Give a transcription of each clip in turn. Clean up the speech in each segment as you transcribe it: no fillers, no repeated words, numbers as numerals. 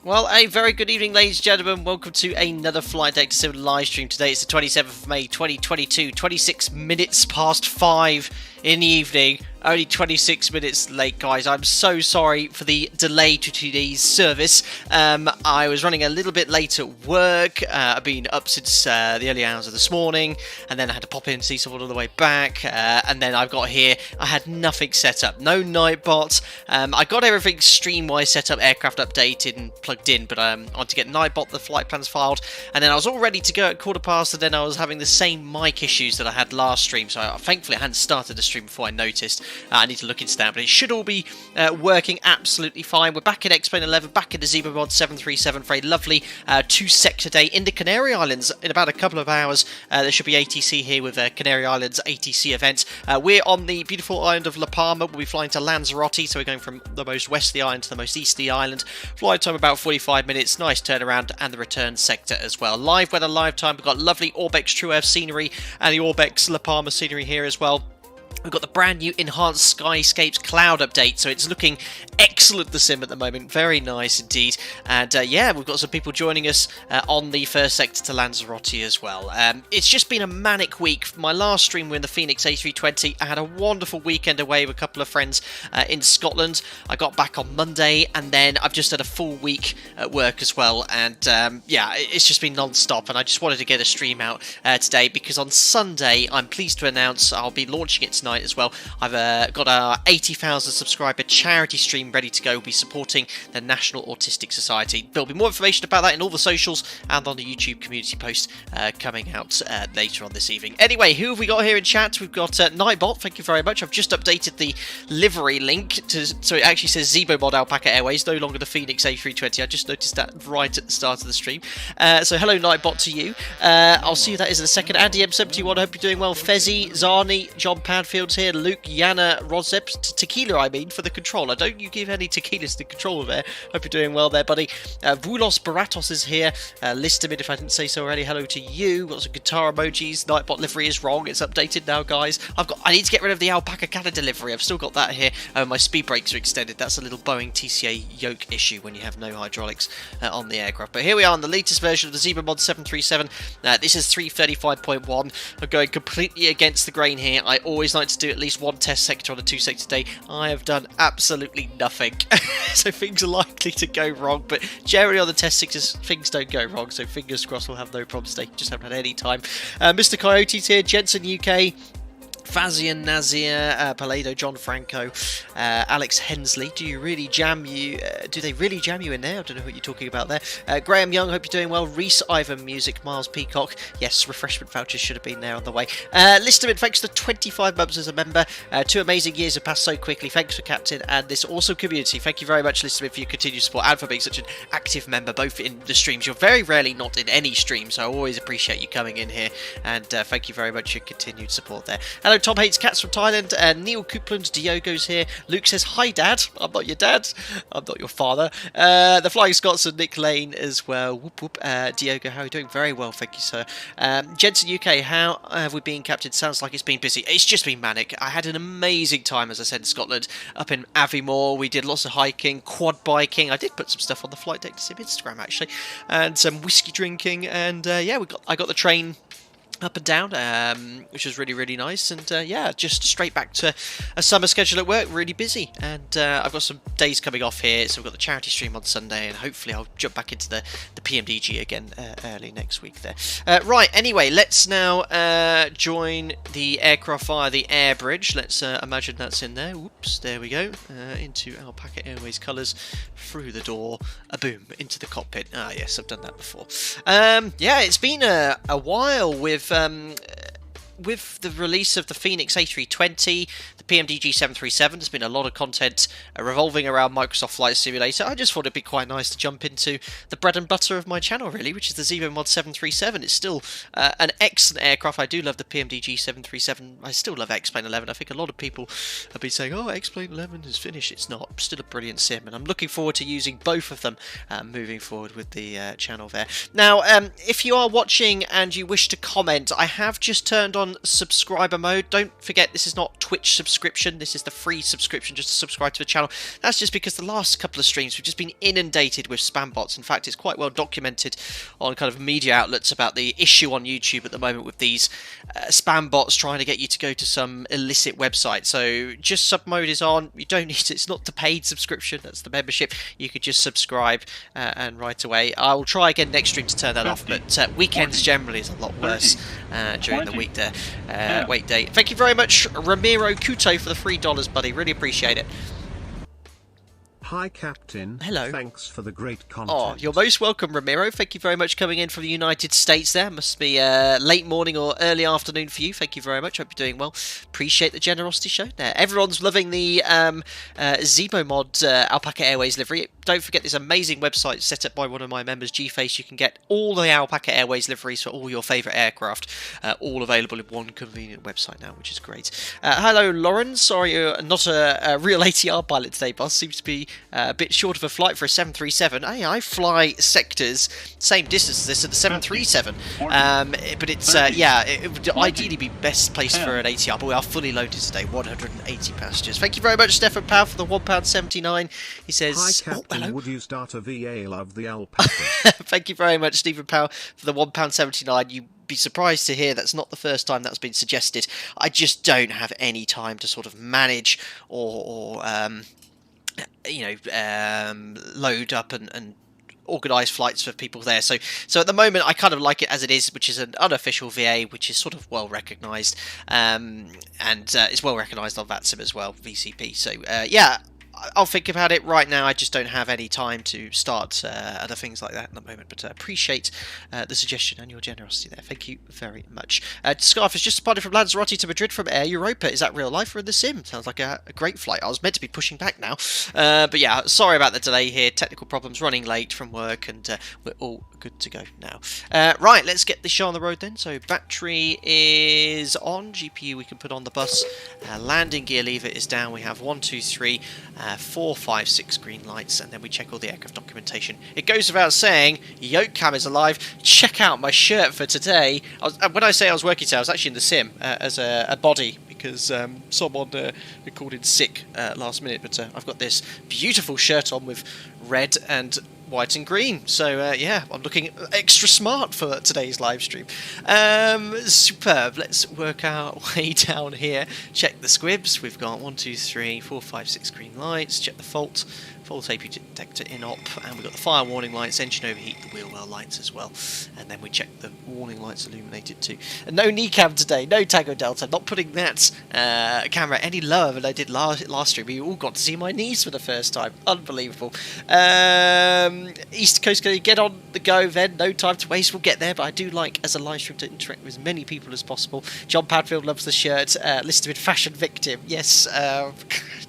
Well, a very good evening, ladies and gentlemen. Welcome to another Flight Deck Sim live stream. Today it's the 27th of May 2022, 26 minutes past 5 in the evening. Only 26 minutes late, guys. I'm so sorry for the delay to today's service. I was running a little bit late at work. I've been up since the early hours of this morning, and then I had to pop in and see someone on the way back. And then I've got here, I had nothing set up. No Nightbot. I got everything stream-wise set up, aircraft updated and plugged in, but I wanted to get Nightbot, the flight plans filed, and then I was all ready to go at 1:15, and then I was having the same mic issues that I had last stream, so thankfully I hadn't started the stream before I noticed. I need to look into that, but it should all be working absolutely fine. We're back in X-Plane 11, back in the ZIBO mod 737 for a lovely 2-sector day in the Canary Islands. In about a couple of hours, there should be ATC here with Canary Islands ATC events. We're on the beautiful island of Palma. We'll be flying to Lanzarote, so we're going from the most westerly island to the most easterly island. Flight time about 45 minutes, nice turnaround, and the return sector as well. Live weather, live time. We've got lovely Orbex True Air scenery and the Orbex La Palma scenery here as well. We've got the brand new Enhanced Skyscapes Cloud update, so it's looking excellent, the sim at the moment. Very nice indeed. And yeah, we've got some people joining us on the first sector to Lanzarote as well. It's just been a manic week. My last stream, we were in the Phoenix A320. I had a wonderful weekend away with a couple of friends in Scotland. I got back on Monday, and then I've just had a full week at work as well. And yeah, it's just been non-stop, and I just wanted to get a stream out today, because on Sunday, I'm pleased to announce I'll be launching it tonight as well. I've got our 80,000 subscriber charity stream ready to go. We'll be supporting the National Autistic Society. There'll be more information about that in all the socials and on the YouTube community post coming out later on this evening. Anyway, who have we got here in chat? We've got Nightbot, thank you very much. I've just updated the livery link so it actually says ZIBO Mod Alpaca Airways, no longer the Phoenix A320. I just noticed that right at the start of the stream. So hello Nightbot to you. I'll see who that is in a second. Andy M71, I hope you're doing well. Fezzy, Zarni, John Padfield here, Luke, Yana, Rozep, Tequila I mean, for the controller. Don't you give any tequilas to the controller there. Hope you're doing well there, buddy. Vulos Baratos is here. Listamid, if I didn't say so already, hello to you. Got some guitar emojis. Nightbot livery is wrong. It's updated now, guys. I need to get rid of the Alpaca Canada livery. I've still got that here. My speed brakes are extended. That's a little Boeing TCA yoke issue when you have no hydraulics on the aircraft. But here we are on the latest version of the ZIBO mod 737. This is 335.1. I'm going completely against the grain here. I always like to do at least one test sector on a 2-sector day. I have done absolutely nothing. So things are likely to go wrong, but generally on the test sectors things don't go wrong, so fingers crossed we'll have no problems today. Just haven't had any time. Mr. Coyote's here, Jensen UK, Fazian Nazir, Paledo, John Franco, Alex Hensley. Do they really jam you in there? I don't know what you're talking about there. Graham Young, hope you're doing well. Reese Ivan Music, Miles Peacock. Yes, refreshment vouchers should have been there on the way. Listerman, thanks for 25 months as a member. 2 amazing years have passed so quickly. Thanks for Captain and this awesome community. Thank you very much, Listerman, for your continued support and for being such an active member, both in the streams. You're very rarely not in any stream, so I always appreciate you coming in here. And thank you very much for your continued support there. Hello, Tom Hates Cats from Thailand. Neil Coupland, Diogo's here. Luke says, hi, Dad. I'm not your dad. I'm not your father. The Flying Scots and Nick Lane as well. Whoop, whoop. Diogo, how are you doing? Very well, thank you, sir. Jensen UK, how have we been, Captain? Sounds like it's been busy. It's just been manic. I had an amazing time, as I said, in Scotland, up in Aviemore. We did lots of hiking, quad biking. I did put some stuff on the Flight Deck Sim Instagram, actually, and some whiskey drinking. And yeah, I got the train up and down, which was really, really nice. And yeah, just straight back to a summer schedule at work, really busy. And I've got some days coming off here, so we've got the charity stream on Sunday, and hopefully I'll jump back into the PMDG again early next week there. Right, anyway, let's now join the aircraft via the air bridge. Let's imagine that's in there. Whoops, there we go. Into Alpaca Airways colours, through the door, a boom, into the cockpit. Ah, yes, I've done that before. Yeah, it's been a while with the release of the Phoenix A320, the PMDG 737, there's been a lot of content revolving around Microsoft Flight Simulator. I just thought it'd be quite nice to jump into the bread and butter of my channel, really, which is the ZIBO mod 737. It's still an excellent aircraft. I do love the PMDG 737. I still love X-Plane 11. I think a lot of people have been saying, oh, X-Plane 11 is finished. It's not. Still a brilliant sim, and I'm looking forward to using both of them moving forward with the channel there. Now, if you are watching and you wish to comment, I have just turned on on subscriber mode. Don't forget, this is not Twitch subscription. This is the free subscription just to subscribe to the channel. That's just because the last couple of streams we've just been inundated with spam bots. In fact, it's quite well documented on kind of media outlets about the issue on YouTube at the moment with these spam bots trying to get you to go to some illicit website. So just sub mode is on. You don't need to, it's not the paid subscription, that's the membership. You could just subscribe and right away. I will try again next stream to turn that off, but weekends generally is a lot worse during the weekday. Thank you very much, Ramiro Couto, for the $3, buddy. Really appreciate it. Hi, Captain. Hello. Thanks for the great content. Oh, you're most welcome, Ramiro. Thank you very much coming in from the United States there. Must be late morning or early afternoon for you. Thank you very much. Hope you're doing well. Appreciate the generosity shown there. Everyone's loving the ZIBO Mod Alpaca Airways livery. Don't forget this amazing website set up by one of my members, G-Face. You can get all the Alpaca Airways liveries for all your favourite aircraft, all available in one convenient website now, which is great. Hello, Lauren. Sorry you're not a real ATR pilot today, boss. Seems to be a bit short of a flight for a 737. Hey, I fly sectors same distance as this at the 737, but it's it would ideally be best placed for an ATR, but we are fully loaded today, 180 passengers. Thank you very much, Stefan Powell, for the £1.79. He says, hi, Captain, hello. Would you start a VA? Love the alpacas. Thank you very much, Stephen Powell, for the £1.79. You'd be surprised to hear that's not the first time that's been suggested. I just don't have any time to sort of manage or load up and organise flights for people there. So at the moment I kind of like it as it is, which is an unofficial VA, which is sort of well recognised, and it's well recognised on VATSIM as well, VCP. So yeah, I'll think about it. Right now I just don't have any time to start other things like that at the moment, but appreciate the suggestion and your generosity there. Thank you very much. Scarf has just departed from Lanzarote to Madrid from Air Europa. Is that real life or in the sim? Sounds like a great flight. I was meant to be pushing back now, but yeah, sorry about the delay here. Technical problems, running late from work, and we're all good to go now. Right, let's get this show on the road then. So battery is on, GPU we can put on the bus, landing gear lever is down. We have 1, 2, 3, 4, 5, 6 green lights, and then we check all the aircraft documentation. It goes without saying, yoke cam is alive. Check out my shirt for today. When I say I was working today, I was actually in the sim as a body, because someone called in sick last minute, but I've got this beautiful shirt on with red and white and green, so yeah, I'm looking extra smart for today's live stream. Superb. Let's work our way down here. Check the squibs. We've got 1, 2, 3, 4, 5, 6 green lights. Check the fault AP detector in op, and we've got the fire warning lights, engine overheat, the wheel well lights as well, and then we check the warning lights illuminated too. And no knee cam today, no Tango Delta. Not putting that camera any lower than I did last stream. You all got to see my knees for the first time. Unbelievable. East Coast, going to get on the go then. No time to waste. We'll get there, but I do like, as a live stream, to interact with as many people as possible. John Padfield loves the shirt. Listed with fashion victim. Yes.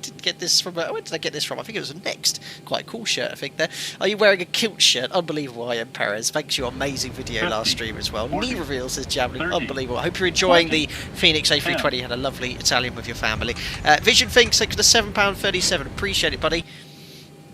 Didn't get this from. Where did I get this from? I think it was Next. Quite a cool shirt, I think. There. Are you wearing a kilt shirt? Unbelievable, I am Perez. Thanks for your amazing video last stream as well. Knee reveal, says Javelin. Unbelievable. I hope you're enjoying the Phoenix A320. Had a lovely Italian with your family. Vision thinks it's the £7.37. Appreciate it, buddy.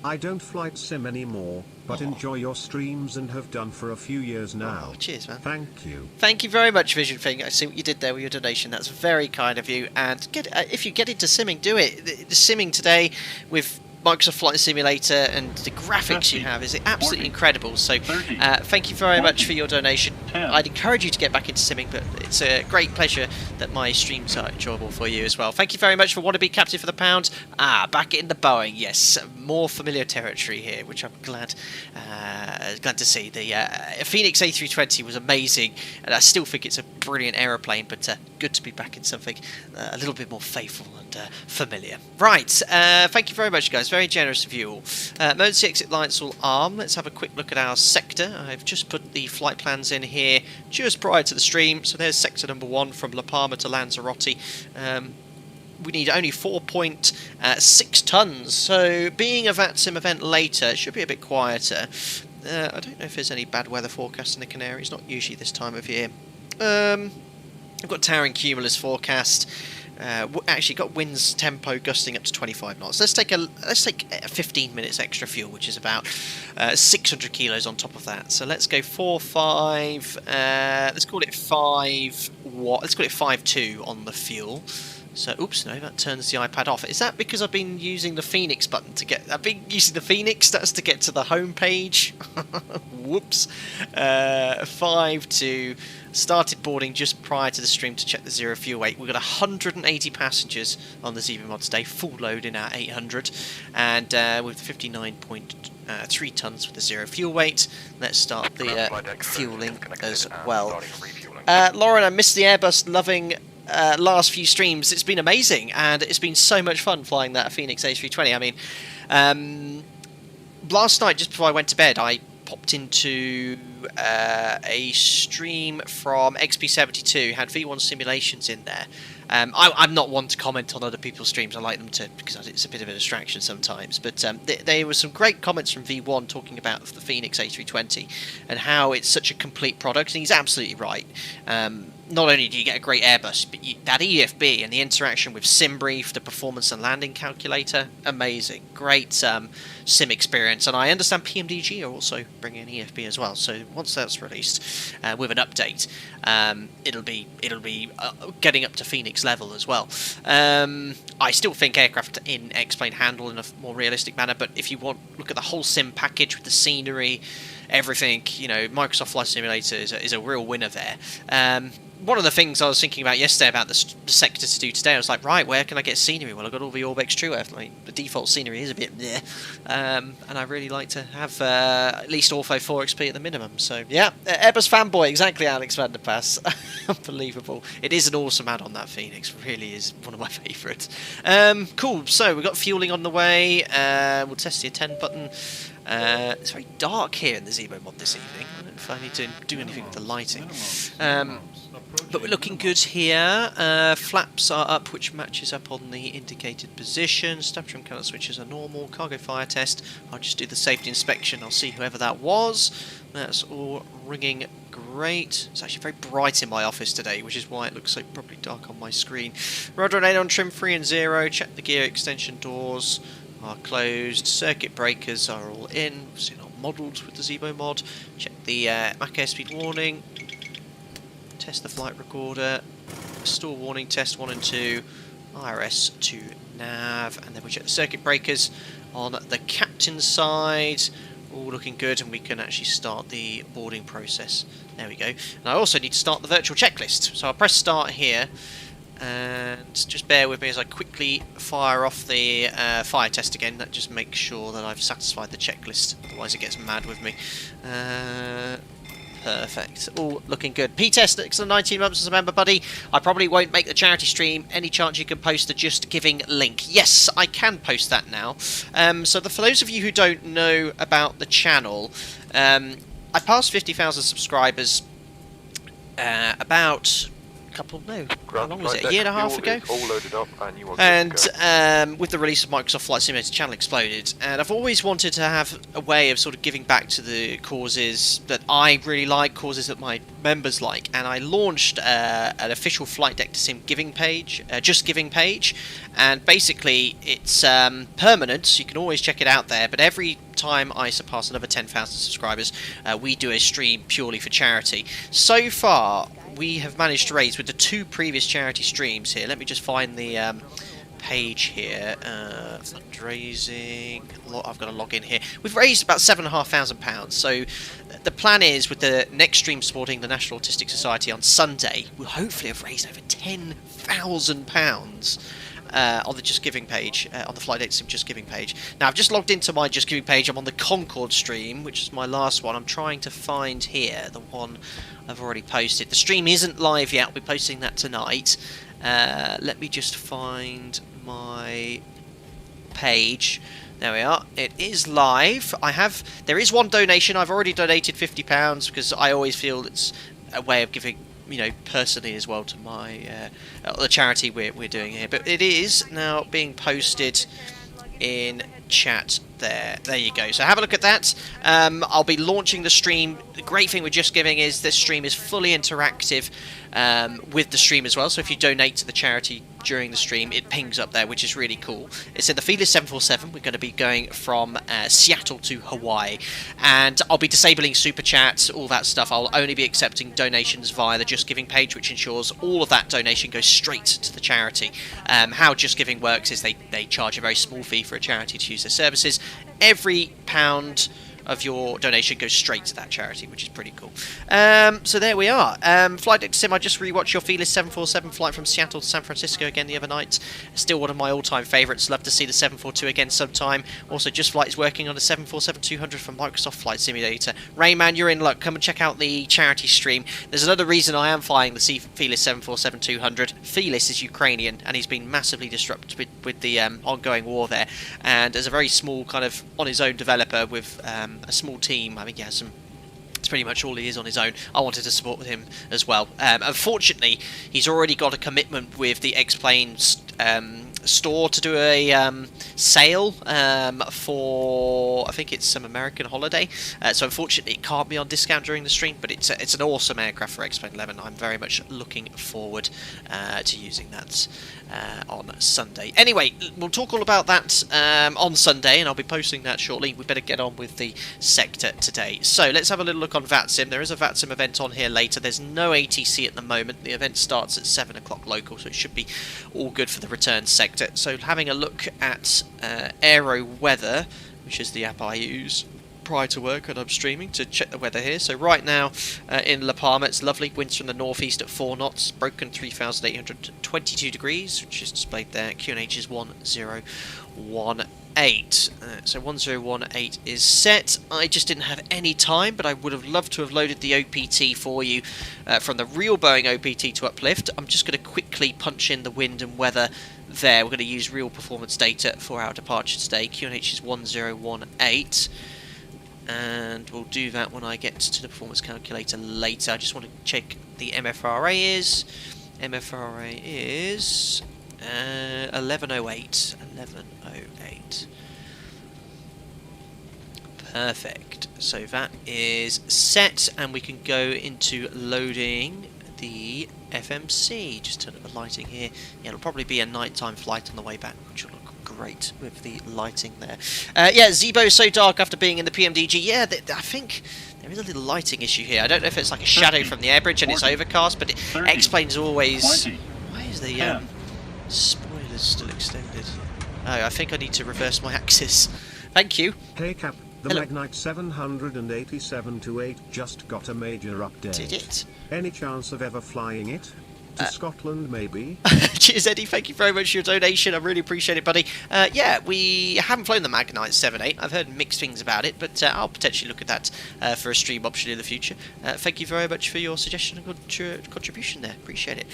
I don't flight sim anymore, but enjoy your streams and have done for a few years now. Oh, cheers, man. Thank you. Thank you very much, Vision Thing. I see what you did there with your donation. That's very kind of you. And if you get into simming, do it. The simming today with Microsoft Flight Simulator and the graphics you have is absolutely incredible. So thank you very much for your donation. I'd encourage you to get back into simming, but it's a great pleasure that my streams are enjoyable for you as well. Thank you very much for Wannabe Captain for the £1. Back in the Boeing. Yes, more familiar territory here, which I'm glad to see. The Phoenix A320 was amazing, and I still think it's a brilliant aeroplane, but good to be back in something a little bit more faithful and familiar. Right, thank you very much, guys. Very generous of you all. Emergency exit lights all arm. Let's have a quick look at our sector. I've just put the flight plans in here just prior to the stream. So there's sector number 1 from La Palma to Lanzarote. We need only 4.6 tons. So being a VATSIM event later, it should be a bit quieter. I don't know if there's any bad weather forecast in the Canaries. Not usually this time of year. I've got towering cumulus forecast. Actually, got winds tempo gusting up to 25 knots. Let's take 15 minutes extra fuel, which is about 600 kilos on top of that. So let's go 4.5. Let's call it 5 watt. Let's call it 5.2 on the fuel. So, oops, no, that turns the iPad off. Is that because I've been using the Phoenix button to get... I've been using the Phoenix, that's to get to the home page. Whoops. 5.2. Started boarding just prior to the stream to check the zero fuel weight. We've got 180 passengers on the ZIBO mod today, full load in our 800, and with 59.3 tonnes with the zero fuel weight. Let's start the fueling as well. Lauren, I missed the Airbus, loving last few streams. It's been amazing, and it's been so much fun flying that Phoenix A320. I mean, last night, just before I went to bed, I popped into a stream from XP72, had V1 simulations in there. I'm not one to comment on other people's streams. I like them to, because it's a bit of a distraction sometimes. But there were some great comments from V1 talking about the Phoenix A320 and how it's such a complete product, and he's absolutely right. Not only do you get a great Airbus, but that EFB and the interaction with SimBrief, the performance and landing calculator, amazing. Great sim experience, and I understand PMDG are also bringing an EFB as well. So once that's released with an update, it'll be getting up to Phoenix level as well. I still think aircraft in X-Plane handle in a more realistic manner, but if you look at the whole sim package with the scenery, everything, Microsoft Flight Simulator is a real winner there. One of the things I was thinking about yesterday about the sector to do today, I was like, right, where can I get scenery? Well, I've got all the Orbex TrueEarth. Like, the default scenery is a bit bleh. And I really like to have at least Ortho 4XP at the minimum. So, yeah, Airbus fanboy, exactly, Alex Van der Pass. Unbelievable. It is an awesome add-on, that Phoenix. Really is one of my favourites. Cool, so we've got fueling on the way. We'll test the attend button. It's very dark here in the ZIBO mod this evening. I don't know if I need to do anything with the lighting. But we're looking good here. Flaps are up, which matches up on the indicated position. Staff trim colour switches are normal. Cargo fire test. I'll just do the safety inspection. I'll see whoever that was. That's all ringing great. It's actually very bright in my office today, which is why it looks so probably dark on my screen. Rudder and on trim 3 and 0. Check the gear extension doors are closed. Circuit breakers are all in. Obviously not modelled with the ZIBO mod. Check the Mach airspeed warning. Test the flight recorder. Stall warning test 1 and 2. IRS to nav. And then we check the circuit breakers on the captain's side. All looking good, and we can actually start the boarding process. There we go. And I also need to start the virtual checklist. So I'll press start here. And just bear with me as I quickly fire off the fire test again. That just makes sure that I've satisfied the checklist, otherwise it gets mad with me. Perfect. All looking good. P-Test, excellent 19 months as a member, buddy. I probably won't make the charity stream. Any chance you can post the Just Giving link? Yes, I can post that now. So for those of you who don't know about the channel, I passed 50,000 subscribers about... how long was it? A year and a half ago? All loaded up and with the release of Microsoft Flight Simulator, the channel exploded, and I've always wanted to have a way of sort of giving back to the causes that I really like, causes that my members like, and I launched an official Flight Deck to Sim giving page, Just Giving page, and basically it's permanent, so you can always check it out there, but every time I surpass another 10,000 subscribers, we do a stream purely for charity. So far, we have managed to raise, with the 2 previous charity streams here, let me just find the page here, fundraising, I've got to log in here, we've raised about £7,500, so the plan is, with the next stream supporting the National Autistic Society on Sunday, we'll hopefully have raised over £10,000 on the Just Giving page, on the Flight Deck Sim Just Giving page. Now, I've just logged into my Just Giving page. I'm on the Concorde stream, which is my last one. I'm trying to find here the one I've already posted. The stream isn't live yet. I'll be posting that tonight. Let me just find my page. There we are. It is live. There is one donation. I've already donated £50 because I always feel it's a way of giving, personally as well to my the charity we're doing here. But it is now being posted in chat there. There you go. So have a look at that. I'll be launching the stream. The great thing with Just Giving is this stream is fully interactive with the stream as well. So if you donate to the charity during the stream, it pings up there, which is really cool. It's in the Felis 747. We're going to be going from Seattle to Hawaii, and I'll be disabling super chats, all that stuff. I'll only be accepting donations via the Just Giving page, which ensures all of that donation goes straight to the charity. How Just Giving works is they charge a very small fee for a charity to use their services. Every pound of your donation goes straight to that charity, which is pretty cool. So there we are. Flight Deck Sim, I just rewatched your Felis 747 flight from Seattle to San Francisco again the other night. Still one of my all-time favourites. Love to see the 742 again sometime. Also, Just Flight is working on a 747-200 from Microsoft Flight Simulator. Rayman, you're in luck. Come and check out the charity stream. There's another reason I am flying the Felis 747-200. Felis is Ukrainian, and he's been massively disrupted with the ongoing war there. And as a very small kind of on-his-own developer with a small team, I mean, yeah, it's pretty much all he is on his own. I wanted to support with him as well. Unfortunately, he's already got a commitment with the X-Planes store to do a sale for, I think it's some American holiday. So unfortunately, it can't be on discount during the stream, but it's an awesome aircraft for X-Plane 11. I'm very much looking forward to using that on Sunday. Anyway, we'll talk all about that on Sunday, and I'll be posting that shortly. We better get on with the sector today. So let's have a little look on VATSIM. There is a VATSIM event on here later. There's no ATC at the moment. The event starts at 7 o'clock local, so it should be all good for the return sector. So having a look at Aero Weather, which is the app I use prior to work when I'm streaming to check the weather here. So right now in La Palma, it's lovely. Winds from the northeast at 4 knots. Broken 3,822 degrees, which is displayed there. QNH is 1018. So 1018 is set. I just didn't have any time, but I would have loved to have loaded the OPT for you from the real Boeing OPT to uplift. I'm just going to quickly punch in the wind and weather there. We're going to use real performance data for our departure today. QNH is 1018. And we'll do that when I get to the performance calculator later. I just want to check the MFRA is. MFRA is 1108. 1108. Perfect. So that is set, and we can go into loading the FMC. Just turn up the lighting here. Yeah, it'll probably be a nighttime flight on the way back, which will look great with the lighting there. Yeah, ZIBO is so dark after being in the PMDG. Yeah, I think there is a little lighting issue here. I don't know if it's like a shadow from the airbridge and it's overcast, but X-Plane's always... Why is the spoilers still extended? Oh, I think I need to reverse my axis. Thank you. Hey Cap, the Magnite 787-8 just got a major update. Did it? Any chance of ever flying it? To Scotland, maybe? Cheers, Eddie. Thank you very much for your donation. I really appreciate it, buddy. Yeah, we haven't flown the Magnite 7.8. I've heard mixed things about it, but I'll potentially look at that for a stream option in the future. Thank you very much for your suggestion and contribution there. Appreciate it.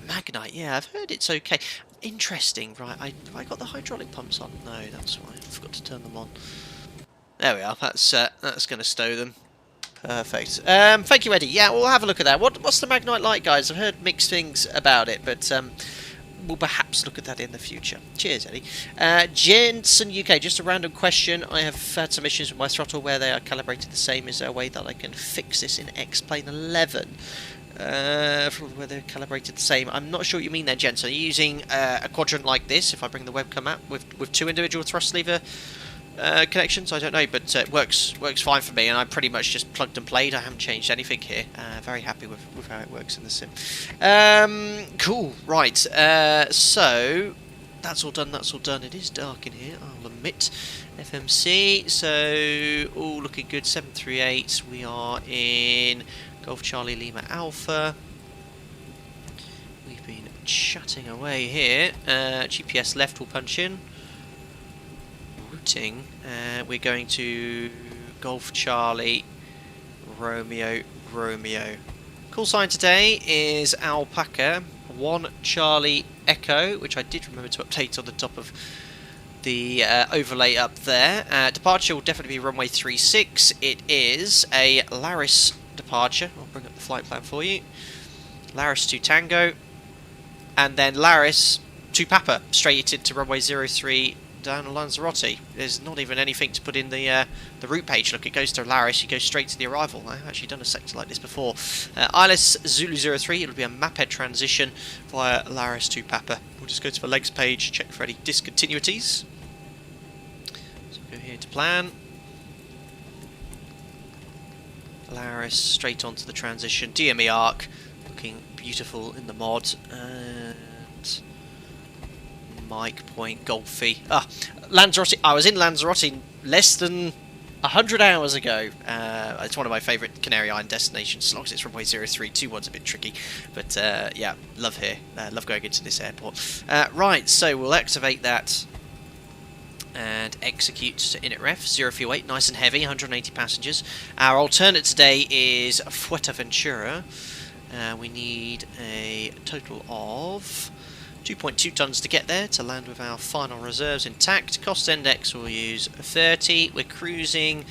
Magnite, yeah, I've heard it's okay. Interesting, right? Have I got the hydraulic pumps on? No, that's why. I forgot to turn them on. There we are. That's going to stow them. Perfect. Thank you, Eddie. Yeah, we'll have a look at that. What's the Magnite like, guys? I've heard mixed things about it, but we'll perhaps look at that in the future. Cheers, Eddie. Jensen UK, just a random question. I have had some issues with my throttle where they are calibrated the same. Is there a way that I can fix this in X-Plane 11? Where they're calibrated the same. I'm not sure what you mean there, Jensen. Are you using a quadrant like this, if I bring the webcam up, with two individual thrust lever connections? I don't know, but it works fine for me, and I pretty much just plugged and played. I haven't changed anything here. Very happy with how it works in the sim. Cool, right, so that's all done, It is dark in here, I'll admit. FMC, so all looking good. 738, we are in Golf Charlie Lima Alpha. We've been chatting away here. GPS left will punch in. Routing. We're going to Golf Charlie Romeo. Call sign today is Alpaca 1 Charlie Echo, which I did remember to update on the top of the overlay up there. Departure will definitely be runway 36. It is a Laris departure. I'll bring up the flight plan for you. Laris to Tango, and then Laris to Papa, straight into runway 03 down to Lanzarote. There's not even anything to put in the route page. Look, it goes to Laris, you go straight to the arrival. I've actually done a sector like this before. ILS Zulu 03, it'll be a map-head transition via Laris to Papa. We'll just go to the legs page, check for any discontinuities. So go here to plan. Laris, straight onto the transition. DME arc, looking beautiful in the mod. And Mike Point, Golfy. Lanzarote. I was in Lanzarote less than 100 hours ago. It's one of my favourite Canary Island destinations, as long as it's runway 0321's a bit tricky. But yeah, love here. Love going into this airport. Right, so we'll activate that and execute to init ref 038, nice and heavy, 180 passengers. Our alternate today is Fuerteventura. We need a total of 2.2 tons to get there to land with our final reserves intact. Cost index we'll use 30. We're cruising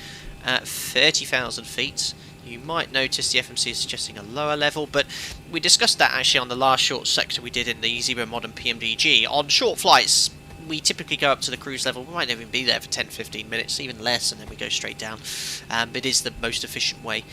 at 30,000 feet. You might notice the FMC is suggesting a lower level, but we discussed that actually on the last short sector we did in the ZIBO MOD and PMDG. On short flights, we typically go up to the cruise level. We might even be there for 10-15 minutes, even less, and then we go straight down. It is the most efficient way,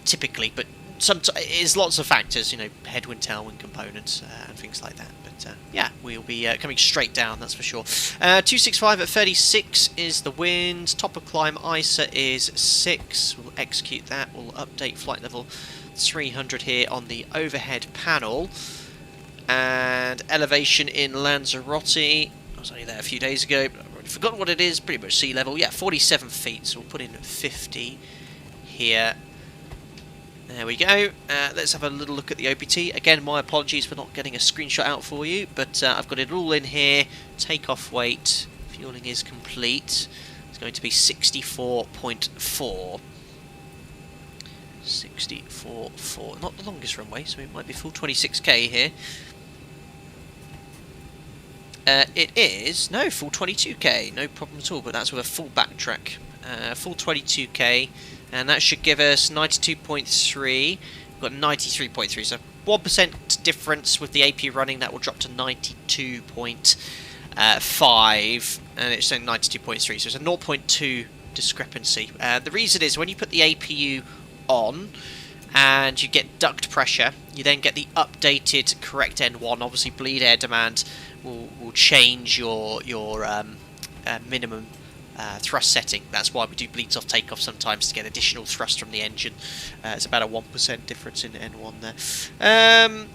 typically, but there's lots of factors, you know, headwind, tailwind components, and things like that. But yeah, we'll be coming straight down, that's for sure. 265 at 36 is the wind. Top of climb ISA is 6. We'll execute that. We'll update flight level 300 here on the overhead panel. And elevation in Lanzarote, I was only there a few days ago, but I've already forgotten what it is, pretty much sea level. Yeah, 47 feet, so we'll put in 50 here. There we go. Let's have a little look at the OPT. Again, my apologies for not getting a screenshot out for you, but I've got it all in here. Takeoff weight, fueling is complete. It's going to be 64.4. 64.4. Not the longest runway, so it might be full 26k here. It is, no, full 22k, no problem at all, but that's with a full backtrack. Full 22k, and that should give us 92.3. We've got 93.3, so 1% difference with the AP running. That will drop to 92.5, and it's saying 92.3, so it's a 0.2 discrepancy. The reason is when you put the APU on and you get duct pressure, you then get the updated correct N1. Obviously, bleed air demand will change your minimum thrust setting. That's why we do bleeds off takeoff sometimes to get additional thrust from the engine. It's about a 1% difference in N1 there.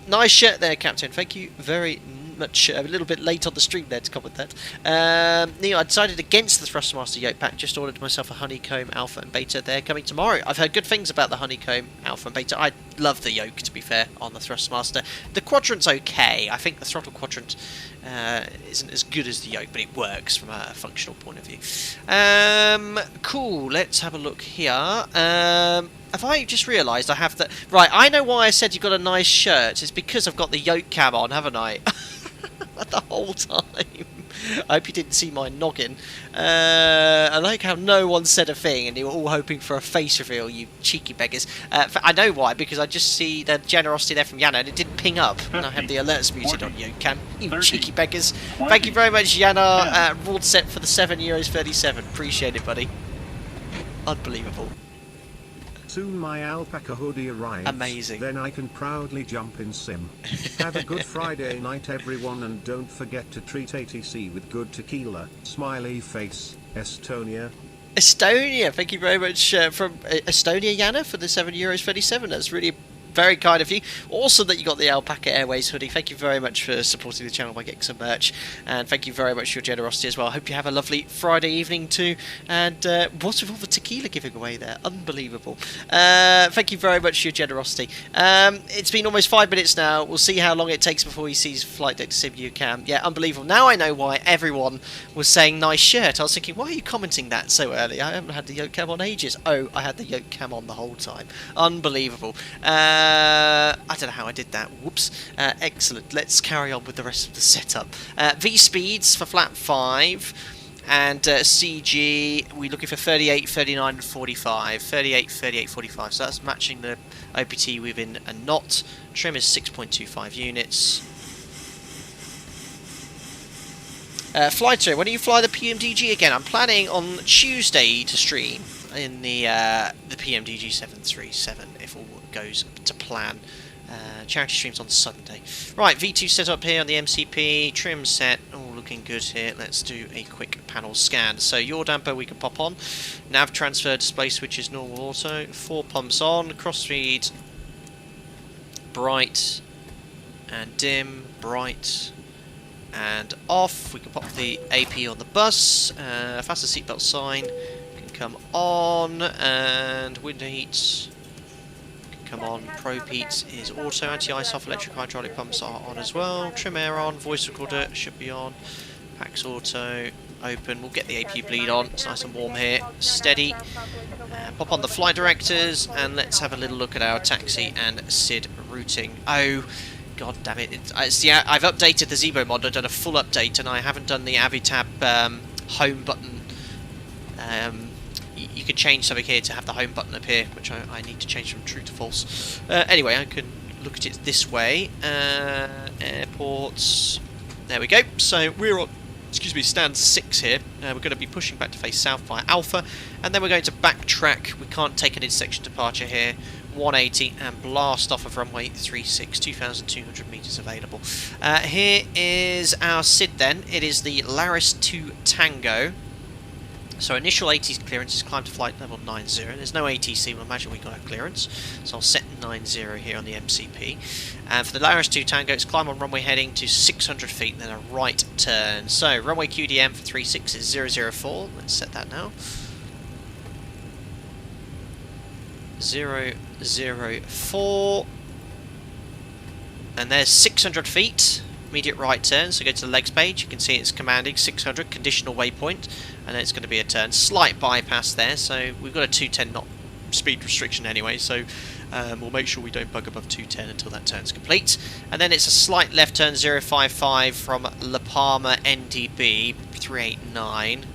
Nice shirt there, Captain. Thank you very much. A little bit late on the stream there to comment that. Neil, I decided against the Thrustmaster yoke pack. Just ordered myself a Honeycomb Alpha and Beta. They're coming tomorrow. I've heard good things about the Honeycomb Alpha and Beta. I love the yoke, to be fair, on the Thrustmaster. The quadrant's okay. I think the throttle quadrant isn't as good as the yoke, but it works from a functional point of view. Cool. Let's have a look here. Have I just realised I have the... Right, I know why I said you got a nice shirt. It's because I've got the yoke cam on, haven't I? The whole time. I hope you didn't see my noggin. I like how no one said a thing and you were all hoping for a face reveal, you cheeky beggars. I know why, because I just see the generosity there from Yana and it didn't ping up. And I have the alerts muted on yoke cam. You cheeky beggars. Thank you very much, Yana. Broad set for the €7.37. Appreciate it, buddy. Unbelievable. Soon my alpaca hoodie arrives. Amazing. Then I can proudly jump in sim. Have a good Friday night, everyone, and don't forget to treat ATC with good tequila. Smiley face, Estonia. Estonia, thank you very much from Estonia, Yana, for the €7.37. That's really very kind of you. Awesome that you got the Alpaca Airways hoodie. Thank you very much for supporting the channel by getting some merch, and thank you very much for your generosity as well. I hope you have a lovely Friday evening too, and what's with all the tequila giving away there? Unbelievable. Thank you very much for your generosity. It's been almost 5 minutes now. We'll see how long it takes before he sees flight deck to sim UCAM. Yeah, unbelievable. Now I know why everyone was saying nice shirt. I was thinking, why are you commenting that so early? I haven't had the yoke cam on ages. Oh, I had the yoke cam on the whole time. Unbelievable. I don't know how I did that. Whoops. Excellent. Let's carry on with the rest of the setup. V speeds for flap 5. And CG, we're looking for 38, 39, and 45. 38, 38, 45. So that's matching the OPT within a knot. Trim is 6.25 units. Flighter, when do you fly the PMDG again? I'm planning on Tuesday to stream in the PMDG 737 if all goes to plan. Charity streams on Sunday. Right, V2 set up here on the MCP, trim set, all looking good here. Let's do a quick panel scan. So yaw damper we can pop on, nav transfer display switch is normal auto, 4 pumps on, crossfeed, bright and dim, bright and off. We can pop the AP on the bus, fasten seatbelt sign can come on, and window heat come on. Probe heat is auto, anti-ice off, electric hydraulic pumps are on as well, trim air on, voice recorder should be on, packs auto, open, we'll get the AP bleed on, it's nice and warm here, steady, pop on the flight directors, and let's have a little look at our taxi and SID routing. Oh, god damn it, I've updated the ZIBO mod, I've done a full update, and I haven't done the Avitab home button. You can change something here to have the home button appear, which I need to change from true to false. Anyway, I can look at it this way. Airports. There we go. So we're on, stand 6 here. We're going to be pushing back to face south via Alpha, and then we're going to backtrack. We can't take an intersection departure here. 180 and blast off of runway 36, 2,200 metres available. Here is our SID then. It is the Laris 2 Tango. So initial ATC clearance is climb to flight level 90. There's no ATC, we'll imagine we got our clearance. So I'll set 90 here on the MCP. And for the Laris 2 Tango, it's climb on runway heading to 600 feet, then a right turn. So runway QDM for 36 is 004. Let's set that now. 004. And there's 600 feet. Immediate right turn, so go to the legs page, you can see it's commanding 600, conditional waypoint, and then it's going to be a turn. Slight bypass there, so we've got a 210 knot speed restriction anyway, so we'll make sure we don't bug above 210 until that turn's complete. And then it's a slight left turn 055 from La Palma NDB 389,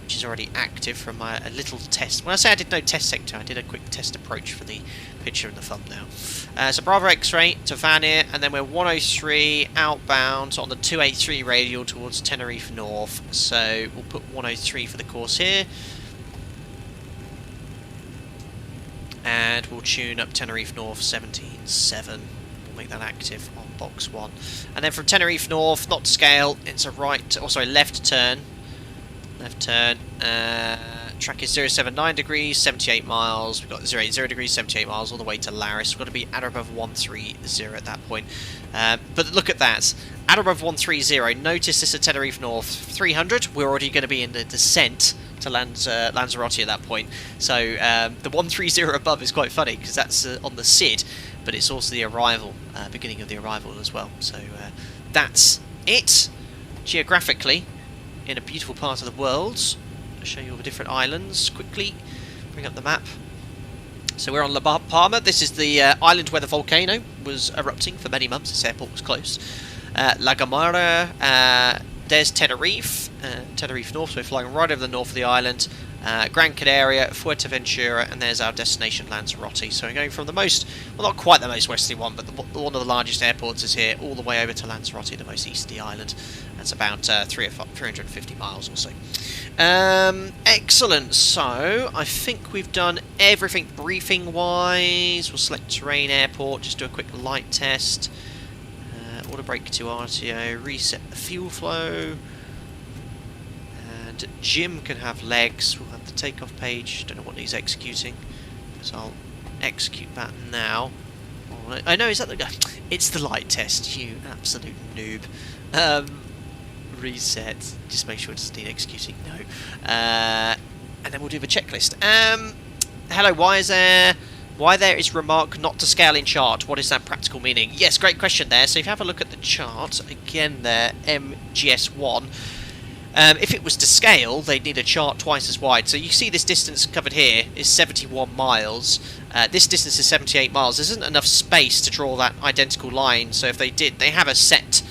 which is already active from a little test. When I say I did no test sector, I did a quick test approach for the picture in the thumbnail. So Bravo X-ray to Vanir, and then we're 103 outbound on the 283 radial towards Tenerife North. So we'll put 103 for the course here. And we'll tune up Tenerife North 17.7. We'll make that active on box 1. And then from Tenerife North, not to scale, it's a left turn. Left turn, track is 079 degrees, 78 miles, we've got 080 degrees, 78 miles all the way to Laris. We've got to be at or above 130 at that point. But look at that, at or above 130, notice this at Tenerife North 300, we're already going to be in the descent to Lanzarote at that point. So the 130 above is quite funny, because that's on the SID, but it's also the arrival, beginning of the arrival as well. So that's it, geographically. In a beautiful part of the world. I'll show you all the different islands quickly. Bring up the map. So we're on La Palma. This is the island where the volcano was erupting for many months. This airport was closed. La Gomera. There's Tenerife. Tenerife North. So we're flying right over the north of the island. Gran Canaria, Fuerteventura, and there's our destination Lanzarote. So we're going from the most, well, not quite the most westerly one, but one of the largest airports is here, all the way over to Lanzarote, the most easterly island. That's about 350 miles or so. Excellent. So I think we've done everything briefing-wise. We'll select terrain, airport, just do a quick light test. Auto brake to RTO, reset the fuel flow. And Jim can have legs. We'll have the takeoff page. Don't know what he's executing, so I'll execute that now. I know, is that the guy? It's the light test, you absolute noob. Reset. Just make sure it doesn't need executing. No. And then we'll do the checklist. Hello, why there is remark not to scale in chart? What is that practical meaning? Yes, great question there. So if you have a look at the chart again there, MGS1. If it was to scale, they'd need a chart twice as wide. So you see this distance covered here is 71 miles. This distance is 78 miles. There isn't enough space to draw that identical line. So if they did, they have a set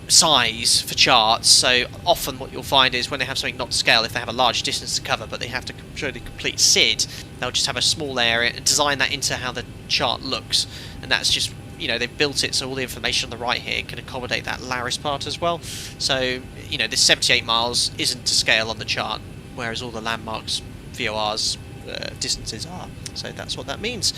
size for charts. So often what you'll find is when they have something not to scale, if they have a large distance to cover, but they have to show the complete SID, they'll just have a small area and design that into how the chart looks. And that's just they've built it so all the information on the right here can accommodate that Laris part as well. So this 78 miles isn't to scale on the chart, whereas all the landmarks, VORs, distances are. So that's what that means.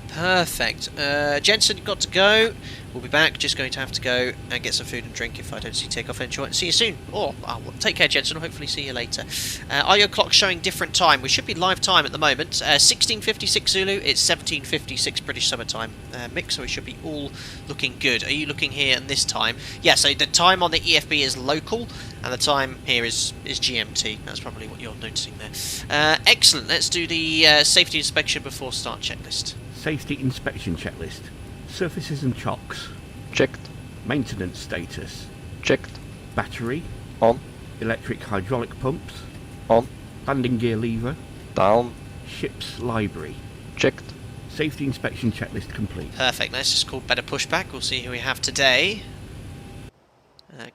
Perfect. Jensen, got to go. We'll be back. Just going to have to go and get some food and drink if I don't see you take off. Enjoy. See you soon. Or take care, Jensen. I'll hopefully see you later. Are your clocks showing different time? We should be live time at the moment. 16:56 Zulu. It's 17:56 British Summer Time mix, so we should be all looking good. Are you looking here at this time? Yeah. So the time on the EFB is local, and the time here is GMT. That's probably what you're noticing there. Excellent. Let's do the safety inspection before start checklist. Safety inspection checklist. Surfaces and chocks. Checked. Maintenance status. Checked. Battery. On. Electric hydraulic pumps. On. Landing gear lever. Down. Ship's library. Checked. Safety inspection checklist complete. Perfect. Let's just call better pushback. We'll see who we have today.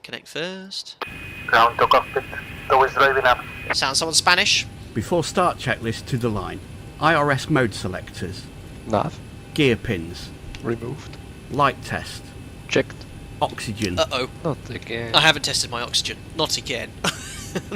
Connect first. Ground to cockpit. Door is driving up. Sound someone Spanish? Before start checklist to the line. IRS mode selectors. Nav. Gear pins. Removed. Light test. Checked. Oxygen. Uh-oh. Not again. I haven't tested my oxygen. Not again.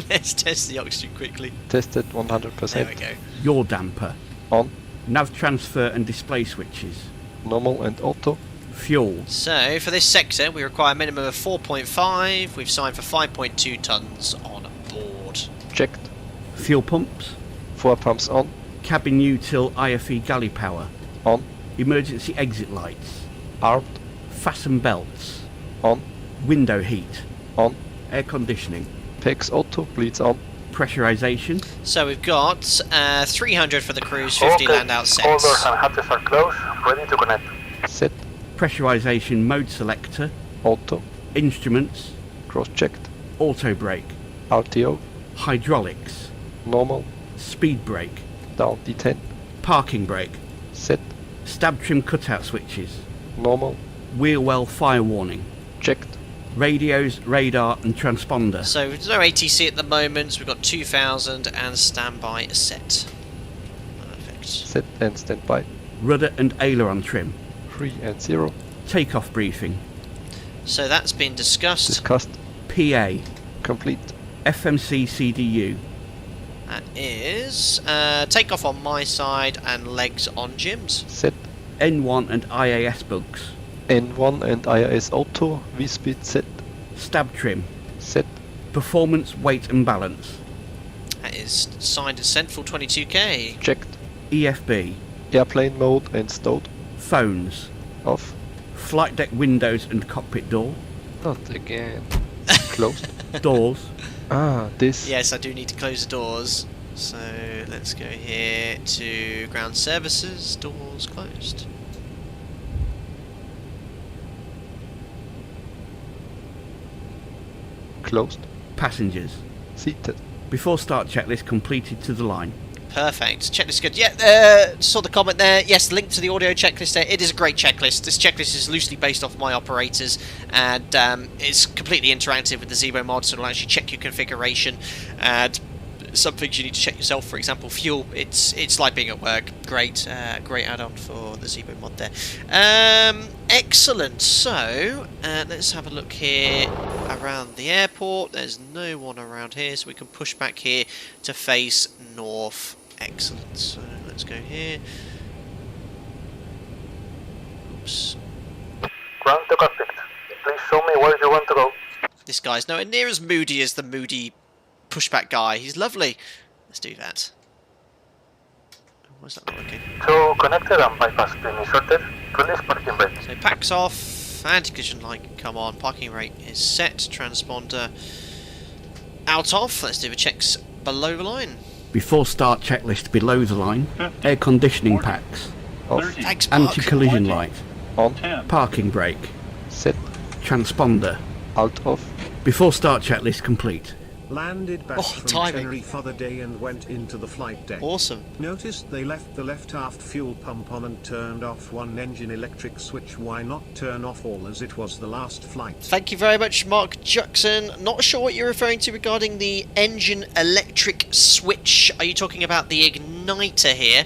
Let's test the oxygen quickly. Tested 100%. There we go. Yaw damper. On. Nav transfer and display switches. Normal and auto. Fuel. So, for this sector, we require a minimum of 4.5. We've signed for 5.2 tonnes on board. Checked. Fuel pumps. 4 pumps on. Cabin util IFE galley power. On. Emergency exit lights. Armed. Fasten belts. On. Window heat. On. Air conditioning. PEX auto. Bleeds on. Pressurization. So we've got 300 for the cruise, 50 Okay. land out All sets. doors and hatches are closed. Ready to connect. Set. Pressurization mode selector. Auto. Instruments. Cross-checked. Auto brake. RTO. Hydraulics. Normal. Speed brake. Down D10. Parking brake. Set. Stab trim cutout switches. Normal. Wheel well fire warning. Checked. Radios, radar and transponder. So there's no ATC at the moment, so we've got 2000 and standby set. Perfect. Set and standby. Rudder and aileron trim. 3 and 0. Takeoff briefing. So that's been discussed. Discussed. PA. Complete. FMC CDU. That is takeoff on my side and legs on Jim's. Set. N1 and IAS bugs. N1 and IIS auto. V-speed set. Stab trim. Set. Performance, weight and balance. That is signed and sent for 22k. Checked. EFB. Airplane mode and stowed. Phones. Off. Flight deck windows and cockpit door. Not again. Closed. Doors. This. Yes, I do need to close the doors. So let's go here to ground services. Doors closed. Closed. Passengers. Seated. Before start checklist completed to the line. Perfect. Checklist good. Yeah, saw the comment there. Yes, link to the audio checklist there. It is a great checklist. This checklist is loosely based off my operators, and it's completely interactive with the ZIBO mod, so it'll actually check your configuration. And some things you need to check yourself, for example, fuel. It's like being at work. Great, great add-on for the ZIBO mod there. Excellent. So let's have a look here around the airport. There's no one around here, so we can push back here to face north. Excellent. So let's go here. Oops. Ground to cockpit. Please show me where you want to go. This guy's nowhere near as moody as the moody pushback guy. He's lovely. Let's do that. Why's that not working? So connected and bypass pin inserted. Release parking brake. So packs off. Anti-collision light can come on. Parking rate is set. Transponder out off. Let's do the checks below the line. Before start checklist below the line. Air conditioning packs. Off. Thanks, Mark. Anti-collision light. On. Parking brake. Set. Transponder. Out of. Before start checklist complete. Landed back from timing. Tenerife other day and went into the flight deck. Awesome. Noticed they left the left aft fuel pump on and turned off one engine electric switch. Why not turn off all, as it was the last flight? Thank you very much, Mark Jackson. Not sure what you're referring to regarding the engine electric switch. Are you talking about the igniter here?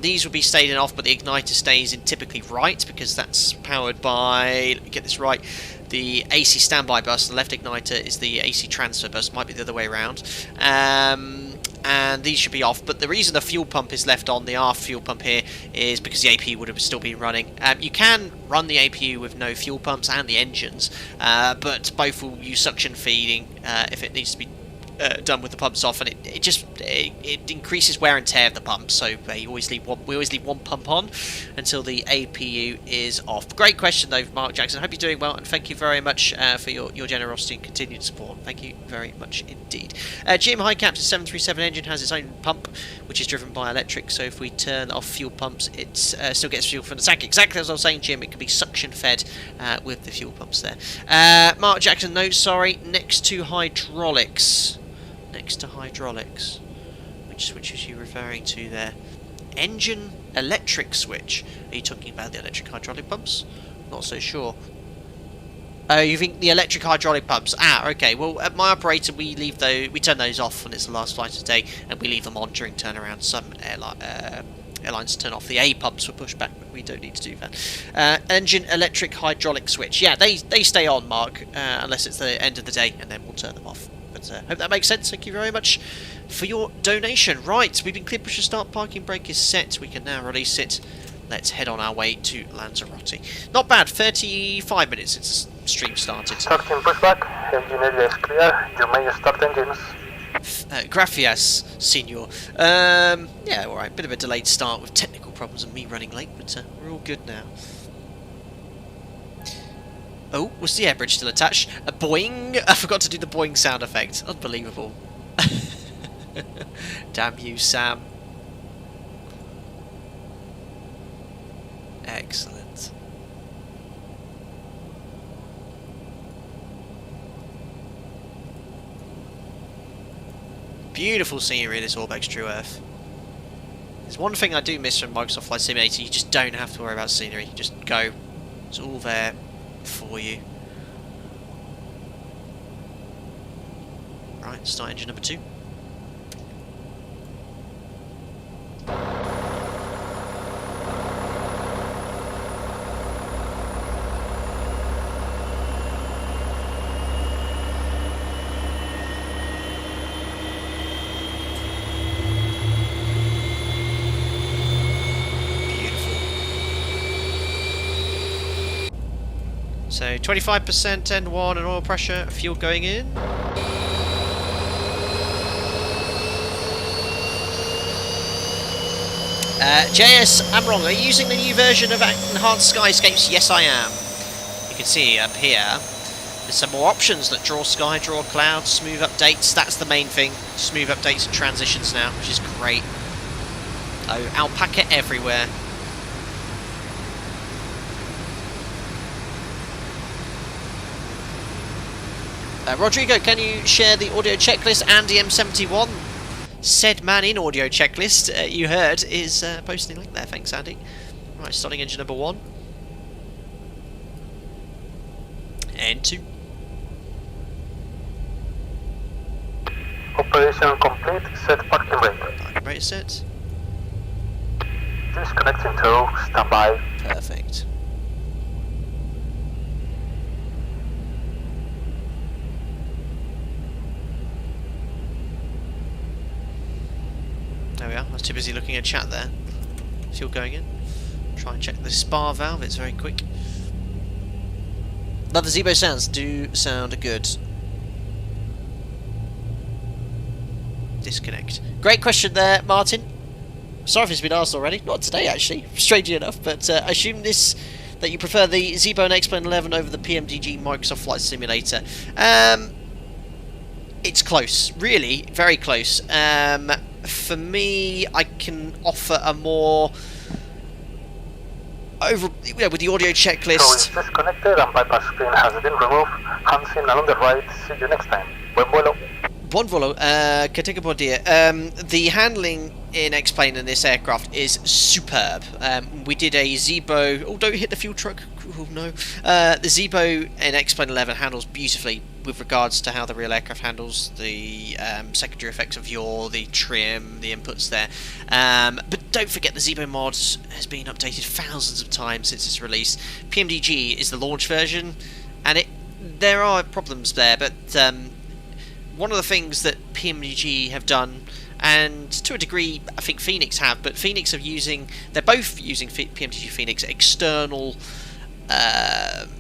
These will be stayed in off, but the igniter stays in typically right, because that's powered by, let me get this right, the AC standby bus. The left igniter is the AC transfer bus, might be the other way around. And these should be off, but the reason the fuel pump is left on, the aft fuel pump here, is because the APU would have still been running. You can run the APU with no fuel pumps and the engines, but both will use suction feeding if it needs to be done with the pumps off, and it increases wear and tear of the pump. So we always leave one pump on until the APU is off. Great question though, Mark Jackson. I hope you're doing well, and thank you very much for your generosity and continued support. Thank you very much indeed. Jim, High Captain 737 engine has its own pump, which is driven by electric. So if we turn off fuel pumps, it still gets fuel from the tank. Exactly as I was saying, Jim. It can be suction fed with the fuel pumps there. Mark Jackson, no, sorry. Next to hydraulics. Which switch is you referring to there? Engine electric switch. Are you talking about the electric hydraulic pumps? Not so sure. Oh, you think the electric hydraulic pumps? Ah, okay. Well, at my operator, we turn those off when it's the last flight of the day, and we leave them on during turnaround. Some airlines turn off the A pumps for pushback, but we don't need to do that. Engine electric hydraulic switch. Yeah, they stay on, Mark, unless it's the end of the day, and then we'll turn them off. But hope that makes sense. Thank you very much for your donation. Right, we've been cleared. Push to start. Parking brake is set. We can now release it. Let's head on our way to Lanzarote. Not bad. 35 minutes since the stream started. Starting pushback. Engine area is clear. You may start engines. Gracias, senor. Yeah, alright. Bit of a delayed start with technical problems and me running late, but we're all good now. Oh, was the air bridge still attached? A boing! I forgot to do the boing sound effect. Unbelievable. Damn you, Sam. Excellent. Beautiful scenery, this Orbex True Earth. There's one thing I do miss from Microsoft Flight Simulator: you just don't have to worry about scenery. You just go. It's all there for you. Right, start engine number 2. So 25% N1 and oil pressure, fuel going in. JS Amrong, are you using the new version of Enhanced Skyscapes? Yes, I am. You can see up here, there's some more options that draw sky, draw clouds, smooth updates. That's the main thing. Smooth updates and transitions now, which is great. Oh, alpaca everywhere. Rodrigo, can you share the audio checklist? Andy M71, said man in audio checklist, you heard, is posting a link there. Thanks, Andy. Right, starting engine number 1. And 2. Operation complete. Set parking brake. Parking brake set. Disconnecting tow. Stand by. Perfect. There we are. I was too busy looking at chat there. Fuel going in. Try and check the spar valve. It's very quick. Love the ZIBO sounds. Do sound good. Disconnect. Great question there, Martin. Sorry if it's been asked already. Not today, actually. Strangely enough. But I assume that you prefer the ZIBO and X-Plane 11 over the PMDG Microsoft Flight Simulator. It's close. Really, very close. For me, I can offer a more with the audio checklist. So it's disconnected and bypass screen has been removed. Hands in along the right. See you next time. Buen vuelo. Buon volo, Katika Bordia. The handling in X-Plane in this aircraft is superb. We did a ZIBO... Oh, don't hit the fuel truck. Oh, no. The ZIBO in X-Plane 11 handles beautifully with regards to how the real aircraft handles the secondary effects of yaw, the trim, the inputs there. But don't forget the ZIBO mod has been updated thousands of times since its release. PMDG is the launch version, and there are problems there, but one of the things that PMDG have done, and to a degree I think Phoenix have, but Phoenix they're both using PMDG Phoenix external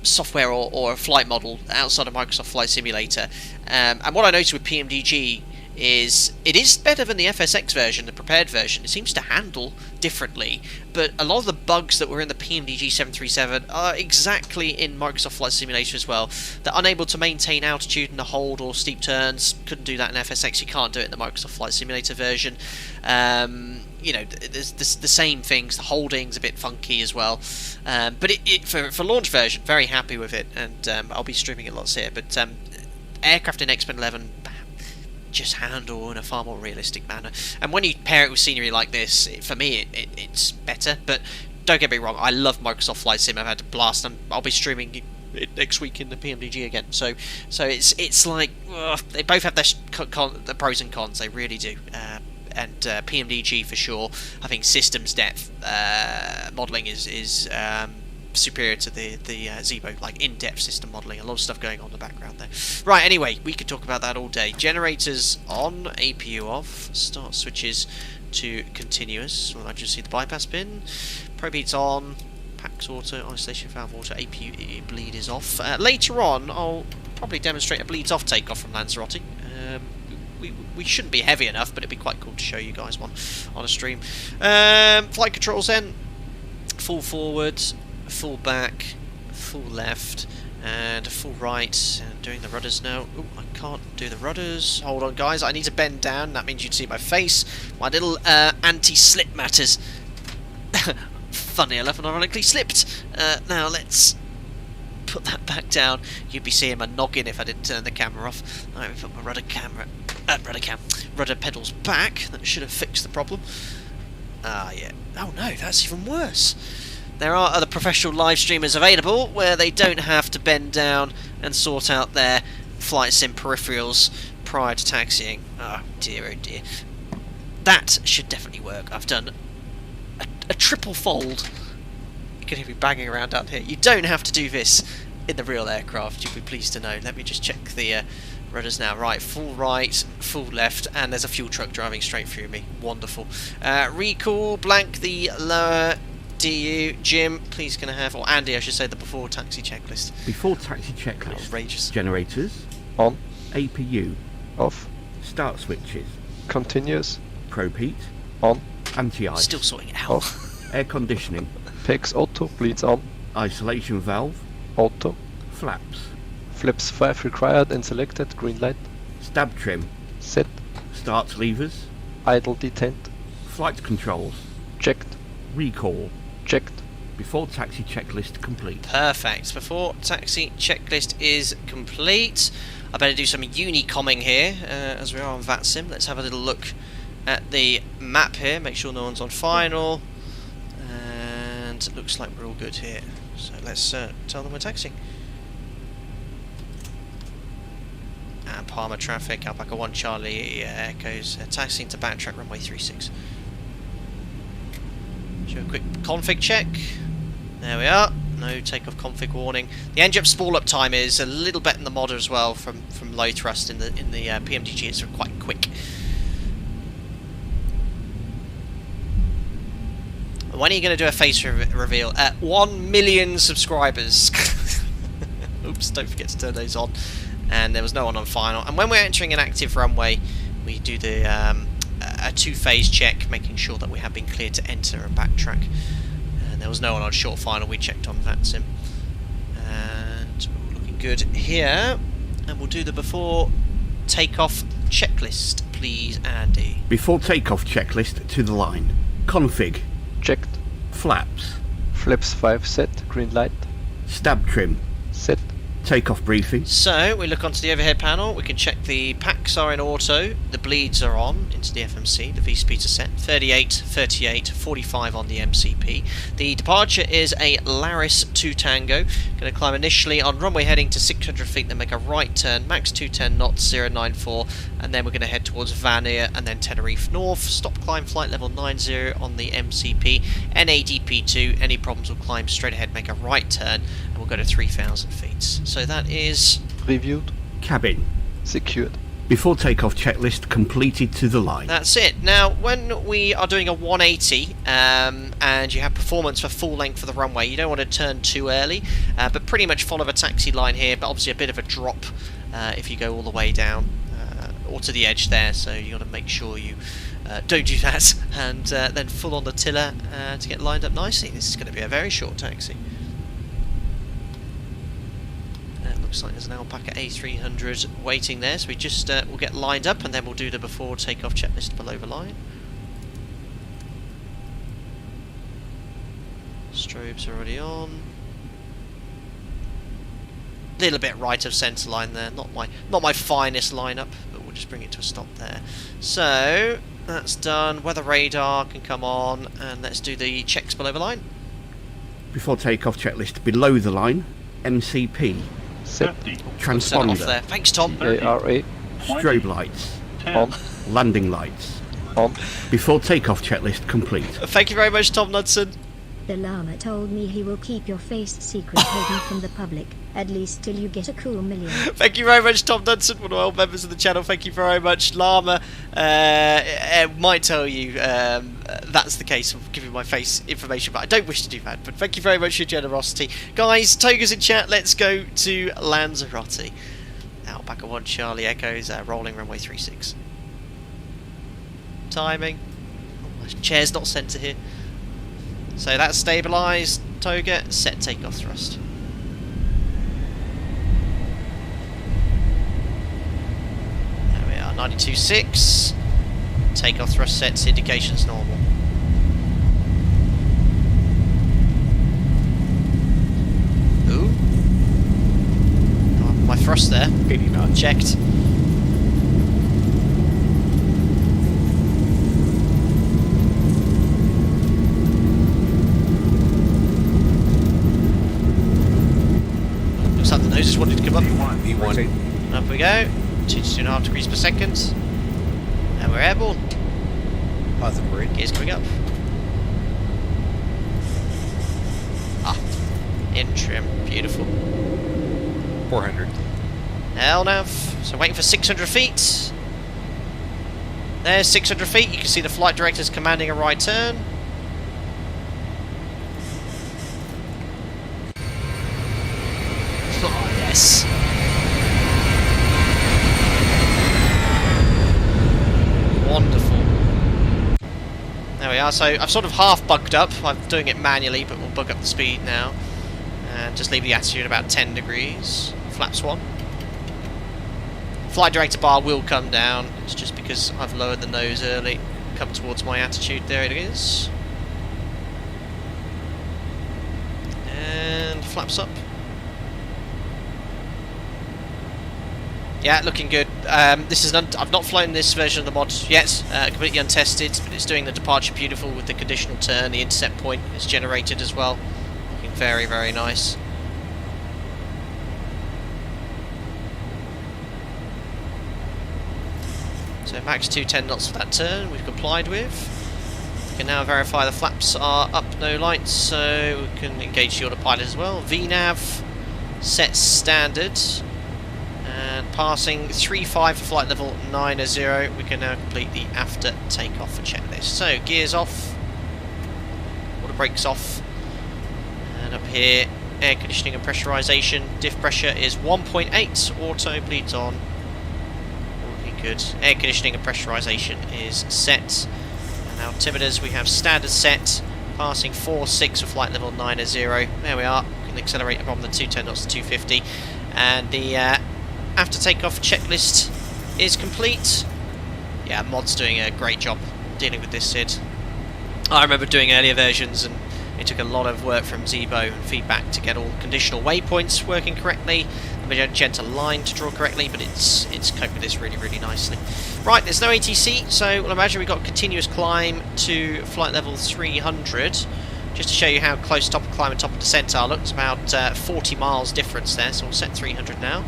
software or a flight model outside of Microsoft Flight Simulator, and what I noticed with PMDG is it is better than the FSX version, the prepared version. It seems to handle differently, but a lot of the bugs that were in the PMDG 737 are exactly in Microsoft Flight Simulator as well. They're unable to maintain altitude in the hold or steep turns. Couldn't do that in FSX. You can't do it in the Microsoft Flight Simulator version. You know, there's the same things. The holding's a bit funky as well, but for launch version, very happy with it, and I'll be streaming it lots here. But aircraft in X-Men 11 just handle in a far more realistic manner, and when you pair it with scenery like this, for me it's better. But don't get me wrong, I love Microsoft Flight Sim. I've had a blast, and I'll be streaming it next week in the PMDG again. So it's like they both have their pros and cons. They really do. And PMDG for sure, I think systems depth modelling is superior to the ZIBO, like in-depth system modelling. A lot of stuff going on in the background there. Right, anyway, we could talk about that all day. Generators on, APU off, start switches to continuous. Well, I just see the bypass pin. Probe heat's on, packs auto, isolation valve auto, APU bleed is off. Later on, I'll probably demonstrate a bleeds off takeoff from Lanzarote. We shouldn't be heavy enough, but it'd be quite cool to show you guys one on a stream. Flight controls then, full forward, full back, full left, and full right, and doing the rudders now. Oh, I can't do the rudders. Hold on, guys. I need to bend down. That means you'd see my face. My little anti-slip matters. Funny enough, and ironically slipped. Now let's put that back down. You'd be seeing my noggin if I didn't turn the camera off. Let me put my rudder pedals back. That should have fixed the problem. Yeah. Oh no, that's even worse. There are other professional live streamers available where they don't have to bend down and sort out their flight sim peripherals prior to taxiing. Oh dear, that should definitely work. I've done a triple fold. You can hear me banging around down here. You don't have to do this in the real aircraft, you'll be pleased to know. Let me just check the rudders now. Right, full left, and there's a fuel truck driving straight through me. Wonderful. Recall, blank the lower DU. Jim, please can I have, or Andy I should say, the before taxi checklist. Before taxi checklist. Outrageous. Generators. On. APU. Off. Start switches. Continuous. Probe heat. On. Anti-ice. Still sorting it out. Off. Air conditioning. PEX auto, bleeds on. Isolation valve. Auto. Flaps. Flips 5 required and selected, green light. Stab trim. Set. Start levers. Idle detent. Flight controls. Checked. Recall. Checked. Before taxi checklist complete. Perfect. Before taxi checklist is complete. I better do some unicomming here, as we are on VATSIM. Let's have a little look at the map here, make sure no one's on final, and it looks like we're all good here. So let's tell them we're taxiing. And Palma traffic, Alpaca 1 Charlie echoes, taxiing to backtrack runway 36. Do a quick config check. There we are. No takeoff config warning. The engine spool up time is a little better in the mod as well from low thrust in the PMDG. It's quite quick. When are you going to do a face reveal? 1 million subscribers. Oops, don't forget to turn those on. And there was no one on final. And when we're entering an active runway, we do the a two-phase check, making sure that we have been cleared to enter and backtrack. And there was no one on short final. We checked on VATSIM, and we're looking good here. And we'll do the before takeoff checklist, please, Andy. Before takeoff checklist to the line. Config. Checked. Flaps. Flips 5 set, green light. Stab trim. Set. takeoff briefing. So we look onto the overhead panel, we can check the packs are in auto, the bleeds are on into the FMC, the V-speeds are set, 38, 38, 45 on the MCP. The departure is a Laris 2 Tango, going to climb initially on runway heading to 600 feet, then make a right turn, max 210 knots, 094, and then we're going to head towards Vanir and then Tenerife North, stop climb flight level 90 on the MCP, NADP2, any problems will climb straight ahead, make a right turn, and we'll go to 3,000 feet. So that is Reviewed. Cabin. Secured. Before takeoff checklist completed to the line. That's it. Now, when we are doing a 180 and you have performance for full length for the runway, you don't want to turn too early, but pretty much follow the taxi line here, but obviously a bit of a drop if you go all the way down or to the edge there, so you got to make sure you don't do that, and then full on the tiller to get lined up nicely. This is going to be a very short taxi. Looks like there's an Alpaca A300 waiting there, so we just we'll get lined up and then we'll do the before takeoff checklist below the line. Strobes are already on. Little bit right of centre line there, not my finest lineup, but we'll just bring it to a stop there. So that's done. Weather radar can come on, and let's do the checks below the line. Before takeoff checklist below the line. MCP. Set. Turn it off Transponder. there. Thanks, Tom. ARA. Strobe lights. On. Landing lights. On. Before takeoff checklist complete. Thank you very much, Tom Knudsen. The llama told me he will keep your face secret hidden from the public, at least till you get a cool million. Thank you very much, Tom Knudsen, one of our old members of the channel. Thank you very much. Llama might tell you that's the case of giving my face information, but I don't wish to do that. But thank you very much for your generosity. Guys, Toga's in chat. Let's go to Lanzarote. Alpaca 1 Charlie Echoes, rolling runway 36. Timing. Oh, my chair's not centre here. So that's stabilised. Toga, set takeoff thrust. There we are, 92.6. Takeoff thrust sets, indications normal. Ooh. Oh, my thrust there. Checked. Looks like the nose just wanted to come up. V1. Up we go. 2 to 2.5 degrees per second. And we're airborne. Positive brake. Gears coming up. Ah, in trim. Beautiful. 400. LNAV. So waiting for 600 feet. There's 600 feet. You can see the flight director's commanding a right turn. Oh, yes. Wonderful. There we are. So I've sort of half bugged up. I'm doing it manually, but we'll bug up the speed now. And just leave the attitude about 10 degrees. Flaps 1. Flight director bar will come down. It's just because I've lowered the nose early. Come towards my attitude. There it is. And flaps up. Yeah, looking good. This is I've not flown this version of the mod yet, completely untested, but it's doing the departure beautiful with the conditional turn. The intercept point is generated as well. Looking very, very nice. So max 210 knots for that turn, we've complied with. We can now verify the flaps are up, no lights, so we can engage the autopilot as well. VNAV set standard. And passing 3.5 for flight level 90, we can now complete the after takeoff for checklist. So gears off, water brakes off, and up here air conditioning and pressurization. Diff pressure is 1.8, auto bleeds on. Looking good. Air conditioning and pressurization is set. And altimeters we have standard set, passing 4.6 for flight level 90. There we are. We can accelerate from the 210 knots to 250, and the after takeoff checklist is complete. Yeah, mod's doing a great job dealing with this SID. I remember doing earlier versions and It took a lot of work from ZIBO and feedback to get all conditional waypoints working correctly, the magenta line to draw correctly, but it's coped with this really, really nicely. Right, there's no ATC, so we'll imagine we've got continuous climb to flight level 300. Just to show you how close top of climb and top of descent are. Look, it's about 40 miles difference there, so we'll set 300 now.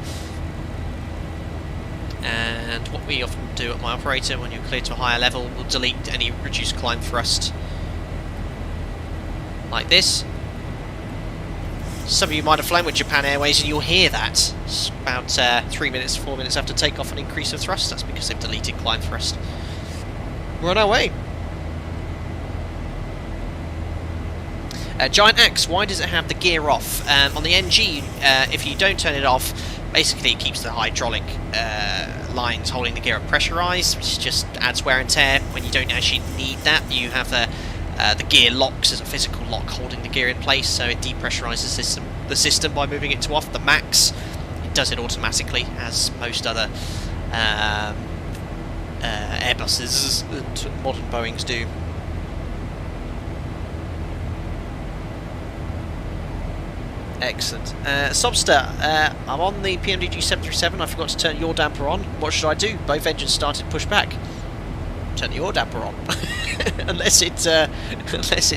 And what we often do at my operator, when you're clear to a higher level, we'll delete any reduced climb thrust. Like this. Some of you might have flown with Japan Airways and you'll hear that. It's about 3 minutes, 4 minutes after takeoff, an increase of thrust. That's because they've deleted climb thrust. We're on our way. Giant Axe, why does it have the gear off? On the NG, if you don't turn it off, basically it keeps the hydraulic lines holding the gear up pressurised, which just adds wear and tear. When you don't actually need that, you have the gear locks as a physical lock holding the gear in place, so it depressurises the system by moving it to off. The Max, it does it automatically, as most other Airbuses and modern Boeings do. Excellent. Sobster, I'm on the PMDG 737. I forgot to turn your damper on. What should I do? Both engines started push back. Turn your damper on. unless it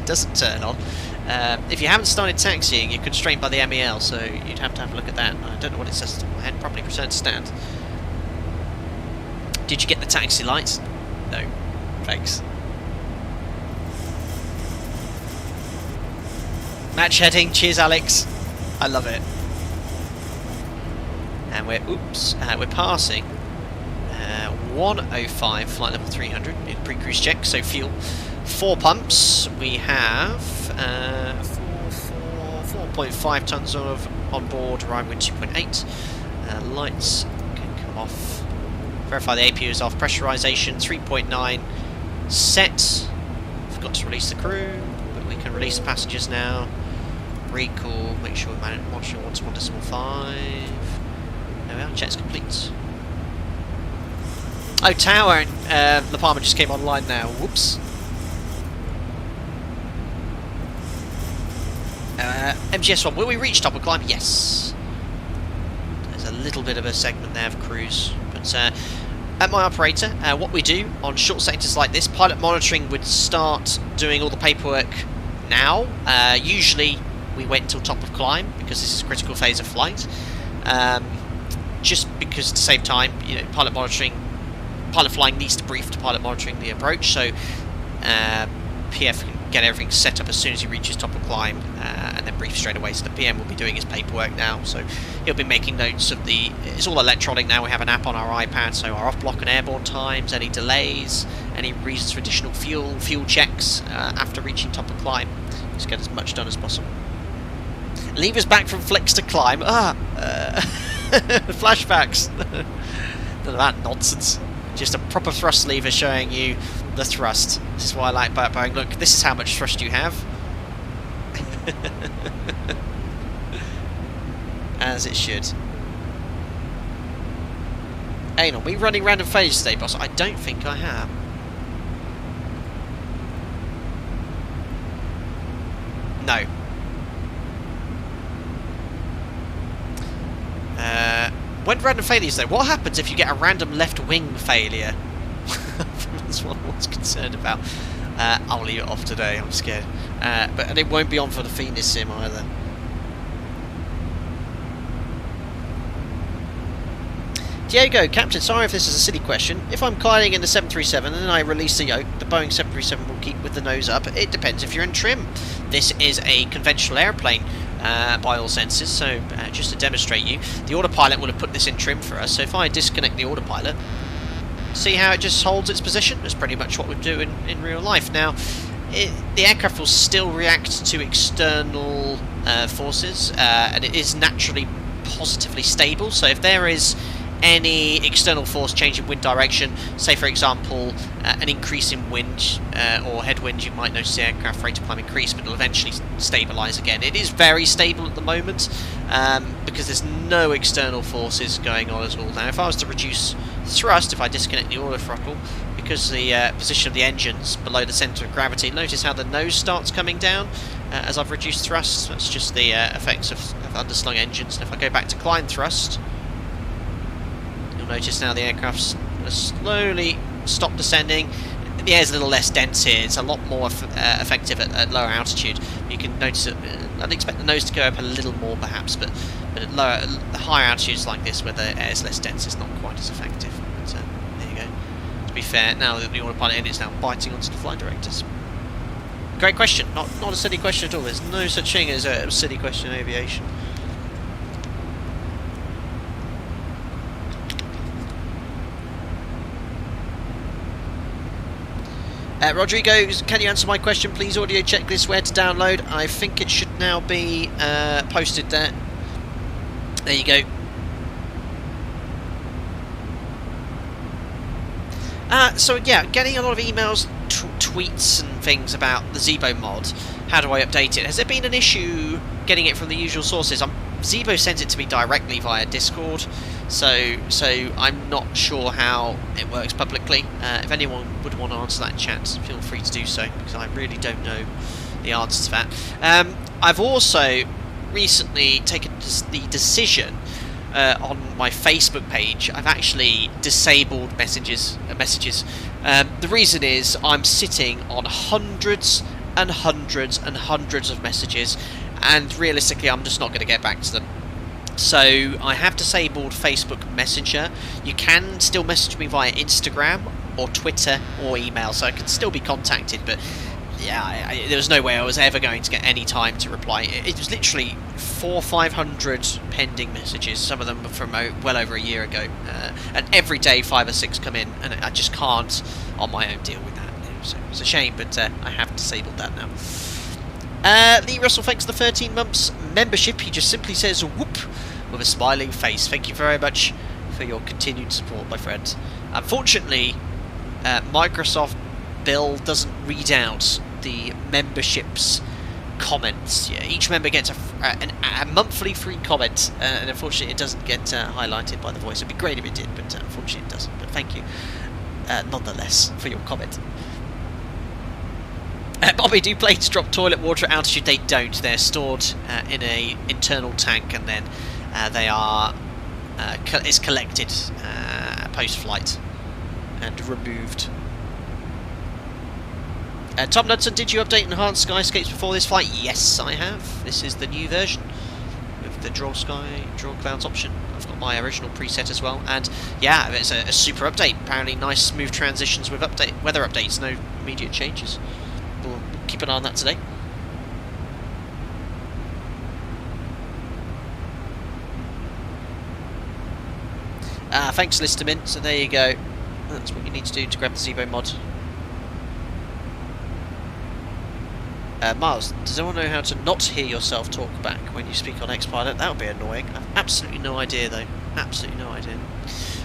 doesn't turn on. If you haven't started taxiing, you're constrained by the MEL, so you'd have to have a look at that. I don't know what it says on my head. Probably return to stand. Did you get the taxi lights? No. Thanks. Match heading. Cheers, Alex. I love it. And we're passing 105 flight level 300 in pre-cruise check, so fuel 4 pumps. We have 4.5 tons on board, arriving with 2.8. Lights can come off. Verify the APU is off. Pressurization 3.9 set. Forgot to release the crew, but we can release the passengers now. Recall, make sure we manage watching 1.5. There we are, check's complete. Oh, tower, the Palma just came online now, whoops. MGS1, will we reach top of climb? Yes. There's a little bit of a segment there of cruise, but at my operator, what we do on short sectors like this, pilot monitoring would start doing all the paperwork now. Usually we wait until top of climb because this is a critical phase of flight. Just because to save time, you know, pilot flying needs to brief to pilot monitoring the approach, so PF can get everything set up as soon as he reaches top of climb, and then brief straight away. So the PM will be doing his paperwork now, so he'll be making notes of the. It's all electronic now. We have an app on our iPad, so our off-block and airborne times, any delays, any reasons for additional fuel checks after reaching top of climb. Just get as much done as possible. Levers back from flex to climb. Flashbacks. None of that nonsense. Just a proper thrust lever showing you the thrust. This is why I like Boeing. Look, this is how much thrust you have. As it should. Hang on, are we running random failures today, boss? I don't think I have. No. When random failures though, what happens if you get a random left wing failure? That's what I was concerned about. I'll leave it off today, I'm scared. And it won't be on for the Phoenix sim either. Diego, Captain, sorry if this is a silly question. If I'm gliding in the 737 and then I release the yoke, the Boeing 737 will keep with the nose up. It depends if you're in trim. This is a conventional airplane by all senses, so just to demonstrate you, the autopilot will have put this in trim for us. So if I disconnect the autopilot, see how it just holds its position? That's pretty much what we do in real life. Now, the aircraft will still react to external forces, and it is naturally positively stable. So if there is any external force change in wind direction, say for example an increase in wind or headwind, you might notice the aircraft rate of climb increase, but it'll eventually stabilise again. It is very stable at the moment because there's no external forces going on at all. Now if I was to reduce thrust, if I disconnect the auto throttle, because the position of the engine's below the centre of gravity, notice how the nose starts coming down. as I've reduced thrust. That's just the effects of underslung engines. And if I go back to climb thrust, you'll notice now the aircraft's slowly stopped descending. The air's a little less dense here. It's a lot more effective at lower altitude. You can notice it. I'd expect the nose to go up a little more perhaps, but at higher altitudes like this, where the air is less dense, it's not quite as effective. But there you go. To be fair, now that the autopilot in, it's now biting onto the flight directors. Great question. Not a silly question at all. There's no such thing as a silly question in aviation. Rodrigo, can you answer my question, please? Audio checklist, where to download? I think it should now be posted there. There you go. So yeah, getting a lot of emails, tweets and things about the ZIBO mod. How do I update it? Has there been an issue getting it from the usual sources? ZIBO sends it to me directly via Discord, so I'm not sure how it works publicly. If anyone would want to answer that in chat, feel free to do so, because I really don't know the answer to that. I've also recently taken the decision on my Facebook page. I've actually disabled messages. The reason is I'm sitting on hundreds and hundreds and hundreds of messages, and realistically I'm just not going to get back to them. So I have disabled Facebook Messenger. You can still message me via Instagram or Twitter or email, so I can still be contacted, but yeah, there was no way I was ever going to get any time to reply. It was literally 400 or 500 pending messages, some of them from well over a year ago, and every day 5 or 6 come in, and I just can't on my own deal with that. So it's a shame, but I have disabled that now. Lee Russell, thanks for the 13 months membership. He just simply says whoop with a smiling face. Thank you very much for your continued support, my friend. Unfortunately, Microsoft Bill doesn't read out the membership's comments. Yeah, each member gets a monthly free comment, and unfortunately it doesn't get highlighted by the voice. It'd be great if it did, but unfortunately it doesn't. But thank you nonetheless for your comment. Bobby, do planes drop toilet water at altitude? They don't. They're stored in a internal tank, and then they are it's collected post-flight and removed. Tom Knudsen, did you update enhanced skyscapes before this flight? Yes, I have. This is the new version with the draw clouds option. I've got my original preset as well, and yeah, it's a super update. Apparently, nice smooth transitions with weather updates. No immediate changes. We'll keep an eye on that today. Thanks, Listermin. So there you go. That's what you need to do to grab the ZIBO mod. Miles, does anyone know how to not hear yourself talk back when you speak on Xpilot? That would be annoying. I've absolutely no idea, though. Absolutely no idea.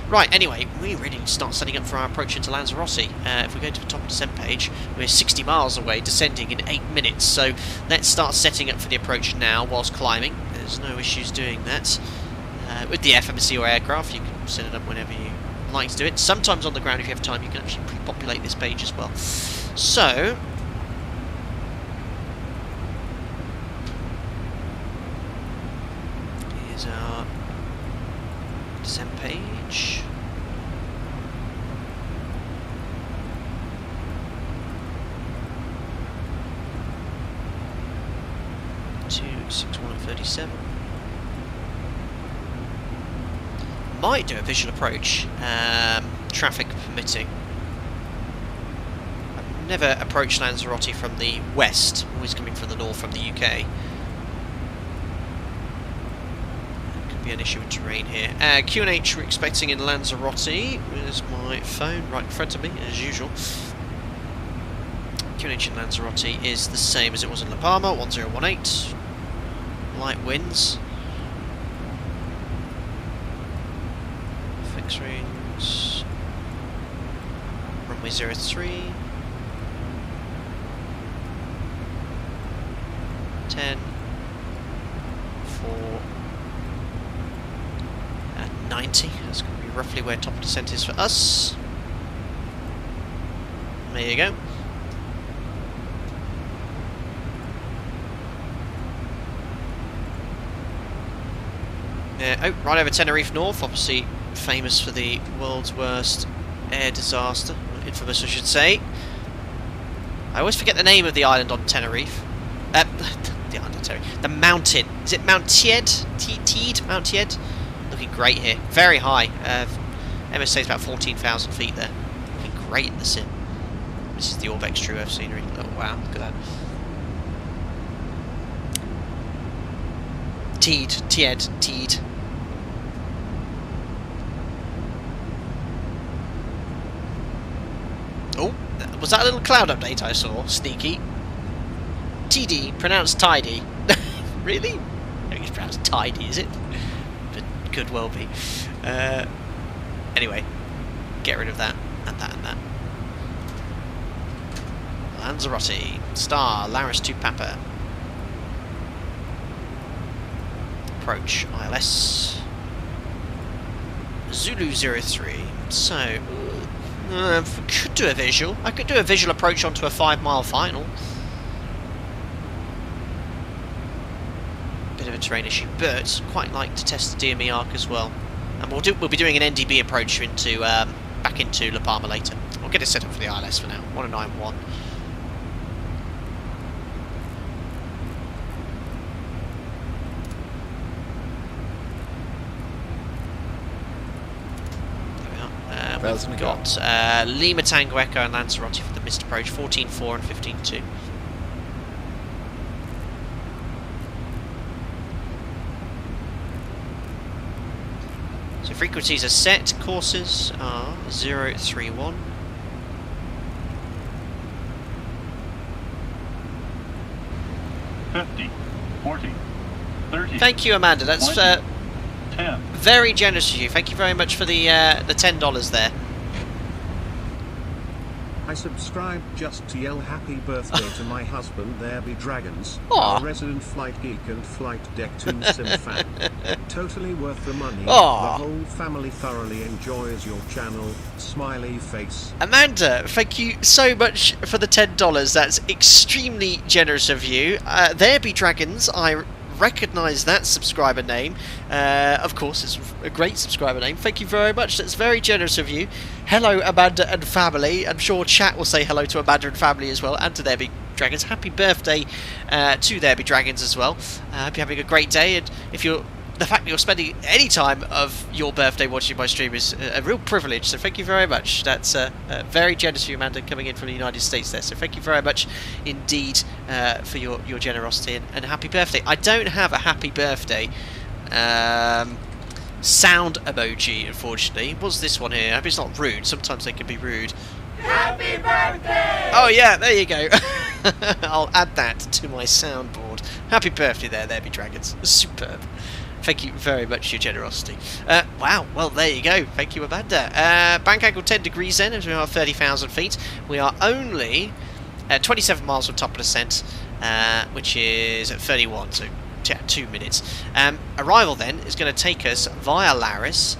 Right, anyway, we really need to start setting up for our approach into Lanzarote. If we go to the top of the descent page, we're 60 miles away, descending in 8 minutes. So let's start setting up for the approach now whilst climbing. There's no issues doing that. With the FMC or aircraft, you can set it up whenever you like to do it. Sometimes on the ground, if you have time, you can actually pre-populate this page as well. So here's our descent page. To 6137. Might do a visual approach, traffic permitting. I've never approached Lanzarote from the west, always coming from the north from the UK. Could be an issue with terrain here. Q&H we're expecting in Lanzarote. There's my phone right in front of me, as usual. Q&H in Lanzarote is the same as it was in La Palma, 1018. Light winds. Fixed rings. Runway 03. 10. 4. And 90. That's going to be roughly where top of descent is for us. There you go. Oh, right over Tenerife North, obviously famous for the world's worst air disaster. Infamous, I should say. I always forget the name of the island on Tenerife. The island on Tenerife. The mountain. Is it Mount Tied? Mount Tied? Looking great here. Very high. MSA is about 14,000 feet there. Looking great in the sim. This is the Orbex True Earth scenery. Oh wow, look at that. Tied. Oh, was that a little cloud update I saw? Sneaky. TD, pronounced tidy. Really? I think it's pronounced tidy, is it? But could well be. Anyway, get rid of that, and that, and that. Lanzarote, Star, Laris to Papa. Approach, ILS. Zulu 03. So, could do a visual. I could do a visual approach onto a 5-mile final. Bit of a terrain issue, but quite like to test the DME arc as well. And we'll be doing an NDB approach into back into La Palma later. We'll get it set up for the ILS for now. 1091. We've got Lima Tango Echo and Lanzarote for the missed approach, 14.4 and 15.2. So frequencies are set, courses are 031. Thank you, Amanda. That's 10. Very generous of you. Thank you very much for the $10 there. I subscribed just to yell happy birthday to my husband, There Be Dragons, Aw. a resident flight geek and flight deck 2 sim fan. Totally worth the money. Aw. The whole family thoroughly enjoys your channel. Smiley face. Amanda, thank you so much for the $10. That's extremely generous of you. There Be Dragons, I recognise that subscriber name. Of course, it's a great subscriber name. Thank you very much. That's very generous of you. Hello, Amanda and family. I'm sure chat will say hello to Amanda and family as well, and to There Be Dragons. Happy birthday to There Be Dragons as well. I hope you're having a great day, and if you're the fact that you're spending any time of your birthday watching my stream is a real privilege, so thank you very much. That's very generous of you, Amanda, coming in from the United States there, so thank you very much indeed for your generosity, and happy birthday. I don't have a happy birthday sound emoji, unfortunately. What's this one here? I hope it's not rude. Sometimes they can be rude. Happy birthday! Oh yeah, there you go. I'll add that to my soundboard. Happy birthday there Be Dragons. Superb. Thank you very much for your generosity. Wow, well there you go. Thank you, Amanda. Bank angle 10 degrees then, as we are 30,000 feet. We are only 27 miles from top of descent, which is at 31, so 2 minutes. Arrival then is going to take us via Laris,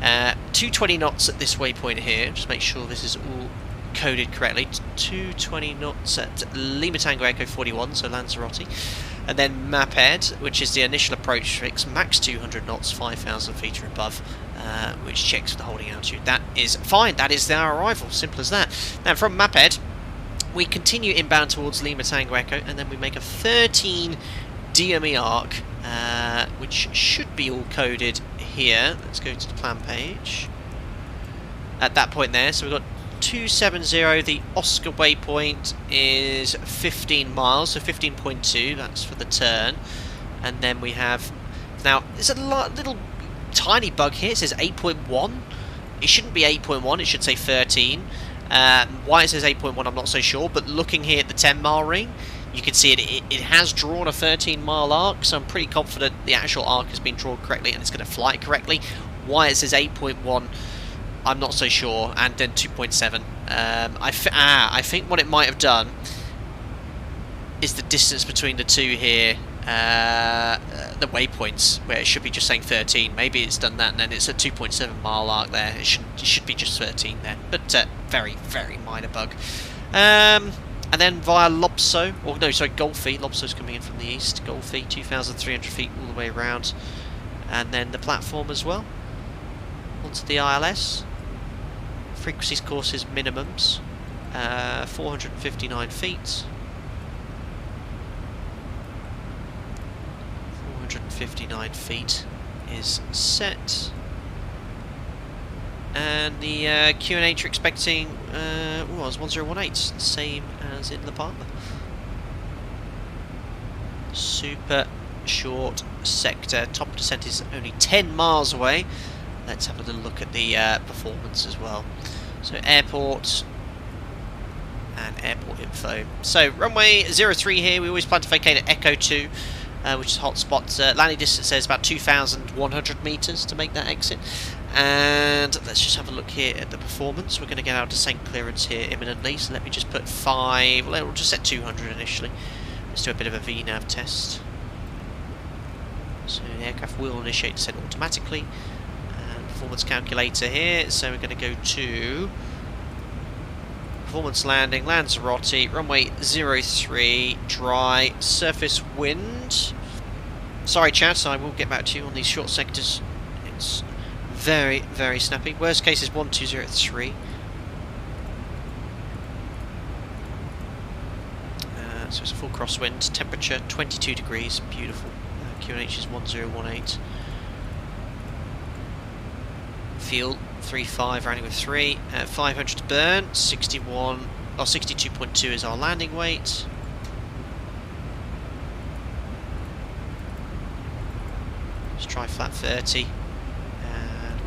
220 knots at this waypoint here. Just make sure this is all coded correctly. 220 knots at Lima Tango Echo 41, so Lanzarote. And then Maped, which is the initial approach fix, max 200 knots, 5,000 feet or above, which checks for the holding altitude. That is fine. That is our arrival. Simple as that. Now from Maped, we continue inbound towards Lima Tango Echo, and then we make a 13 DME arc, which should be all coded here. Let's go to the plan page. At that point there, so we've got 270, the Oscar waypoint is 15 miles, so 15.2, that's for the turn. And then we have, now there's a little tiny bug here, it says 8.1. It shouldn't be 8.1, it should say 13. Why it says 8.1 I'm not so sure, but looking here at the 10-mile ring, you can see it has drawn a 13-mile arc, so I'm pretty confident the actual arc has been drawn correctly and it's going to fly correctly. Why it says 8.1, I'm not so sure, and then 2.7. I think what it might have done is the distance between the two here, the waypoints, where it should be just saying 13. Maybe it's done that, and then it's a 2.7 mile arc there. It should be just 13 there, but very, very minor bug. And then via Lobso, or no, sorry, Golfi. Lobso's coming in from the east. Golfi, 2,300 feet all the way around. and then the platform as well. Onto the ILS. Frequencies, courses, minimums. 459 feet. 459 feet is set. And the QNH are expecting was 1018, same as in La Palma. Super short sector. Top descent is only 10 miles away. Let's have a little look at the performance as well. So airport and airport info. So runway 03 here. We always plan to vacate at Echo 2, which is a hotspot. Landing distance says about 2,100 meters to make that exit. And let's just have a look here at the performance. We're going to get our descent clearance here imminently. So let me just put 5. Well, we'll just set 200 initially. Let's do a bit of a VNAV test. So the aircraft will initiate descent automatically. And performance calculator here. So we're going to go to performance landing, Lanzarote, runway 03, dry, surface wind. Sorry chat, I will get back to you on these short sectors. It's very, very snappy. Worst case is 1203. So it's a full crosswind. Temperature 22 degrees. Beautiful. QNH is 1018. Fuel 35, rounding with 3. 500 to burn. 61 or 62.2 is our landing weight. Let's try flat 30.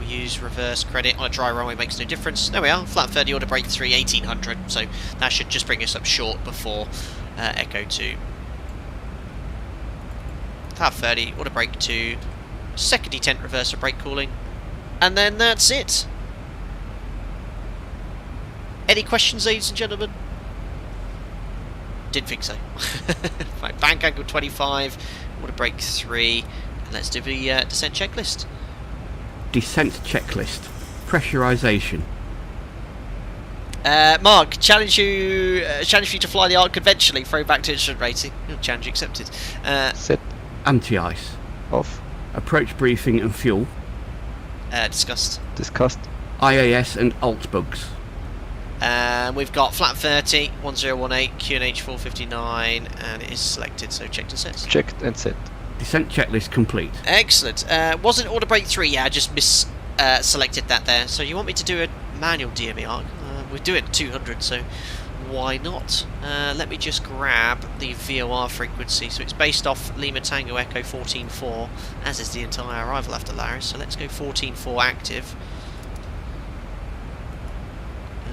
Use reverse credit on a dry runway, makes no difference. There we are, flat 30, order break 3, 1800. So that should just bring us up short before Echo 2. Flat 30, order break 2, second detent reverse for brake cooling, and then that's it. Any questions, ladies and gentlemen? Didn't think so. Right, bank angle 25, order break 3, and let's do the descent checklist. Descent checklist. Pressurization. Mark, challenge for you to fly the Arc conventionally. Throw back to instrument rating. Challenge accepted. Set. Anti-ice. Off. Approach briefing and fuel. Discussed. Discussed. IAS and alt bugs. We've got flat 30, 1018, QNH 459, and it is selected. So checked and set. Checked and set. Descent checklist complete. Excellent. Wasn't order break 3? Yeah, I just selected that there. So you want me to do a manual DME arc? We're doing 200, so why not? Let me just grab the VOR frequency. So it's based off Lima Tango Echo 14.4, as is the entire arrival after Laris. So let's go 14.4 active.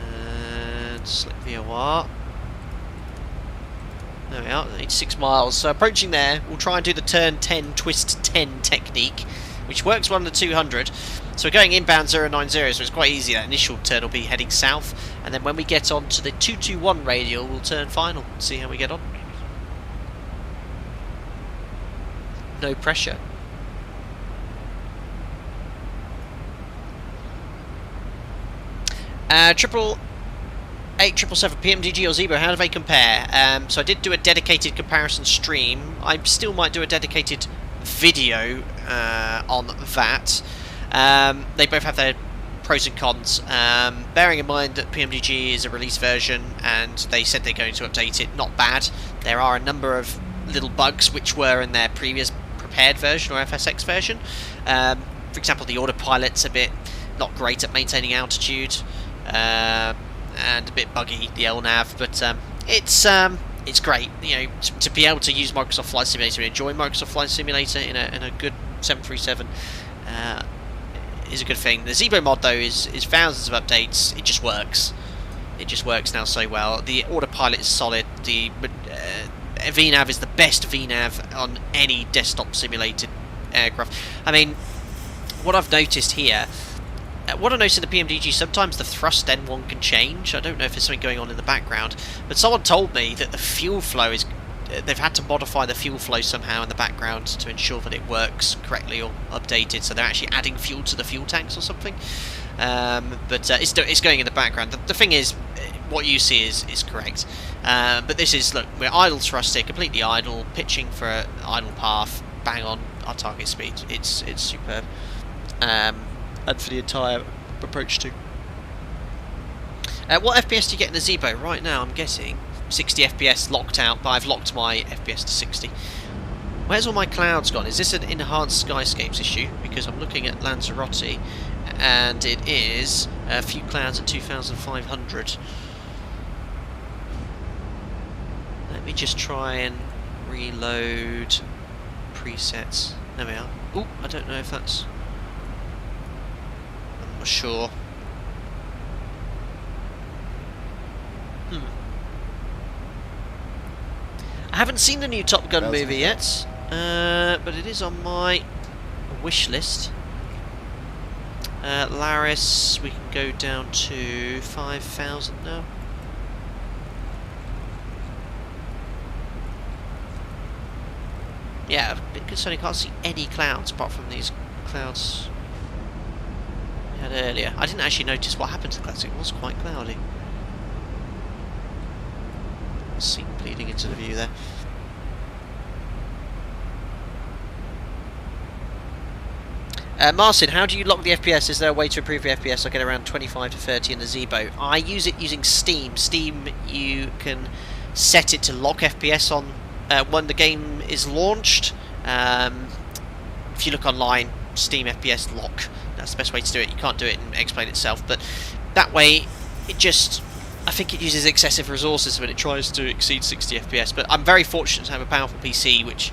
And select VOR. There we are, 86 miles. So approaching there, we'll try and do the turn 10, twist 10 technique, which works well on the 200. So we're going inbound 090, so it's quite easy. That initial turn will be heading south, and then when we get on to the 221 radial, we'll turn final, see how we get on. No pressure. Triple 8777 PMDG or ZIBO, how do they compare? So I did do a dedicated comparison stream. I still might do a dedicated video on that. They both have their pros and cons. Bearing in mind that PMDG is a release version and they said they're going to update it, not bad. There are a number of little bugs which were in their previous prepared version or FSX version. For example, the autopilot's a bit not great at maintaining altitude. And a bit buggy, the LNAV, but it's great, you know, to be able to use Microsoft Flight Simulator and enjoy Microsoft Flight Simulator in a good 737 is a good thing. The ZIBO mod though is thousands of updates. It just works. It just works now so well. The autopilot is solid. The VNAV is the best VNAV on any desktop simulated aircraft. I mean, what I've noticed here. What I noticed in the PMDG, sometimes the thrust N1 can change. I don't know if there's something going on in the background, but someone told me that the fuel flow is... They've had to modify the fuel flow somehow in the background to ensure that it works correctly or updated, so they're actually adding fuel to the fuel tanks or something. But it's going in the background. The thing is, what you see is correct. But this is, look, we're idle thrust here, completely idle, pitching for an idle path, bang on our target speed. It's superb. And for the entire approach too. What FPS do you get in the ZIBO? Right now I'm getting 60 FPS locked out, but I've locked my FPS to 60. Where's all my clouds gone? Is this an enhanced skyscapes issue? Because I'm looking at Lanzarote and it is a few clouds at 2,500. Let me just try and reload presets. There we are. Oh, I don't know if that's... I'm not sure. I haven't seen the new Top Gun movie yet, but it is on my wish list. Laris, we can go down to 5,000 now. Yeah, a bit concerned I can't see any clouds apart from these clouds we had earlier. I didn't actually notice what happened to the clouds, it was quite cloudy. Seam bleeding into the view there. Marcin, how do you lock the FPS? Is there a way to improve the FPS? I get around 25 to 30 in the ZIBO. I use it using Steam. Steam, you can set it to lock FPS on when the game is launched. If you look online, Steam FPS lock. That's the best way to do it. You can't do it in X-Plane itself, but that way it just... I think it uses excessive resources when it tries to exceed 60 FPS, but I'm very fortunate to have a powerful PC which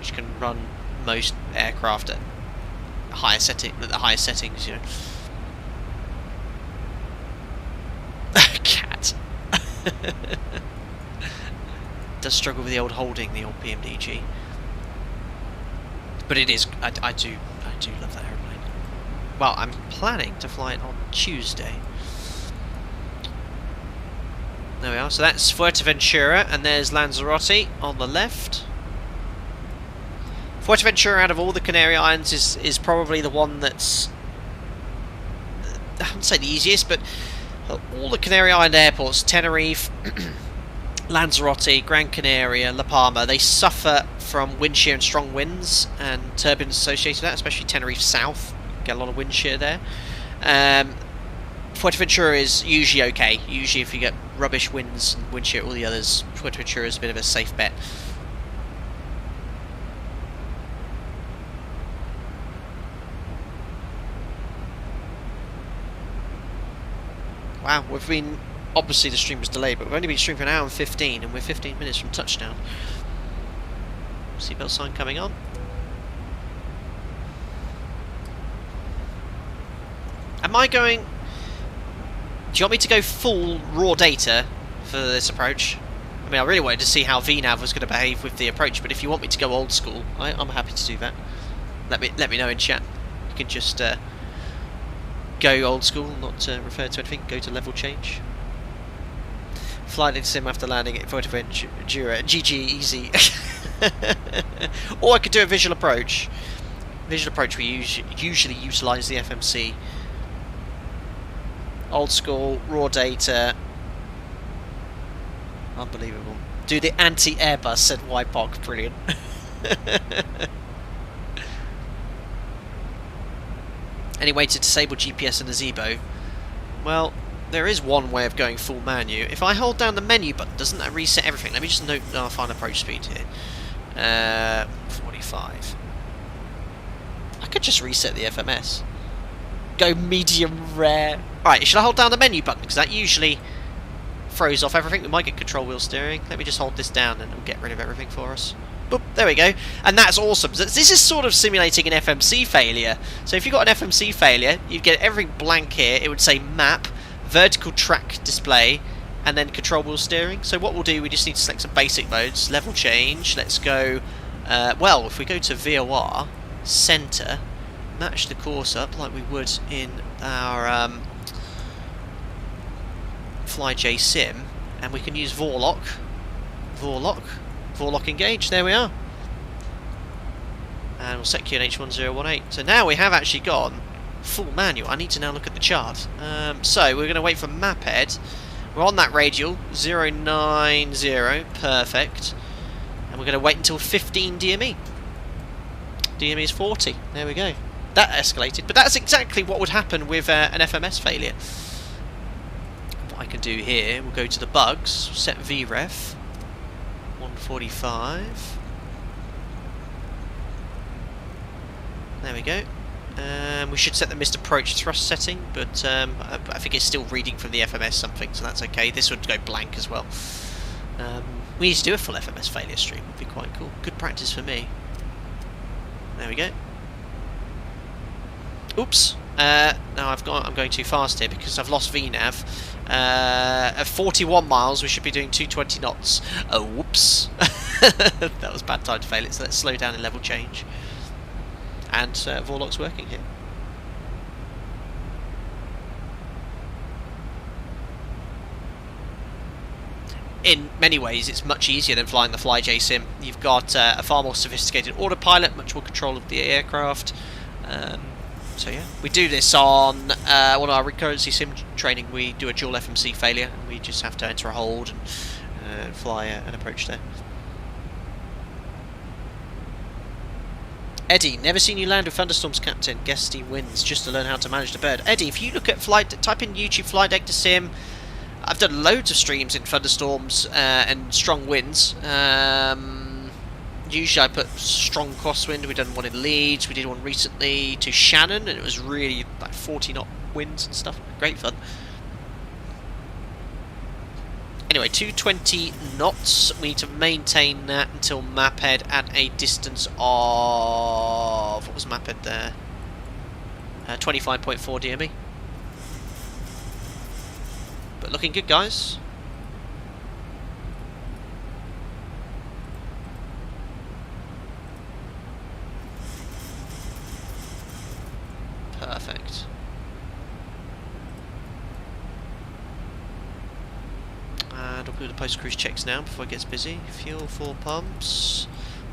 can run most aircraft at the highest settings, you know. Cat. Does struggle with the old holding, the old PMDG. But it is, I do love that airplane. Well, I'm planning to fly it on Tuesday. There we are, so that's Fuerteventura, and there's Lanzarote on the left. Fuerteventura, out of all the Canary Islands, is probably the one that's... I wouldn't say the easiest, but all the Canary Island airports, Tenerife, Lanzarote, Gran Canaria, La Palma, they suffer from wind shear and strong winds and turbulence associated with that, especially Tenerife South. Get a lot of wind shear there. Fuerteventura is usually okay. Usually if you get rubbish winds and wind shear, all the others, Fuerteventura is a bit of a safe bet. Wow, we've been... Obviously the stream was delayed, but we've only been streaming for an hour and 15, and we're 15 minutes from touchdown. Seatbelt sign coming on. Am I going... Do you want me to go full raw data for this approach? I mean, I really wanted to see how VNav was going to behave with the approach, but if you want me to go old school, I'm happy to do that. Let me know in chat. You can just go old school, not refer to anything. Go to level change. Flight into sim after landing at Fuerteventura. GG, easy. Or I could do a visual approach. Visual approach, we usually utilise the FMC. Old school, raw data. Unbelievable. Do the anti-Airbus, said YPOC. Brilliant. Any way to disable GPS in the ZIBO? Well, there is one way of going full menu. If I hold down the menu button, doesn't that reset everything? Let me just note our final approach speed here. 45. I could just reset the FMS. Go medium rare. Alright, should I hold down the menu button? Because that usually throws off everything. We might get control wheel steering. Let me just hold this down and it'll get rid of everything for us. Boop, there we go. And that's awesome. This is sort of simulating an FMC failure. So if you've got an FMC failure, you'd get everything blank here. It would say map, vertical track display, and then control wheel steering. So what we'll do, we just need to select some basic modes. Level change. Let's go... well, if we go to VOR, center, match the course up like we would in our FlyJ sim, and we can use Vorlock, Vorlock engage, there we are, and we'll set Q in H1018. So now we have actually gone full manual. I need to now look at the chart. So we're going to wait for map head. We're on that radial 090, perfect, and we're going to wait until 15 DME. DME is 40. There we go. That escalated, but that's exactly what would happen with an FMS failure. What I can do here, we'll go to the bugs, set VREF 145. There we go. We should set the missed approach thrust setting, but I think it's still reading from the FMS something, so that's okay. This would go blank as well. We need to do a full FMS failure stream. Would be quite cool. Good practice for me. There we go. Oops. No, I'm going too fast here because I've lost VNav. At 41 miles, we should be doing 220 knots. Oh, whoops. That was a bad time to fail it, so let's slow down and level change. And Vorloc's working here. In many ways, it's much easier than flying the FlyJ sim. You've got a far more sophisticated autopilot, much more control of the aircraft. So yeah, we do this on one of our recurrency sim training. We do a dual FMC failure, and we just have to enter a hold and fly an approach there. Eddie, never seen you land with thunderstorms, Captain. Guess he wins just to learn how to manage the bird. Eddie, if you look at type in YouTube flight deck to sim. I've done loads of streams in thunderstorms and strong winds. Usually I put strong crosswind. We've done one in Leeds. We did one recently to Shannon, and it was really like 40 knot winds and stuff. Great fun. Anyway, 220 knots. We need to maintain that until map head at a distance of... What was map head there? 25.4 DME. But looking good, guys. Perfect. And we'll do the post-cruise checks now before it gets busy. Fuel, 4 pumps.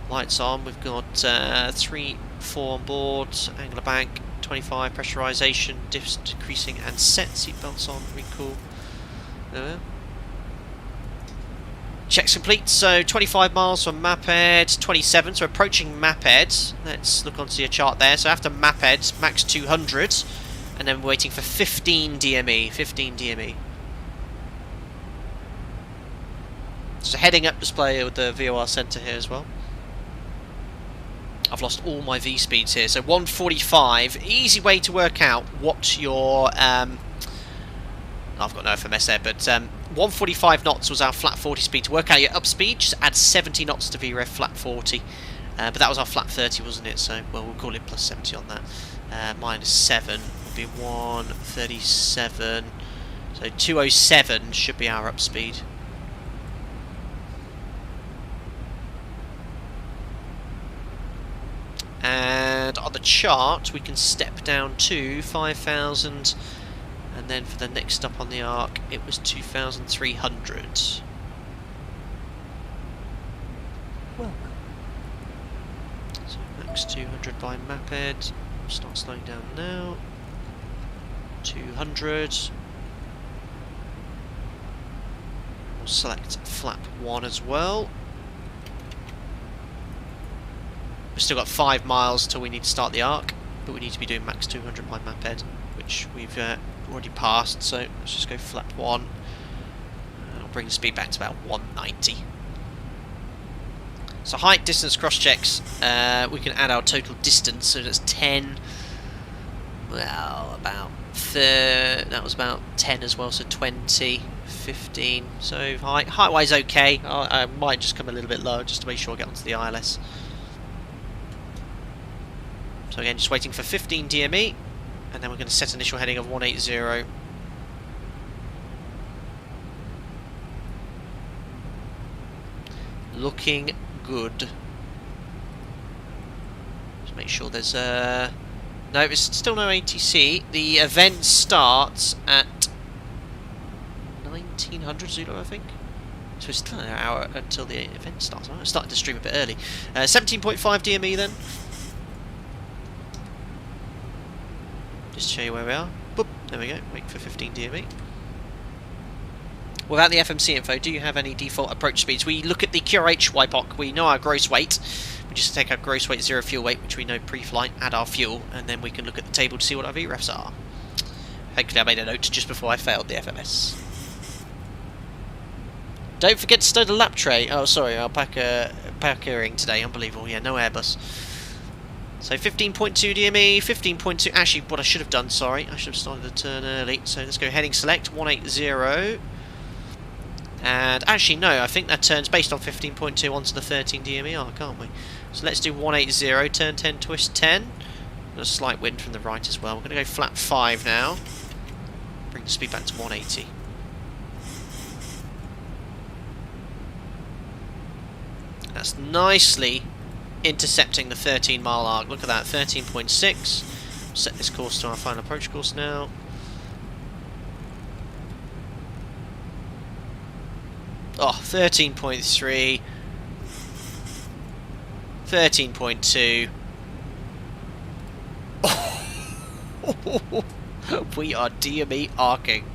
Lights on. We've got 3, 4 on board. Angle of bank, 25. Pressurization, diffs decreasing and set. Seatbelts on. Really cool. Checks complete, so 25 miles from map head, 27, so approaching map head. Let's look onto your chart there. So after map head, max 200, and then we're waiting for 15 DME. 15 DME. So heading up display with the VOR center here as well. I've lost all my V speeds here, so 145. Easy way to work out what your I've got no FMS there, but 145 knots was our flat 40 speed. To work out your up speed, just add 70 knots to VREF flat 40. But that was our flat 30, wasn't it? So, well, we'll call it plus 70 on that. Minus 7 would be 137. So 207 should be our up speed. And on the chart, we can step down to 5,000. And then for the next stop on the arc, it was 2,300. Welcome. So max 200 by map head. Start slowing down now. 200. We'll select flap 1 as well. We've still got 5 miles till we need to start the arc, but we need to be doing max 200 by map head, which we've already passed, so let's just go flap 1. I'll bring the speed back to about 190. So height, distance, cross checks, we can add our total distance, so that's 10, well, about that was about 10 as well, so 20, 15, so height-wise okay. I might just come a little bit lower just to make sure I get onto the ILS. So again, just waiting for 15 DME. And then we're going to set initial heading of 180. Looking good. Just make sure there's no, there's still no ATC. The event starts at 1900 Zulu, I think. So it's still an hour until the event starts. I started to stream a bit early. 17.5 DME then. Just show you where we are. Boop, there we go. Wait for 15 DME. Without the FMC info, do you have any default approach speeds? We look at the QRH YPOC. We know our gross weight. We just take our gross weight, 0 fuel weight, which we know pre-flight, add our fuel, and then we can look at the table to see what our VREFs are. Hopefully I made a note just before I failed the FMS. Don't forget to stow the lap tray. Oh, sorry, I'll pack a ring today. Unbelievable. Yeah, no Airbus. So 15.2 DME, 15.2. Actually, what I should have done, sorry, I should have started the turn early. So let's go heading select 180. And actually, no, I think that turns based on 15.2 onto the 13 DMER, can't we? So let's do 180, turn 10, twist 10. Got a slight wind from the right as well. We're going to go flat 5 now. Bring the speed back to 180. That's nicely intercepting the 13-mile arc. Look at that, 13.6. Set this course to our final approach course now. Oh, 13.3. 13.2. We are DME arcing.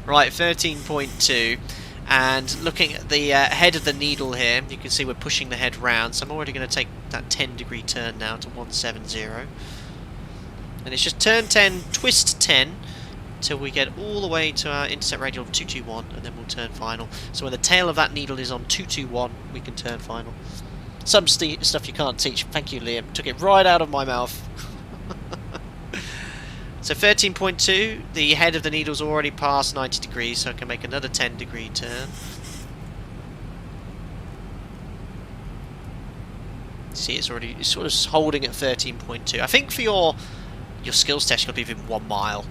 Right, 13.2. And looking at the head of the needle here, you can see we're pushing the head round. So I'm already going to take that 10-degree turn now to 170. And it's just turn 10, twist 10, till we get all the way to our intercept radial of 221, and then we'll turn final. So when the tail of that needle is on 221, we can turn final. Some stuff you can't teach. Thank you, Liam. Took it right out of my mouth. So 13.2, the head of the needle's already past 90 degrees, so I can make another 10-degree turn. See, it's sort of holding at 13.2. I think for your skills test, you'll be within 1 mile.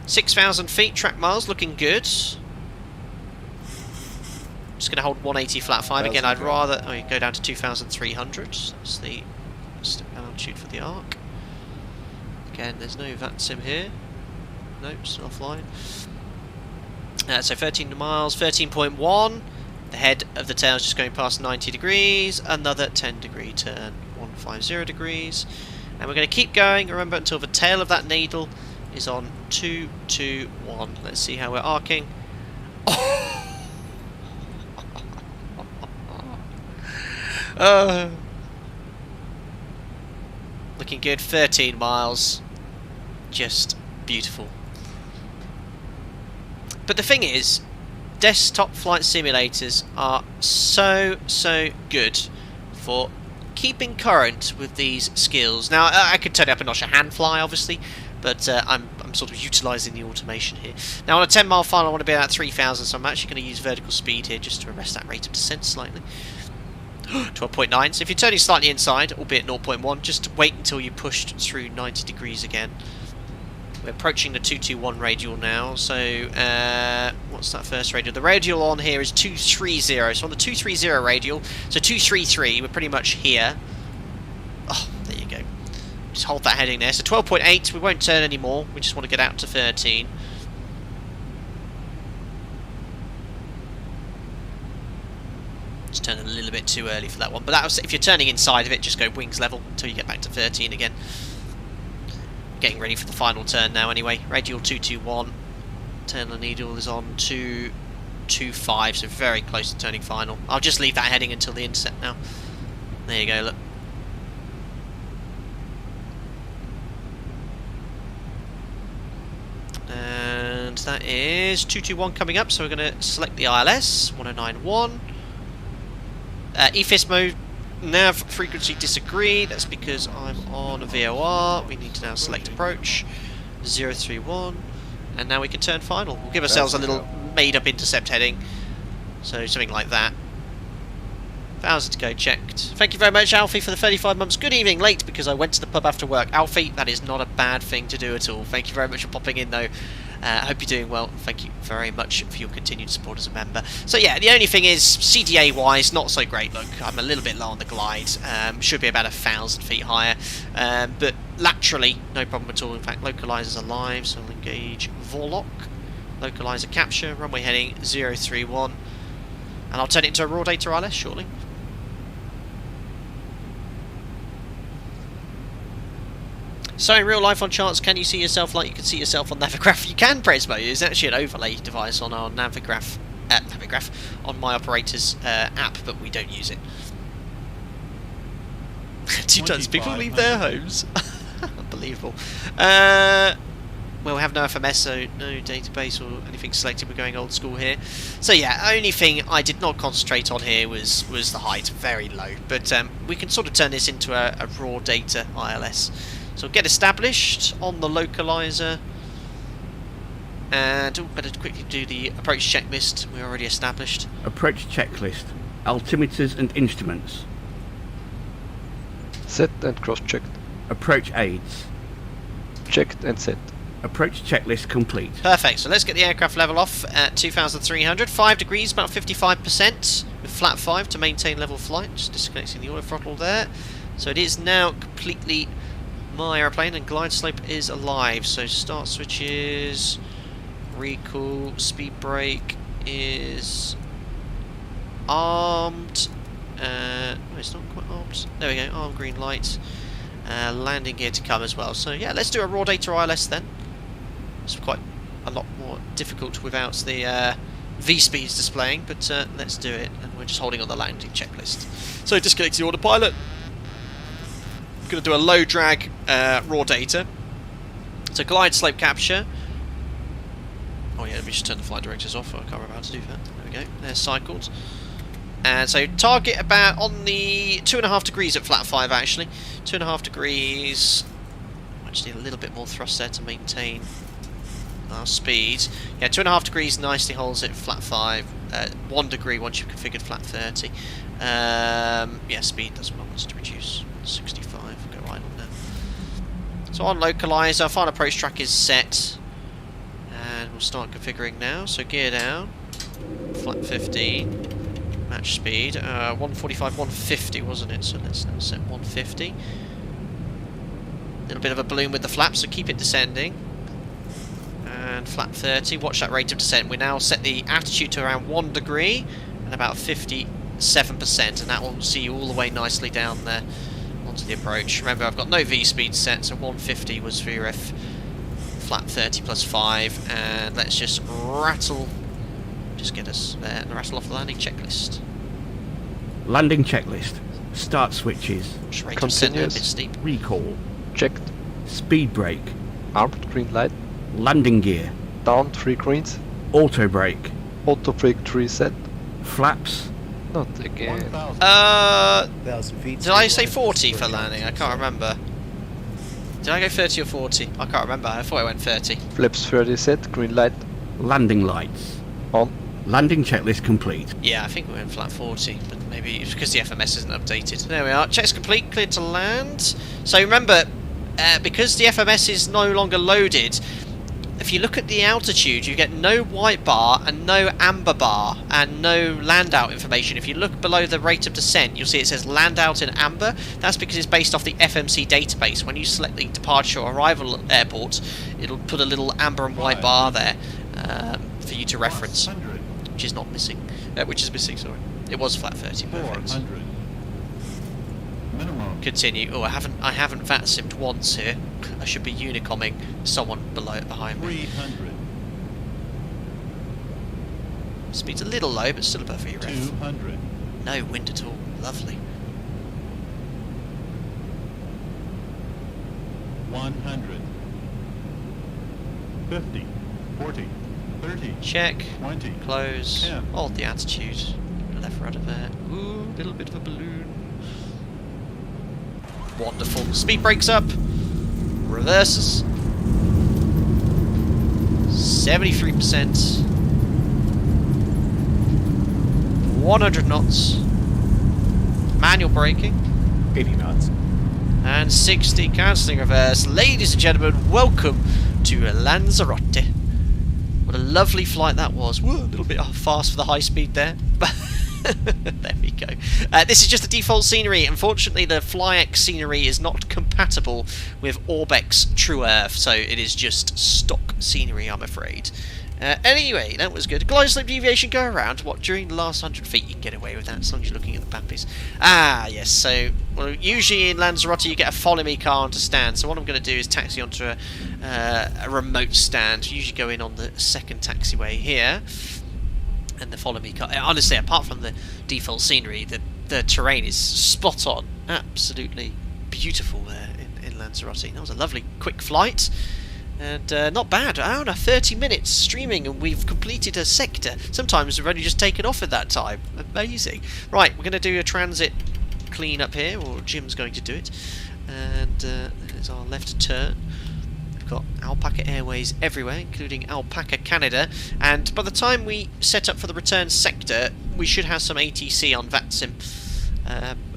$6,000 feet, track miles, looking good. Just going to hold 180 flat 5 again. I'd rather go down to 2,300. That's the altitude for the arc. Again, there's no VATSIM here. No, still offline. So 13 miles, 13.1. The head of the tail is just going past 90 degrees. Another 10-degree turn, 150 degrees. And we're going to keep going, remember, until the tail of that needle is on 221. Let's see how we're arcing. Looking good, 13 miles. Just beautiful. But the thing is, desktop flight simulators are so good for keeping current with these skills. Now, I could turn it up a notch, a hand fly, obviously, but I'm sort of utilising the automation here. Now, on a 10-mile final, I want to be at 3,000, so I'm actually going to use vertical speed here just to arrest that rate of descent slightly. 12.9. So if you're turning slightly inside, albeit 0.1, just wait until you pushed through 90 degrees again. We're approaching the 221 radial now. So what's that first radial? The radial on here is 230. So on the 230 radial, so 233, we're pretty much here. Oh, there you go. Just hold that heading there. So 12.8, we won't turn anymore. We just want to get out to 13. Just turn a little bit too early for that one, but that was, if you're turning inside of it, just go wings level until you get back to 13 again. Getting ready for the final turn now anyway. Radial 221. Turn the needle is on 225, so very close to turning final. I'll just leave that heading until the intercept now. There you go, look. And that is 221 coming up, so we're going to select the ILS, 1091. EFIS mode, nav frequency disagree, that's because I'm on a VOR. We need to now select approach, 031, and now we can turn final. We'll give ourselves a little made-up intercept heading, so something like that. 1,000 to go, checked. Thank you very much, Alfie, for the 35 months. Good evening, late because I went to the pub after work. Alfie, that is not a bad thing to do at all. Thank you very much for popping in, though. I hope you're doing well. Thank you very much for your continued support as a member. So yeah, the only thing is, CDA-wise, not so great. Look, I'm a little bit low on the glide. Should be about 1,000 feet higher. But laterally, no problem at all. In fact, localizers are live, so I'll engage Vorlock. Localizer capture, runway heading 031. And I'll turn it into a raw data ILS shortly. So in real life on charts, can you see yourself like you can see yourself on Navigraph? You can, Presmo. It's actually an overlay device on our Navigraph on my operator's app, but we don't use it. 2 tons people leave their homes. Unbelievable. Well, we have no FMS, so no database or anything selected. We're going old school here. So yeah, only thing I did not concentrate on here was the height, very low. But we can sort of turn this into a raw data ILS. So get established on the localizer. And better quickly do the approach checklist. We're already established. Approach checklist. Altimeters and instruments. Set and cross-checked. Approach aids. Checked and set. Approach checklist complete. Perfect. So let's get the aircraft level off at 2,300. 5 degrees, about 55%. With flat 5 to maintain level flight. Just disconnecting the auto throttle there. So it is now completely my airplane, and glide slope is alive. So start switches, recall, speed brake is armed. No, it's not quite armed. There we go. Armed green light. Landing gear to come as well. So yeah, let's do a raw data ILS then. It's quite a lot more difficult without the V-speeds displaying, but let's do it. And we're just holding on the landing checklist. So disconnect the autopilot. Going to do a low drag raw data. So glide slope capture. Oh yeah, let me just turn the flight directors off. I can't remember how to do that. There we go. They're cycled. And so target about on the 2.5 degrees at flat 5 actually. 2.5 degrees. I just need a little bit more thrust there to maintain our speed. Yeah, 2.5 degrees nicely holds it flat 5. 1 degree once you've configured flat 30. Yeah, speed doesn't want us to reduce. 65. Go right on there. So on localizer, final approach track is set. And we'll start configuring now. So gear down. Flat 15. Match speed, 145, 150 wasn't it? So let's now set 150. Little bit of a balloon with the flaps, so keep it descending. And flat 30, watch that rate of descent. We now set the altitude to around 1 degree and about 57%, and that will see you all the way nicely down there onto the approach. Remember, I've got no V-speed set, so 150 was VRF, flat 30 plus 5, and let's just rattle. Just get us there and rattle off the landing checklist. Landing checklist. Start switches. Rate of descent a bit steep. Recall. Checked. Speed brake. Armed green light. Landing gear. Down 3 greens. Auto brake. Auto brake 3 set. Flaps. Not again. Did I say 40 for landing? I can't remember. Did I go 30 or 40? I can't remember. I thought I went 30. Flaps 30 set. Green light. Landing lights. On. Landing checklist complete. Yeah, I think we went flat 40, but maybe it's because the FMS isn't updated. There we are. Check's complete, cleared to land. So remember, because the FMS is no longer loaded, if you look at the altitude, you get no white bar and no amber bar and no land out information. If you look below the rate of descent, you'll see it says land out in amber. That's because it's based off the FMC database. When you select the departure or arrival airport, it'll put a little amber and white bar there for you to reference. Which is not missing. Sorry. It was flat 30. Perfect. Continue. Oh, I haven't VATSIM'd once here. I should be unicomming someone behind me. 300. Speed's a little low, but still above your ref. 200. No wind at all. Lovely. 100. 50. 40. 30. Check. 20. Close. 10. Hold the attitude. Left rudder there. Ooh, little bit of a balloon. Wonderful. Speed brakes up. Reverses. 73%. 100 knots. Manual braking. 80 knots. And 60. Cancelling reverse. Ladies and gentlemen, welcome to Lanzarote. What a lovely flight that was. Whoa, a little bit fast for the high speed there. There we go. This is just the default scenery. Unfortunately, the FlyX scenery is not compatible with Orbex True Earth, so it is just stock scenery, I'm afraid. Anyway, that was good. Glide slope deviation go around. What, during the last 100 feet you can get away with that as long as you're looking at the pappies. Ah, yes, so well, usually in Lanzarote you get a follow me car onto stand. So what I'm going to do is taxi onto a remote stand. Usually go in on the second taxiway here. And the follow me car. Honestly, apart from the default scenery, the terrain is spot on. Absolutely beautiful there in Lanzarote. That was a lovely quick flight. And not bad, around 30 minutes streaming and we've completed a sector. Sometimes we've only just taken off at that time. Amazing. Right, we're going to do a transit clean up here, or Jim's going to do it. And there's our left turn. We've got Alpaca Airways everywhere, including Alpaca Canada. And by the time we set up for the return sector, we should have some ATC on VATSIM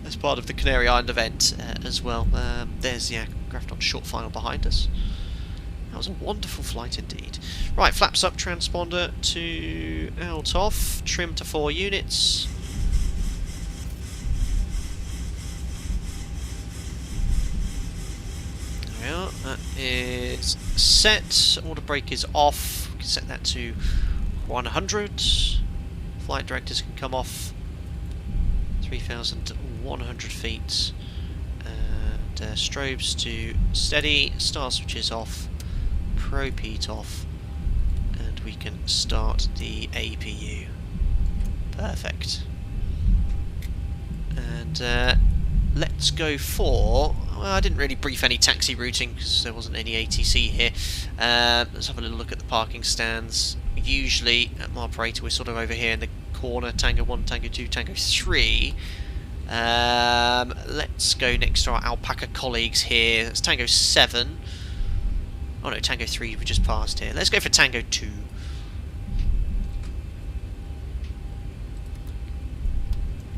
as part of the Canary Island event as well. There's the aircraft on short final behind us. That was a wonderful flight indeed. Right, flaps up, transponder to out off, trim to 4 units. There we are, that is set, auto brake is off, we can set that to 100. Flight directors can come off 3,100 feet. And strobes to steady, star switches off. Pro-peat off, and we can start the APU. Perfect. And let's go for... Well, I didn't really brief any taxi routing because there wasn't any ATC here. Let's have a little look at the parking stands. Usually at my operator we're sort of over here in the corner. Tango 1, Tango 2, Tango 3. Let's go next to our Alpaca colleagues here. That's Tango 7. Oh no, Tango 3 we just passed here. Let's go for Tango 2.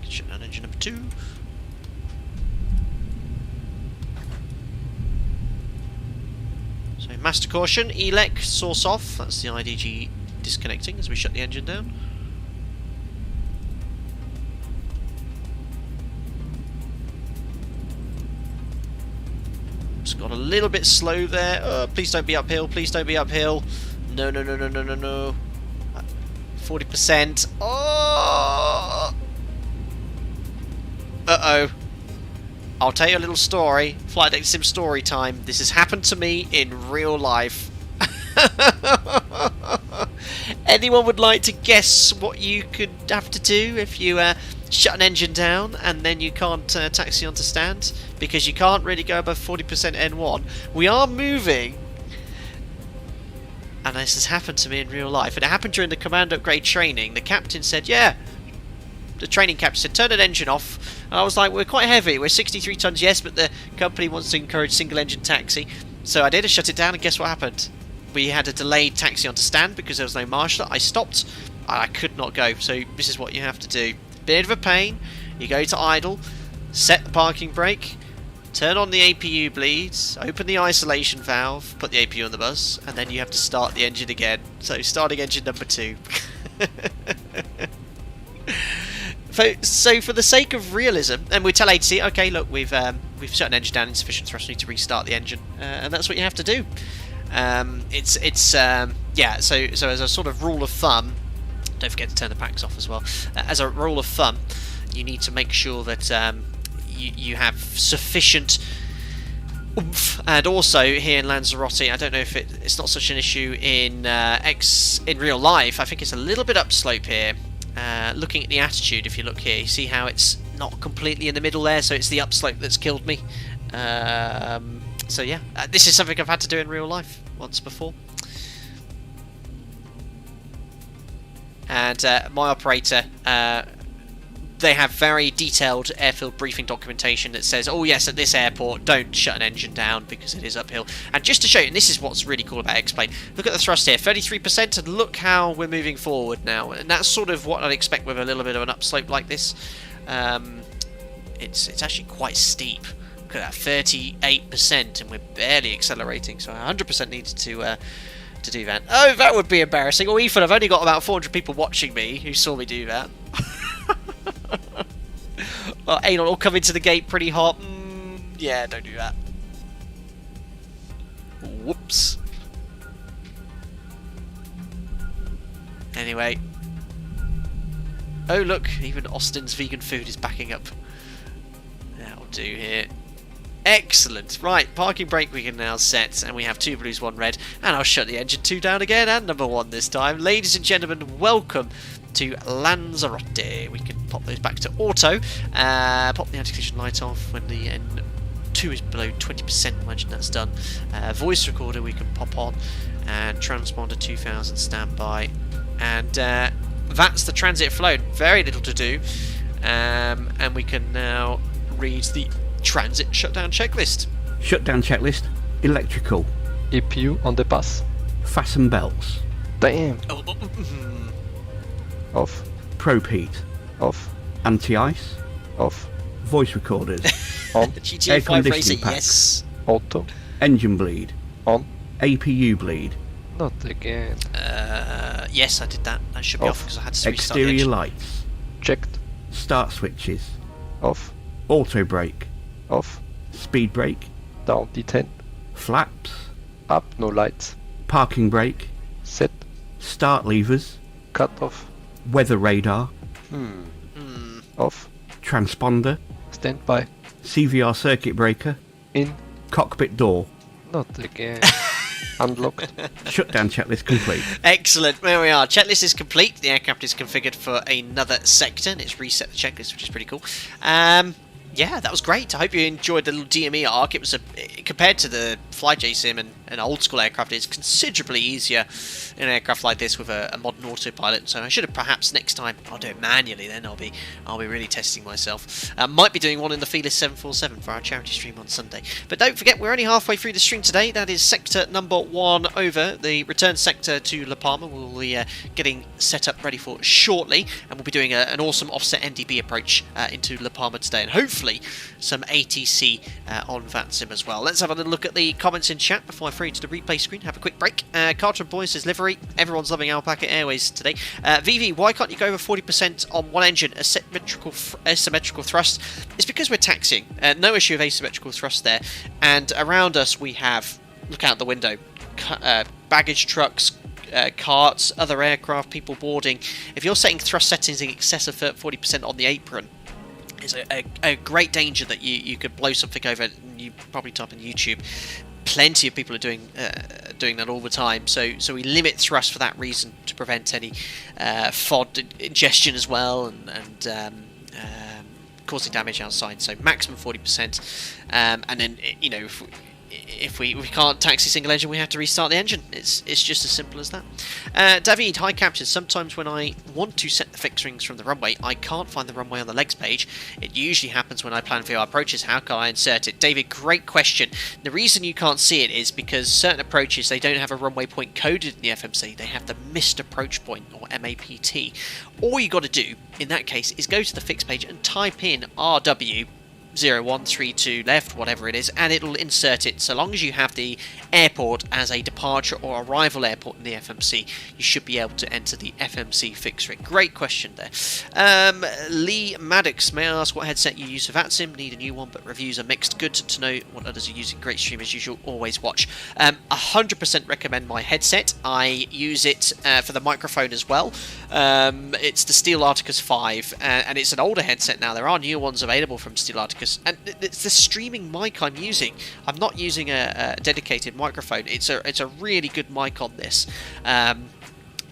Shut down engine number 2. So master caution, ELEC, source off. That's the IDG disconnecting as we shut the engine down. Got a little bit slow there. Oh, please don't be uphill. Please don't be uphill. No, no, no, no, no, no, no. 40%. Oh! Uh-oh. I'll tell you a little story. Flight Deck Sim story time. This has happened to me in real life. Anyone would like to guess what you could have to do if you shut an engine down and then you can't taxi onto stand because you can't really go above 40% N1? We are moving, and this has happened to me in real life, and it happened during the command upgrade training. The captain said, yeah, the training captain said, turn an engine off, and I was like, we're quite heavy, we're 63 tons, yes, but the company wants to encourage single engine taxi. So I did, I shut it down, and guess what happened? We had a delayed taxi onto stand because there was no marshal. I stopped, and I could not go. So this is what you have to do. Bit of a pain. You go to idle, set the parking brake, turn on the APU bleeds, open the isolation valve, put the APU on the bus, and then you have to start the engine again. So starting engine number 2. So for the sake of realism, and we tell ATC, okay, look, we've shut an engine down insufficient for us, we need to restart the engine, and that's what you have to do. Yeah. So as a sort of rule of thumb, don't forget to turn the packs off as well. As a rule of thumb, you need to make sure that you have sufficient oomph. And also here in Lanzarote, I don't know if it's not such an issue in real life. I think it's a little bit upslope here. Looking at the attitude, if you look here, you see how it's not completely in the middle there. So it's the upslope that's killed me. So yeah, this is something I've had to do in real life once before. And my operator, they have very detailed airfield briefing documentation that says, oh yes, at this airport, don't shut an engine down because it is uphill. And just to show you, and this is what's really cool about X-Plane, look at the thrust here, 33%, and look how we're moving forward now. And that's sort of what I'd expect with a little bit of an upslope like this. It's actually quite steep. Look at that, 38%, and we're barely accelerating, so 100% needed to do that. Oh, that would be embarrassing. Oh, Ethan, I've only got about 400 people watching me who saw me do that. Well, Anon will come into the gate pretty hot. Yeah, don't do that. Whoops. anyway. Oh look, even Austin's vegan food is backing up. That'll do here. Excellent. Right, parking brake we can now set, and we have 2 blues, 1 red, and I'll shut the engine 2 down again, and number 1 this time. Ladies and gentlemen, welcome to Lanzarote. We can pop those back to auto, pop the anti-collision light off when the N2 is below 20%, imagine that's done. Voice recorder we can pop on, and transponder 2000 standby, and that's the transit flown. Very little to do, and we can now read the transit shutdown checklist. Shutdown checklist. Electrical. EPU on the bus. Fasten belts. Damn. Off. Probe heat. Off. Anti-ice. Off. Voice recorders. On. GTA Air 5 racer, conditioning packs. yes. Auto. Engine bleed. On. APU bleed. Not again. Yes, I did that. That should be off because I had to restart the Exterior engine. lights. Checked. Start switches. Off. Auto brake. Off. Speed brake. Down D10. Flaps. Up, no lights. Parking brake. Set. Start levers. Cut off. Weather radar. Off. Transponder. Stand by. CVR circuit breaker. In. Cockpit door. Not again. Unlocked. Shutdown checklist complete. Excellent, there we are. Checklist is complete. The aircraft is configured for another sector, and it's reset the checklist, which is pretty cool. Yeah, that was great. I hope you enjoyed the little DME arc. It was compared to the FlyJSim and old school aircraft, it's considerably easier in an aircraft like this with a modern autopilot. So I should have perhaps next time I'll do it manually. Then I'll be really testing myself. Might be doing one in the Fearless 747 for our charity stream on Sunday. But don't forget, we're only halfway through the stream today. That is sector number 1 over. The return sector to La Palma we'll be getting set up ready for shortly, and we'll be doing an awesome offset NDB approach into La Palma today, and hopefully some ATC on VATSIM as well. Let's have a little look at the comments in chat before I throw you to the replay screen. Have a quick break. Carter Boy says livery. Everyone's loving Alpaca Airways today. VV, why can't you go over 40% on one engine asymmetrical thrust? It's because we're taxiing. No issue of asymmetrical thrust there. And around us we have, look out the window, baggage trucks, carts, other aircraft, people boarding. If you're setting thrust settings in excess of 40% on the apron, it's a great danger that you could blow something over. You probably type in YouTube. Plenty of people are doing that all the time. So we limit thrust for that reason, to prevent any FOD ingestion as well, and causing damage outside. So maximum 40%, and then if we can't taxi single engine, we have to restart the engine. It's just as simple as that. David, hi Captain. Sometimes when I want to set the fixed rings from the runway, I can't find the runway on the legs page. It usually happens when I plan VR approaches. How can I insert it? David, great question. The reason you can't see it is because certain approaches, they don't have a runway point coded in the FMC. They have the missed approach point, or MAPT. All you got to do in that case is go to the fixed page and type in RW 0132 left, whatever it is, and it'll insert it. So long as you have the airport as a departure or arrival airport in the FMC, you should be able to enter the FMC fixed ring. Great question there. Lee Maddox, may I ask what headset you use for VATSIM? Need a new one, but reviews are mixed. Good to know what others are using. Great stream as usual, always watch. 100% recommend my headset. I use it for the microphone as well. It's the Steel Articus 5, and it's an older headset now. There are newer ones available from Steel Articus, and it's the streaming mic I'm using. I'm not using a dedicated microphone. It's a really good mic on this.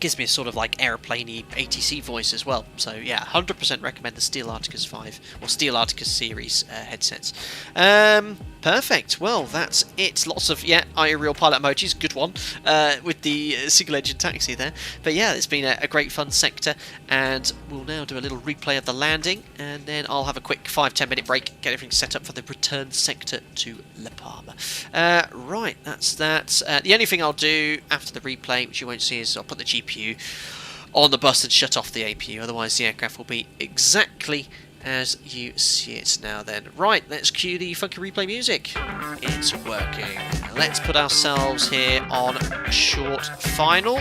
Gives me a sort of like airplane-y ATC voice as well. So yeah, 100% recommend the Steel Articus 5 or Steel Articus series headsets. Perfect. Well, that's it. Lots of Real Pilot emojis. Good one with the single engine taxi there. But yeah, it's been a great fun sector, and we'll now do a little replay of the landing, and then I'll have a quick 5-10 minute break, get everything set up for the return sector to La Palma. Right, that's that. The only thing I'll do after the replay, which you won't see, is I'll put the GPU on the bus and shut off the APU. Otherwise, the aircraft will be exactly as you see it now then. Right, let's cue the funky replay music. It's working. Let's put ourselves here on short final.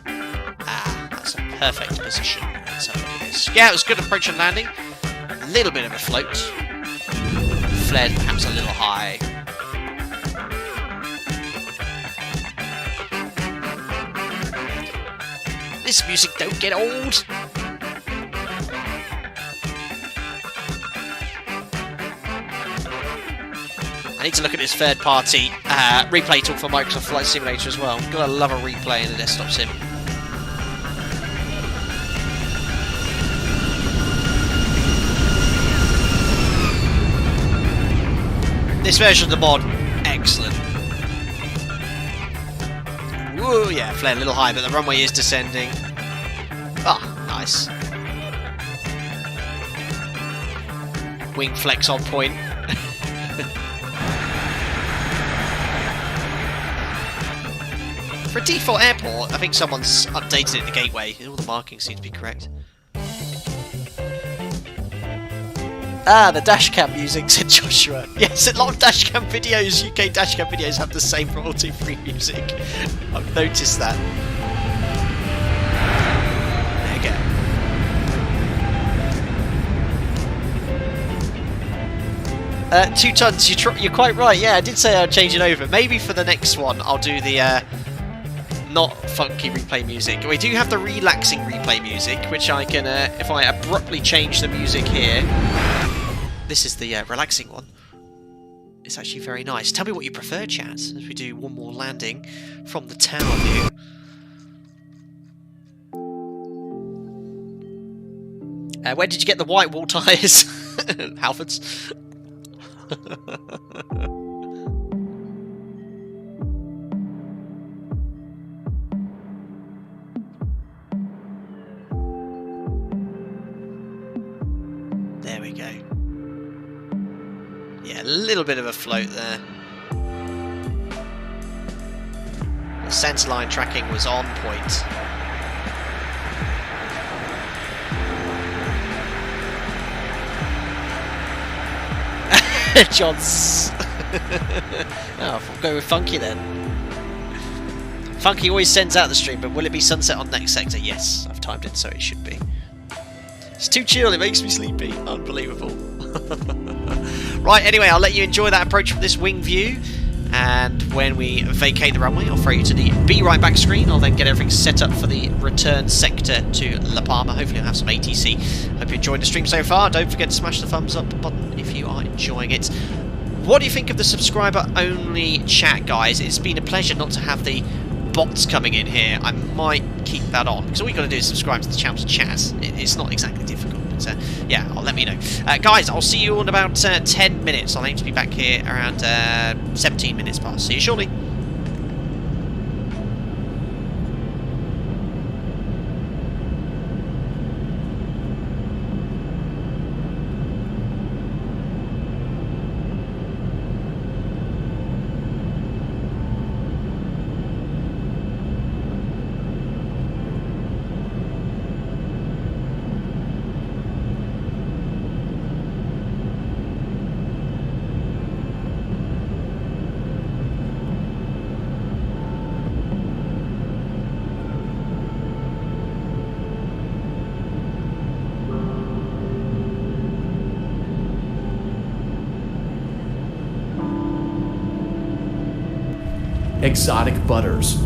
That's a perfect position. Let's have a look at this. Yeah, it was good approach and landing. A little bit of a float. Flared perhaps a little high. This music don't get old. I need to look at this third-party replay tool for Microsoft Flight Simulator as well. Gotta love a replay in a desktop sim. This version of the mod, excellent. Woo, yeah, flare a little high, but the runway is descending. Ah, nice. Wing flex on point. For a default airport, I think someone's updated it in the gateway. All the markings seem to be correct. Ah, the dashcam music, said Joshua. Yes, a lot of dashcam videos, UK dashcam videos have the same royalty-free music. I've noticed that. There you go. 2 tons, you're quite right. Yeah, I did say I'd change it over. Maybe for the next one, I'll do the not funky replay music. We do have the relaxing replay music, which I can, if I abruptly change the music here, this is the relaxing one. It's actually very nice. Tell me what you prefer, chat, as we do one more landing from the tower view. Where did you get the white wall tyres? Halfords. There we go. Yeah, a little bit of a float there. The centre line tracking was on point. John's. Oh, we'll go with Funky then. Funky always sends out the stream, but will it be sunset on next sector? Yes, I've timed it so it should be. It's too chill, it makes me sleepy. Unbelievable. Right, anyway, I'll let you enjoy that approach from this wing view. And when we vacate the runway, I'll throw you to the Be Right Back screen. I'll then get everything set up for the return sector to La Palma. Hopefully I'll have some ATC. Hope you enjoyed the stream so far. Don't forget to smash the thumbs up button if you are enjoying it. What do you think of the subscriber-only chat, guys? It's been a pleasure not to have the bots coming in here. I might keep that on, because all you got to do is subscribe to the channel to chat. It's not exactly difficult. But, yeah, I'll let me know. Guys, I'll see you in about 10 minutes. I'll aim to be back here around 17 minutes past. See you shortly. Exotic butters.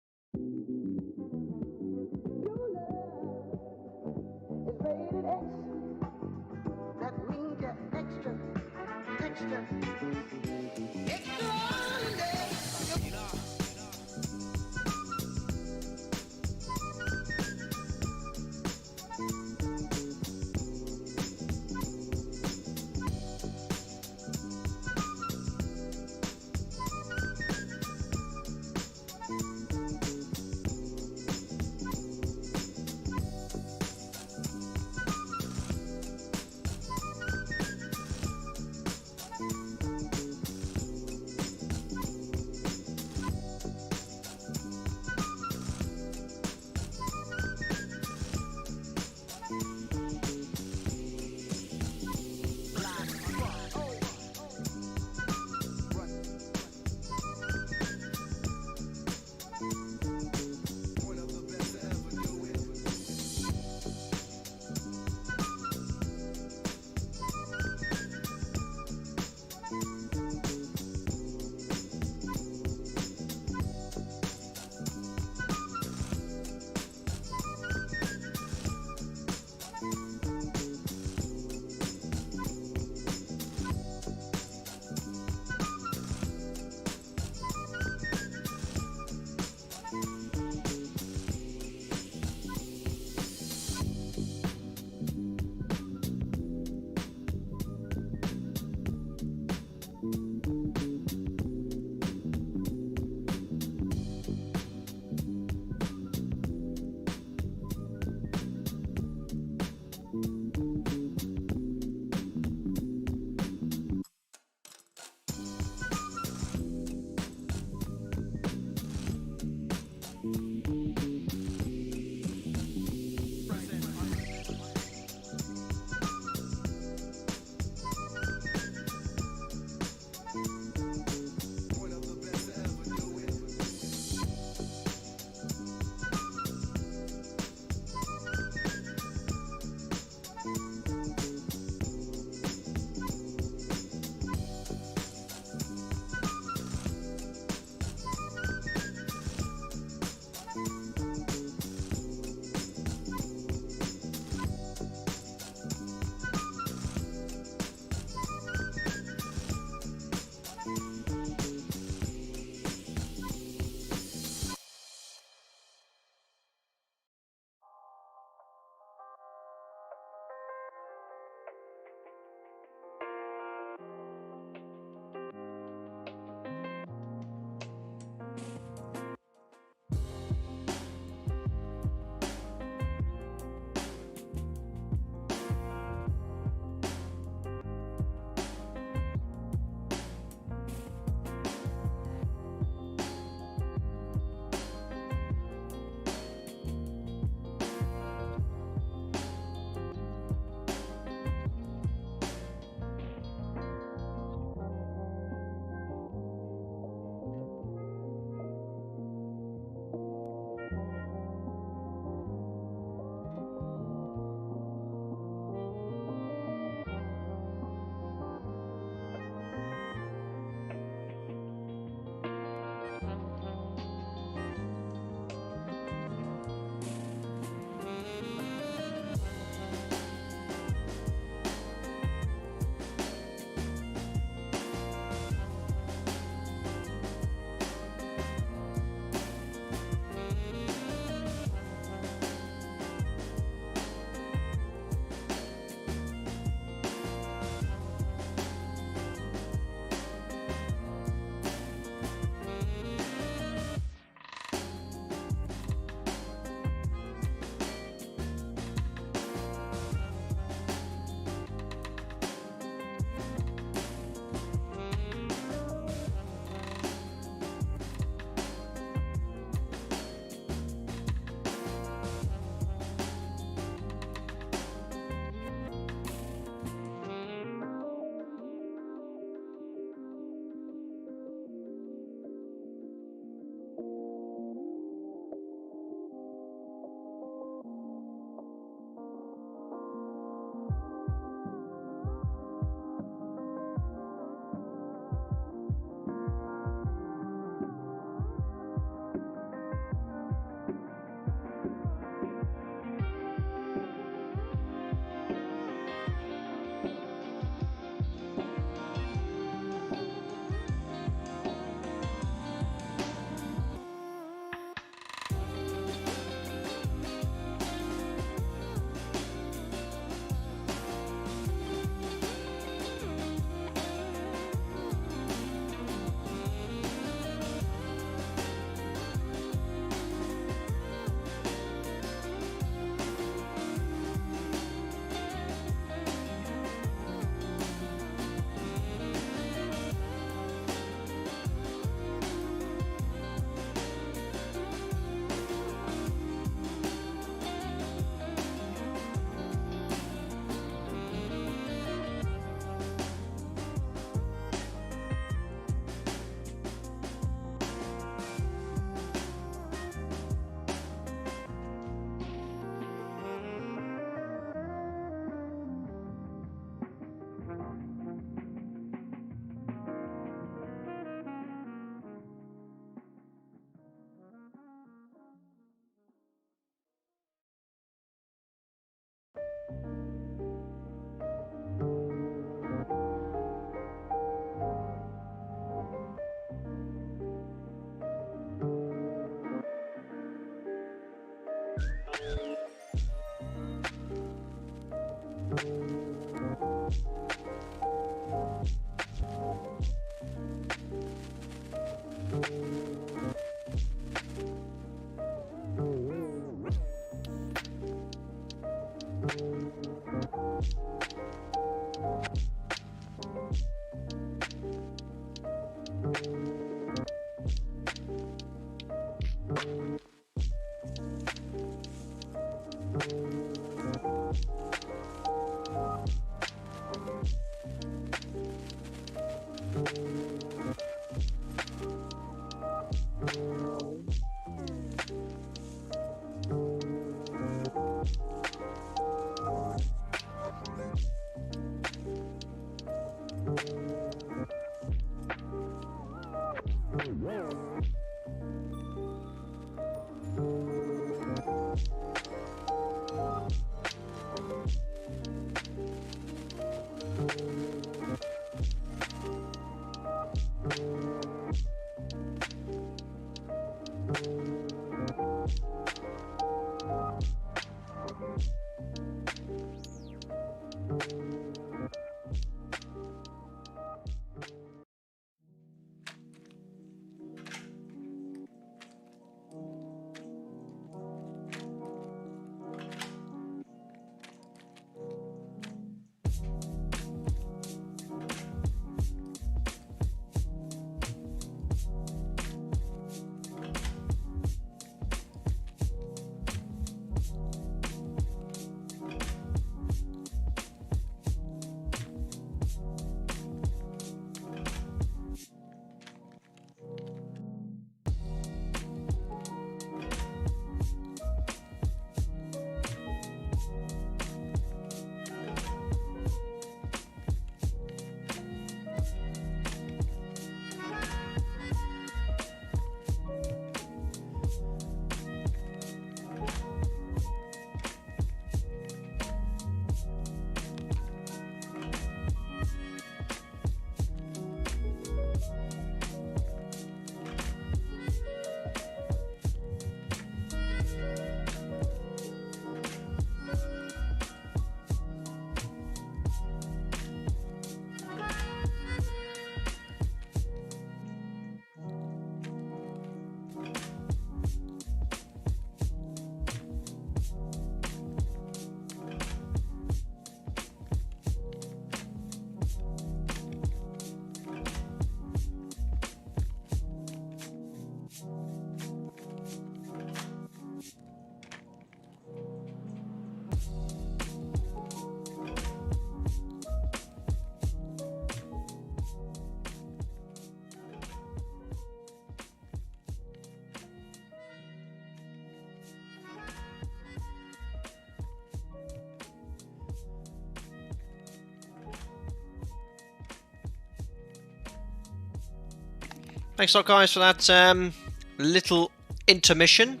Thanks a lot, guys, for that little intermission.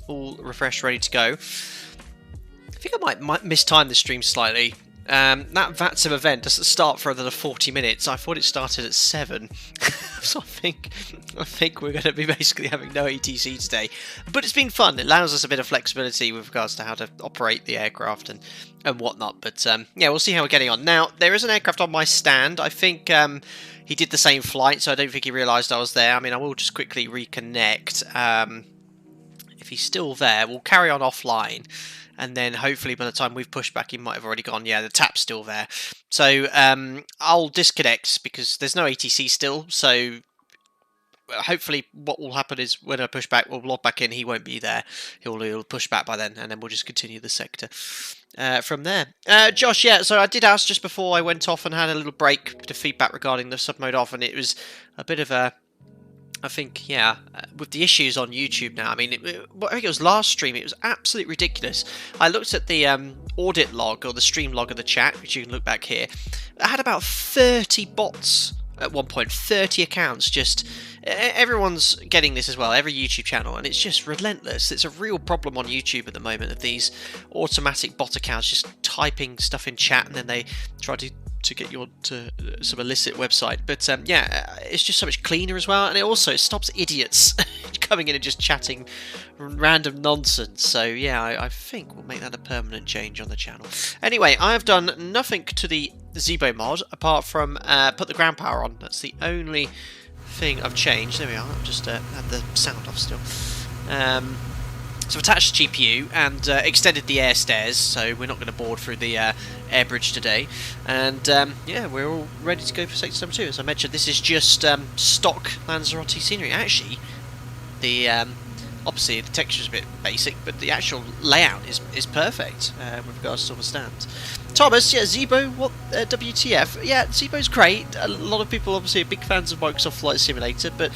All refreshed, ready to go. I think I might mistime the stream slightly. That VATSIM event doesn't start for another 40 minutes. I thought it started at 7. So I think we're going to be basically having no ATC today. But it's been fun. It allows us a bit of flexibility with regards to how to operate the aircraft and whatnot. But yeah, we'll see how we're getting on. Now, there is an aircraft on my stand. I think he did the same flight, so I don't think he realised I was there. I mean, I will just quickly reconnect. If he's still there, we'll carry on offline. And then hopefully by the time we've pushed back, he might have already gone. Yeah, the tap's still there. So I'll disconnect because there's no ATC still. So hopefully what will happen is when I push back, we'll log back in. He won't be there. He'll push back by then. And then we'll just continue the sector from there. Josh, yeah, so I did ask just before I went off and had a little break, bit of feedback regarding the submode off. And it was a bit of a... I think, yeah, with the issues on YouTube now, I mean, I think it was last stream, it was absolutely ridiculous. I looked at the audit log, or the stream log of the chat, which you can look back here. I had about 30 bots at one point, 30 accounts, just... Everyone's getting this as well, every YouTube channel, and it's just relentless. It's a real problem on YouTube at the moment of these automatic bot accounts just typing stuff in chat, and then they try to get you to some illicit website. But yeah, it's just so much cleaner as well, and it also stops idiots coming in and just chatting random nonsense. So yeah, I think we'll make that a permanent change on the channel. Anyway, I've done nothing to the ZIBO mod apart from put the ground power on. That's the only thing I've changed. There we are. I've just had the sound off still. So I've attached the GPU and extended the air stairs, so we're not going to board through the air bridge today. And yeah, we're all ready to go for sector number 2. As I mentioned, this is just stock Lanzarote scenery. Actually, the obviously the texture is a bit basic, but the actual layout is perfect with regards to the stands. Thomas, yeah, ZIBO, what WTF? Yeah, ZIBO's great. A lot of people obviously are big fans of Microsoft Flight Simulator, but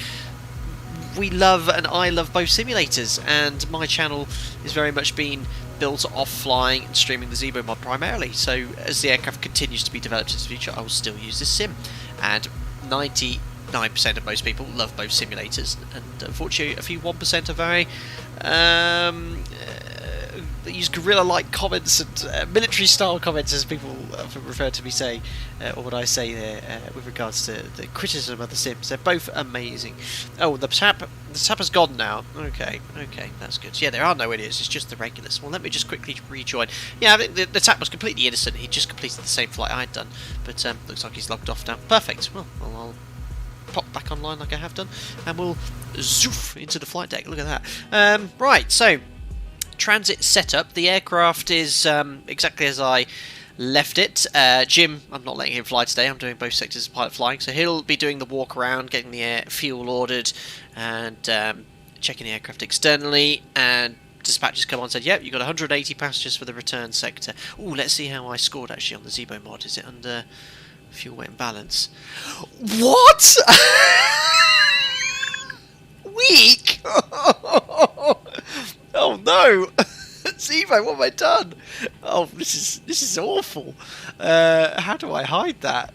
we love and I love both simulators, and my channel is very much being built off flying and streaming the ZIBO mod primarily. So as the aircraft continues to be developed in the future, I will still use this sim, and 99% of most people love both simulators, and unfortunately a few 1% are very that use guerrilla-like comments and military-style comments, as people often refer to me saying, or what I say there with regards to the criticism of The Sims. They're both amazing. Oh, the tap has gone now. Okay, that's good. Yeah, there are no idiots. It's just the regulars. Well, let me just quickly rejoin. Yeah, I think the tap was completely innocent. He just completed the same flight I'd done, but looks like he's logged off now. Perfect. Well, I'll pop back online like I have done, and we'll zoof into the flight deck. Look at that. Right, so transit setup. The aircraft is exactly as I left it. Jim, I'm not letting him fly today. I'm doing both sectors of pilot flying, so he'll be doing the walk around, getting the fuel ordered, and checking the aircraft externally. And dispatchers come on and said, yep, you've got 180 passengers for the return sector. Ooh, let's see how I scored actually on the ZIBO mod. Is it under fuel weight and balance? What? Weak? Oh no! ZIBO, what have I done? Oh, this is awful. How do I hide that?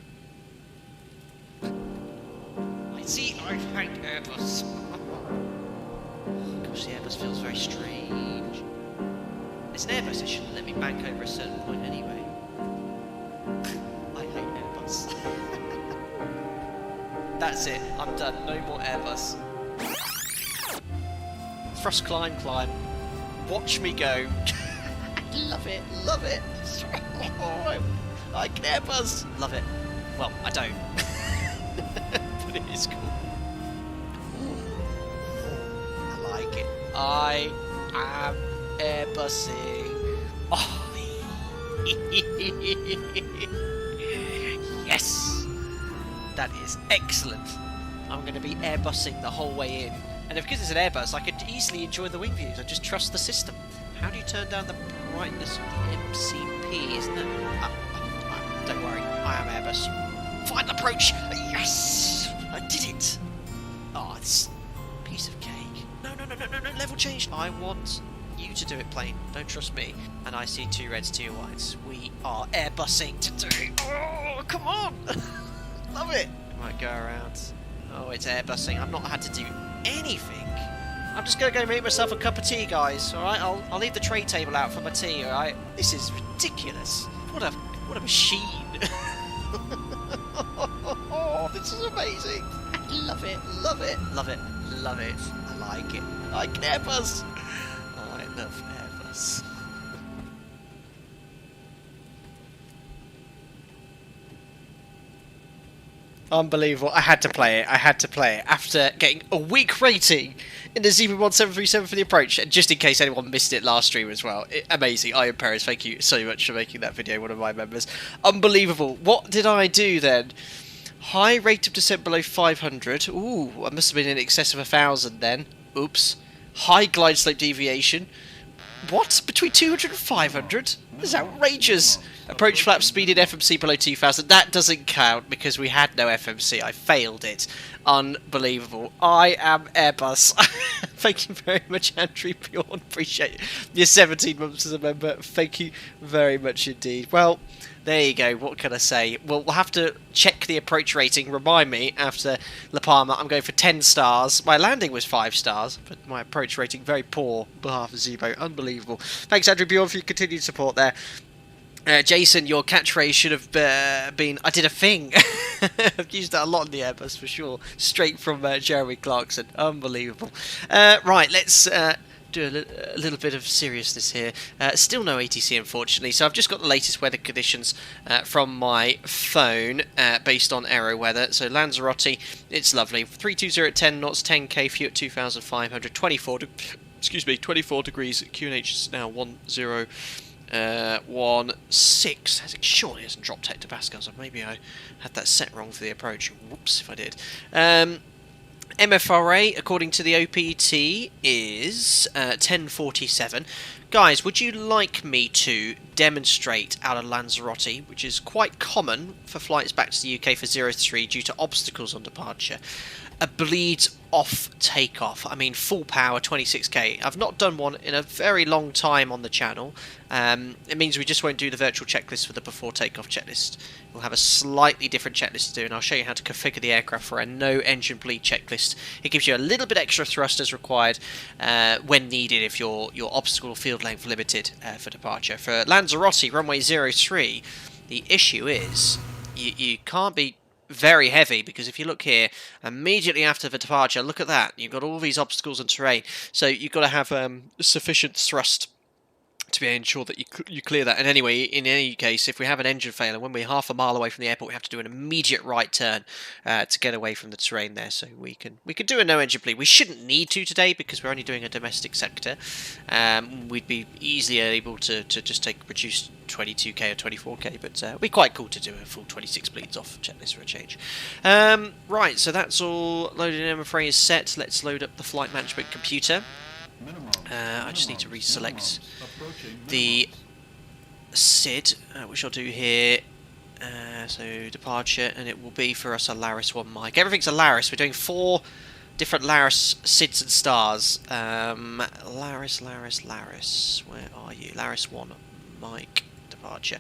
I see. I hate Airbus. Gosh, the Airbus feels very strange. It's an Airbus. It shouldn't let me bank over a certain point anyway. I hate Airbus. That's it. I'm done. No more Airbus. Thrust climb. Watch me go. Love it. I can Airbus. Love it. Well, I don't. But it is cool. I like it. I am Airbusing. Oh. Yes. That is excellent. I'm going to be Airbusing the whole way in. And because it's an Airbus, I could easily enjoy the wing views. I just trust the system. How do you turn down the brightness of the MCP? Isn't it? Don't worry, I am Airbus. Final approach! Yes! I did it! Oh, it's a piece of cake. No, level change. I want you to do it, plane. Don't trust me. And I see 2 reds, 2 whites. We are Airbusing today. Oh, come on! Love it! Might go around. Oh, it's Airbusing. I've not had to do anything. I'm just going to go make myself a cup of tea, guys. Alright, I'll leave the tray table out for my tea, alright? This is ridiculous. What a machine. Oh, this is amazing. I love it. I like it. I like Airbus. I love Airbus. Unbelievable. I had to play it. After getting a weak rating in the ZIBO mod 737 for the approach, and just in case anyone missed it last stream as well. Amazing. I am Paris. Thank you so much for making that video, one of my members. Unbelievable. What did I do then? High rate of descent below 500. Ooh, I must have been in excess of 1,000 then. Oops. High glide slope deviation. What? Between 200 and 500? This is outrageous. Approach flap speed in FMC below 2,000. That doesn't count because we had no FMC. I failed it. Unbelievable. I am Airbus. Thank you very much, Andrew Bjorn. Appreciate your 17 months as a member. Thank you very much indeed. Well, there you go. What can I say? Well, we'll have to check the approach rating. Remind me after La Palma. I'm going for 10 stars. My landing was 5 stars, but my approach rating very poor on behalf of ZIBO. Unbelievable. Thanks, Andrew Bjorn, for your continued support there. Jason, your catchphrase should have been, I did a thing. I've used that a lot in the Airbus for sure. Straight from Jeremy Clarkson. Unbelievable. Right, let's do a little bit of seriousness here. Still no ATC, unfortunately. So I've just got the latest weather conditions from my phone based on Aero Weather. So Lanzarote, it's lovely. 320 at 10 knots, 10k, few at 2,500, 24 degrees. QNH is now 1016. Surely hasn't dropped hectopascals. Maybe I had that set wrong for the approach. Whoops, if I did. MFRA, according to the OPT, is 1047. Guys, would you like me to demonstrate out of Lanzarote, which is quite common for flights back to the UK for 03 due to obstacles on departure, a bleeds off takeoff? I mean, full power, 26k. I've not done one in a very long time on the channel. It means we just won't do the virtual checklist for the before takeoff checklist. We'll have a slightly different checklist to do, and I'll show you how to configure the aircraft for a no engine bleed checklist. It gives you a little bit extra thrust as required when needed if your obstacle field field length limited for departure. For Lanzarote, runway 03, the issue is you can't be very heavy, because if you look here, immediately after the departure, look at that, you've got all these obstacles and terrain, so you've got to have sufficient thrust to be able to ensure that you clear that. And anyway, in any case, if we have an engine failure, when we're half a mile away from the airport, we have to do an immediate right turn to get away from the terrain there. So we can do a no engine bleed. We shouldn't need to today because we're only doing a domestic sector. We'd be easily able to just reduce 22k or 24k, but it'd be quite cool to do a full 26 bleeds off checklist for a change. Right, so that's all loaded in. I'm afraid is set. Let's load up the flight management computer. I just need to reselect the SID, which I'll do here. So departure, and it will be for us a Laris 1 mic. Everything's a Laris. We're doing 4 different Laris SIDs and stars. Laris. Where are you? Laris 1 mic departure.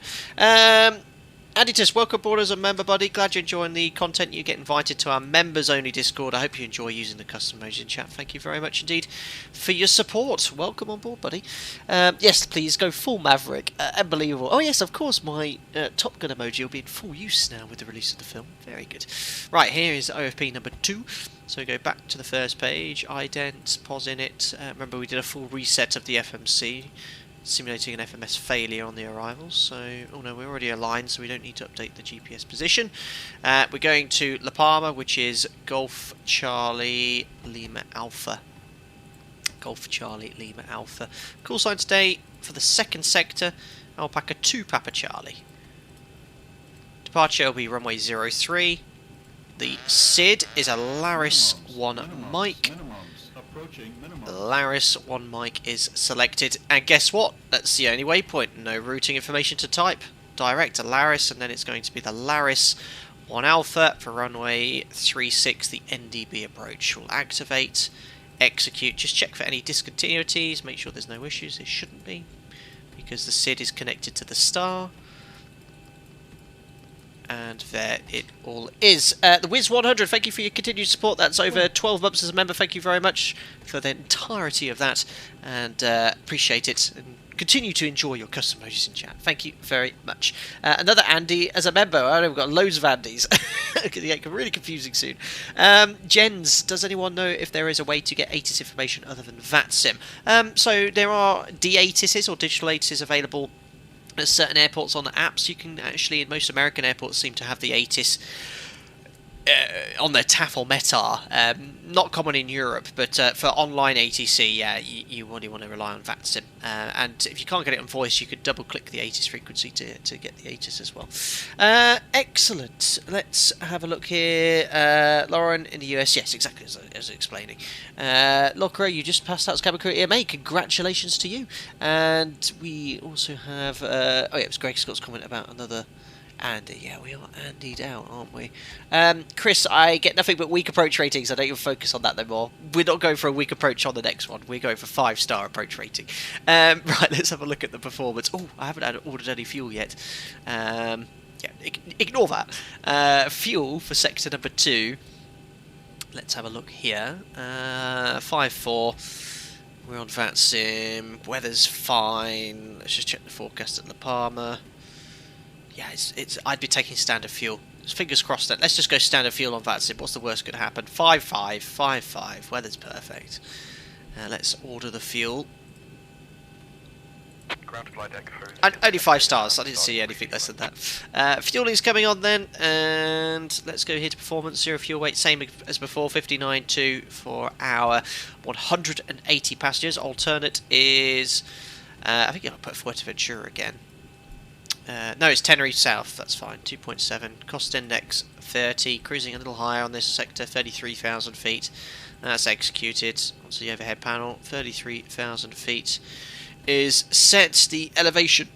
Aditus, welcome aboard as a member, buddy. Glad you're enjoying the content. You get invited to our members-only Discord. I hope you enjoy using the custom emojis in chat. Thank you very much indeed for your support. Welcome on board, buddy. Yes, please go full Maverick. Unbelievable. Oh, yes, of course, my Top Gun emoji will be in full use now with the release of the film. Very good. Right, here is OFP number 2. So we go back to the first page. Ident, pause in it. Remember, we did a full reset of the FMC, simulating an FMS failure on the arrivals. So, oh no, we're already aligned, so we don't need to update the GPS position. We're going to La Palma, which is Golf Charlie Lima Alpha. Golf Charlie Lima Alpha. Call sign today for the second sector, Alpaca 2 Papa Charlie. Departure will be runway 03. The SID is a Laris 1 mic. Laris 1 mic is selected, and guess what? That's the only waypoint. No routing information to type. Direct to Laris, and then it's going to be the Laris 1 Alpha for runway 36, the NDB approach. We'll activate, execute, just check for any discontinuities, make sure there's no issues. There shouldn't be, because the SID is connected to the star. And there it all is. The Wiz 100, thank you for your continued support. That's over 12 months as a member. Thank you very much for the entirety of that, and appreciate it. And continue to enjoy your custom emojis in chat. Thank you very much. Another Andy as a member. I know we've got loads of Andys. It's going to get really confusing soon. Jens, does anyone know if there is a way to get ATIS information other than VATSIM? So there are D-ATISes or digital ATISes available at certain airports on the apps. You can actually, in most American airports, seem to have the ATIS on their TAF or METAR. Not common in Europe, but for online ATC, yeah, you really want to rely on VATSIM. And if you can't get it on voice, you could double-click the ATIS frequency to get the ATIS as well. Excellent. Let's have a look here. Lauren in the US, yes, exactly as I was explaining. Locra, you just passed out as cabin crew EMA. Congratulations to you. And we also have... oh yeah, it was Greg Scott's comment about another... Andy, yeah, we are Andy'd out, aren't we? Chris, I get nothing but weak approach ratings. I don't even focus on that no more. We're not going for a weak approach on the next one. We're going for 5-star approach rating. Right, let's have a look at the performance. Oh, I haven't ordered any fuel yet. Yeah, ignore that. Fuel for sector number 2. Let's have a look here. 5-4. We're on VATSIM. Weather's fine. Let's just check the forecast at La Palma. Yeah, I'd be taking standard fuel. Fingers crossed that. Let's just go standard fuel on VATSIM. What's the worst could happen? 5-5, 5-5. Weather's perfect. Let's order the fuel. Ground flight deck. Only 5 stars. I didn't see anything less than that. Fueling's coming on then, and let's go here to performance. 0 fuel weight, same as before. 59.2 for our 180 passengers. Alternate is, I think I'll put Fuerteventura again. No, it's Tenerife South, that's fine. 2.7. Cost index 30. Cruising a little higher on this sector, 33,000 feet. That's executed. Onto the overhead panel, 33,000 feet is set. The elevation,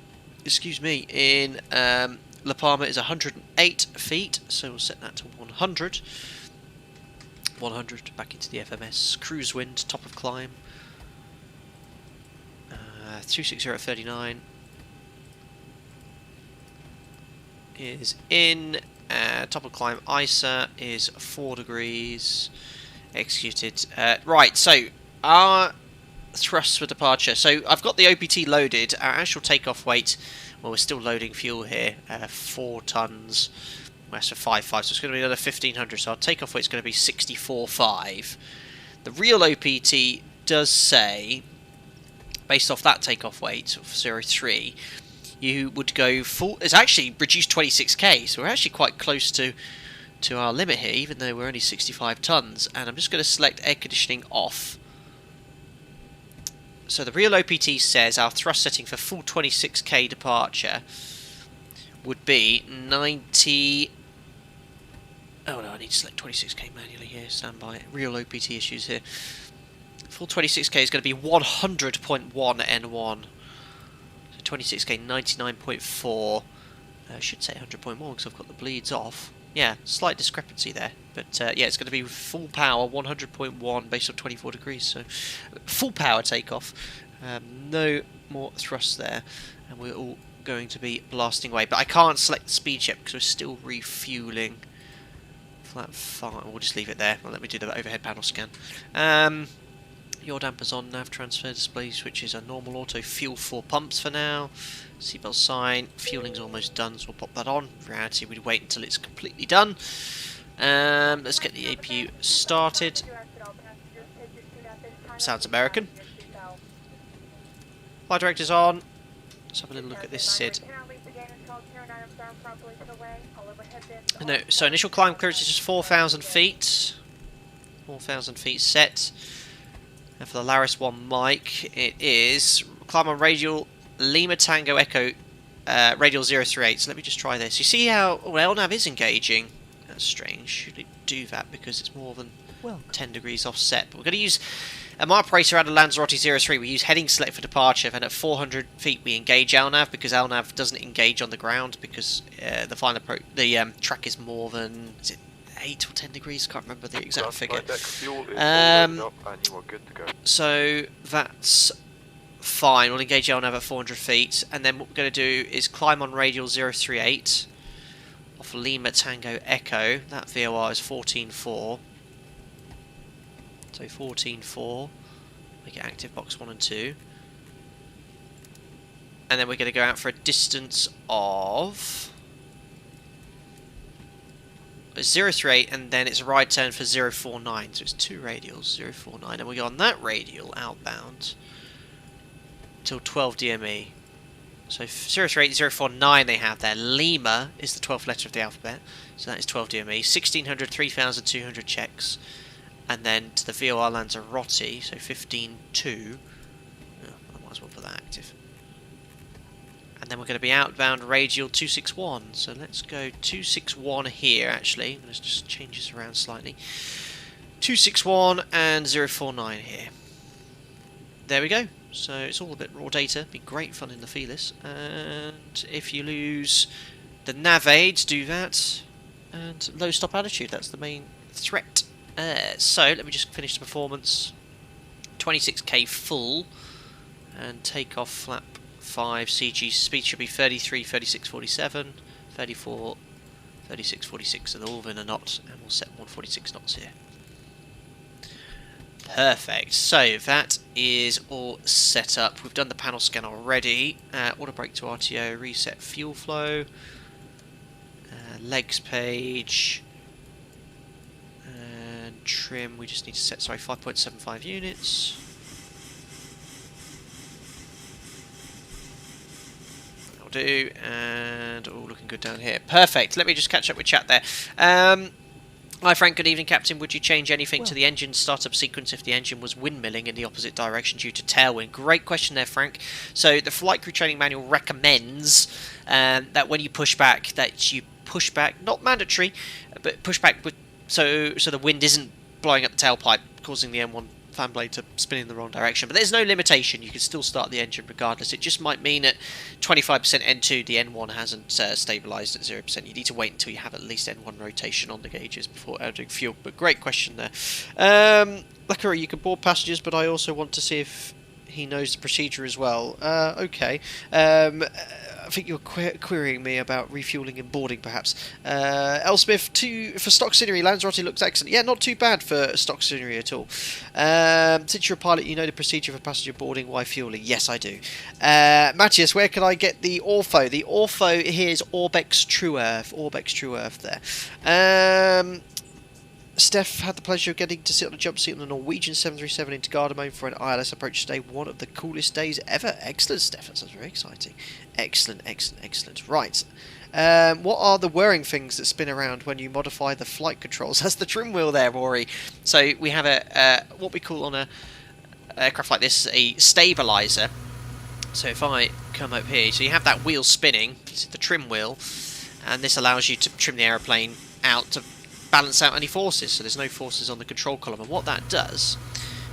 excuse me, in La Palma is 108 feet, so we'll set that to 100. 100 back into the FMS. Cruise wind, top of climb. 260 at 39. Is in. Top of climb ISA is 4 degrees. Executed. Right, so our thrust for departure. So I've got the OPT loaded. Our actual takeoff weight, well, we're still loading fuel here, 4 tons. Well, so 5.5, so it's going to be another 1,500. So our takeoff weight is going to be 64.5. The real OPT does say, based off that takeoff weight of 0.3, you would go full. It's actually reduced 26k, so we're actually quite close to our limit here, even though we're only 65 tons. And I'm just going to select air conditioning off. So the real OPT says our thrust setting for full 26k departure would be 90. Oh no, I need to select 26k manually here. Stand by. Real OPT issues here. Full 26k is going to be 100.1 N1. So 26k 99.4. I should say 100.1 because I've got the bleeds off. Yeah, slight discrepancy there. But yeah, it's going to be full power 100.1 based on 24 degrees. So full power takeoff. No more thrust there. And we're all going to be blasting away. But I can't select the speed yet because we're still refueling. Flat 5. We'll just leave it there. Well, let me do the overhead panel scan. Yaw dampers on, nav transfer display switches are normal auto, fuel 4 pumps for now. Seatbelt sign, fueling's almost done, so we'll pop that on. In reality, we'd wait until it's completely done. Let's get the APU started. Sounds American. Flight director's on. Let's have a little look at this SID. No, so initial climb clearance is just 4,000 feet. 4,000 feet set. And for the Laris 1 mic, it is climb on radial Lima Tango Echo radial 038. So let me just try this. You see how LNAV is engaging? That's strange. Should it do that because it's more than 10 degrees offset? But we're going to use a operator out of Lanzarote 03. We use heading select for departure. Then at 400 feet we engage LNAV because LNAV doesn't engage on the ground because the track is more than 8 or 10 degrees, can't remember the exact figure. So that's fine. We'll engage LNAV at 400 feet, and then what we're going to do is climb on radial 038 off Lima Tango Echo. That VOR is 14.4. So 14.4. Make it active box 1 and 2. And then we're going to go out for a distance of 038, and then it's a right turn for 049, so it's 2 radials, 049, and we go on that radial outbound till 12 DME. So 038, 049 they have there. Lima is the 12th letter of the alphabet, so that is 12 DME. 1600, 3200 checks, and then to the VOR Lanzarote, so 15.2. Oh, I might as well put that active. And then we're going to be outbound radial 261. So let's go 261 here, actually. I'm going to just change this around slightly. 261 and 049 here. There we go. So it's all a bit raw data. Be great fun in the Felis. And if you lose the nav aids, do that. And low stop altitude, that's the main threat. So let me just finish the performance. 26k full. And take off flap 5, CG speed should be 33, 36, 47, 34, 36, 46, and all within a knot, and we'll set 146 knots here. Perfect, so that is all set up. We've done the panel scan already. Auto brake to RTO, reset fuel flow, legs page, and trim, we just need to set, 5.75 units. Do, and all looking good down here. Perfect. Let me just catch up with chat there. Hi Frank, good evening Captain. Would you change anything to the engine startup sequence if the engine was windmilling in the opposite direction due to tailwind? Great question there, Frank. So the flight crew training manual recommends that when you push back, not mandatory, but push back with so the wind isn't blowing up the tailpipe, causing the M1 fan blade to spin in the wrong direction. But there's no limitation, you can still start the engine regardless. It just might mean at 25% N2 the N1 hasn't stabilised at 0%. You need to wait until you have at least N1 rotation on the gauges before adding fuel. But great question there. Luckily you can board passengers, but I also want to see if he knows the procedure as well. Okay. I think you're querying me about refueling and boarding, perhaps. Elsmith, for stock scenery, Lanzarote looks excellent. Yeah, not too bad for stock scenery at all. Since you're a pilot, you know the procedure for passenger boarding, why fueling? Yes, I do. Matthias, where can I get the Ortho? The Ortho here is Orbex True Earth. Orbex True Earth there. Steph had the pleasure of getting to sit on a jump seat on the Norwegian 737 into Gardermoen for an ILS approach today. One of the coolest days ever. Excellent, Steph. That sounds very exciting. Excellent, excellent, excellent. Right. What are the whirring things that spin around when you modify the flight controls? That's the trim wheel there, Rory. So we have what we call on a aircraft like this a stabilizer. So if I come up here, so you have that wheel spinning, it's the trim wheel, and this allows you to trim the aeroplane out to balance out any forces, so there's no forces on the control column. And what that does,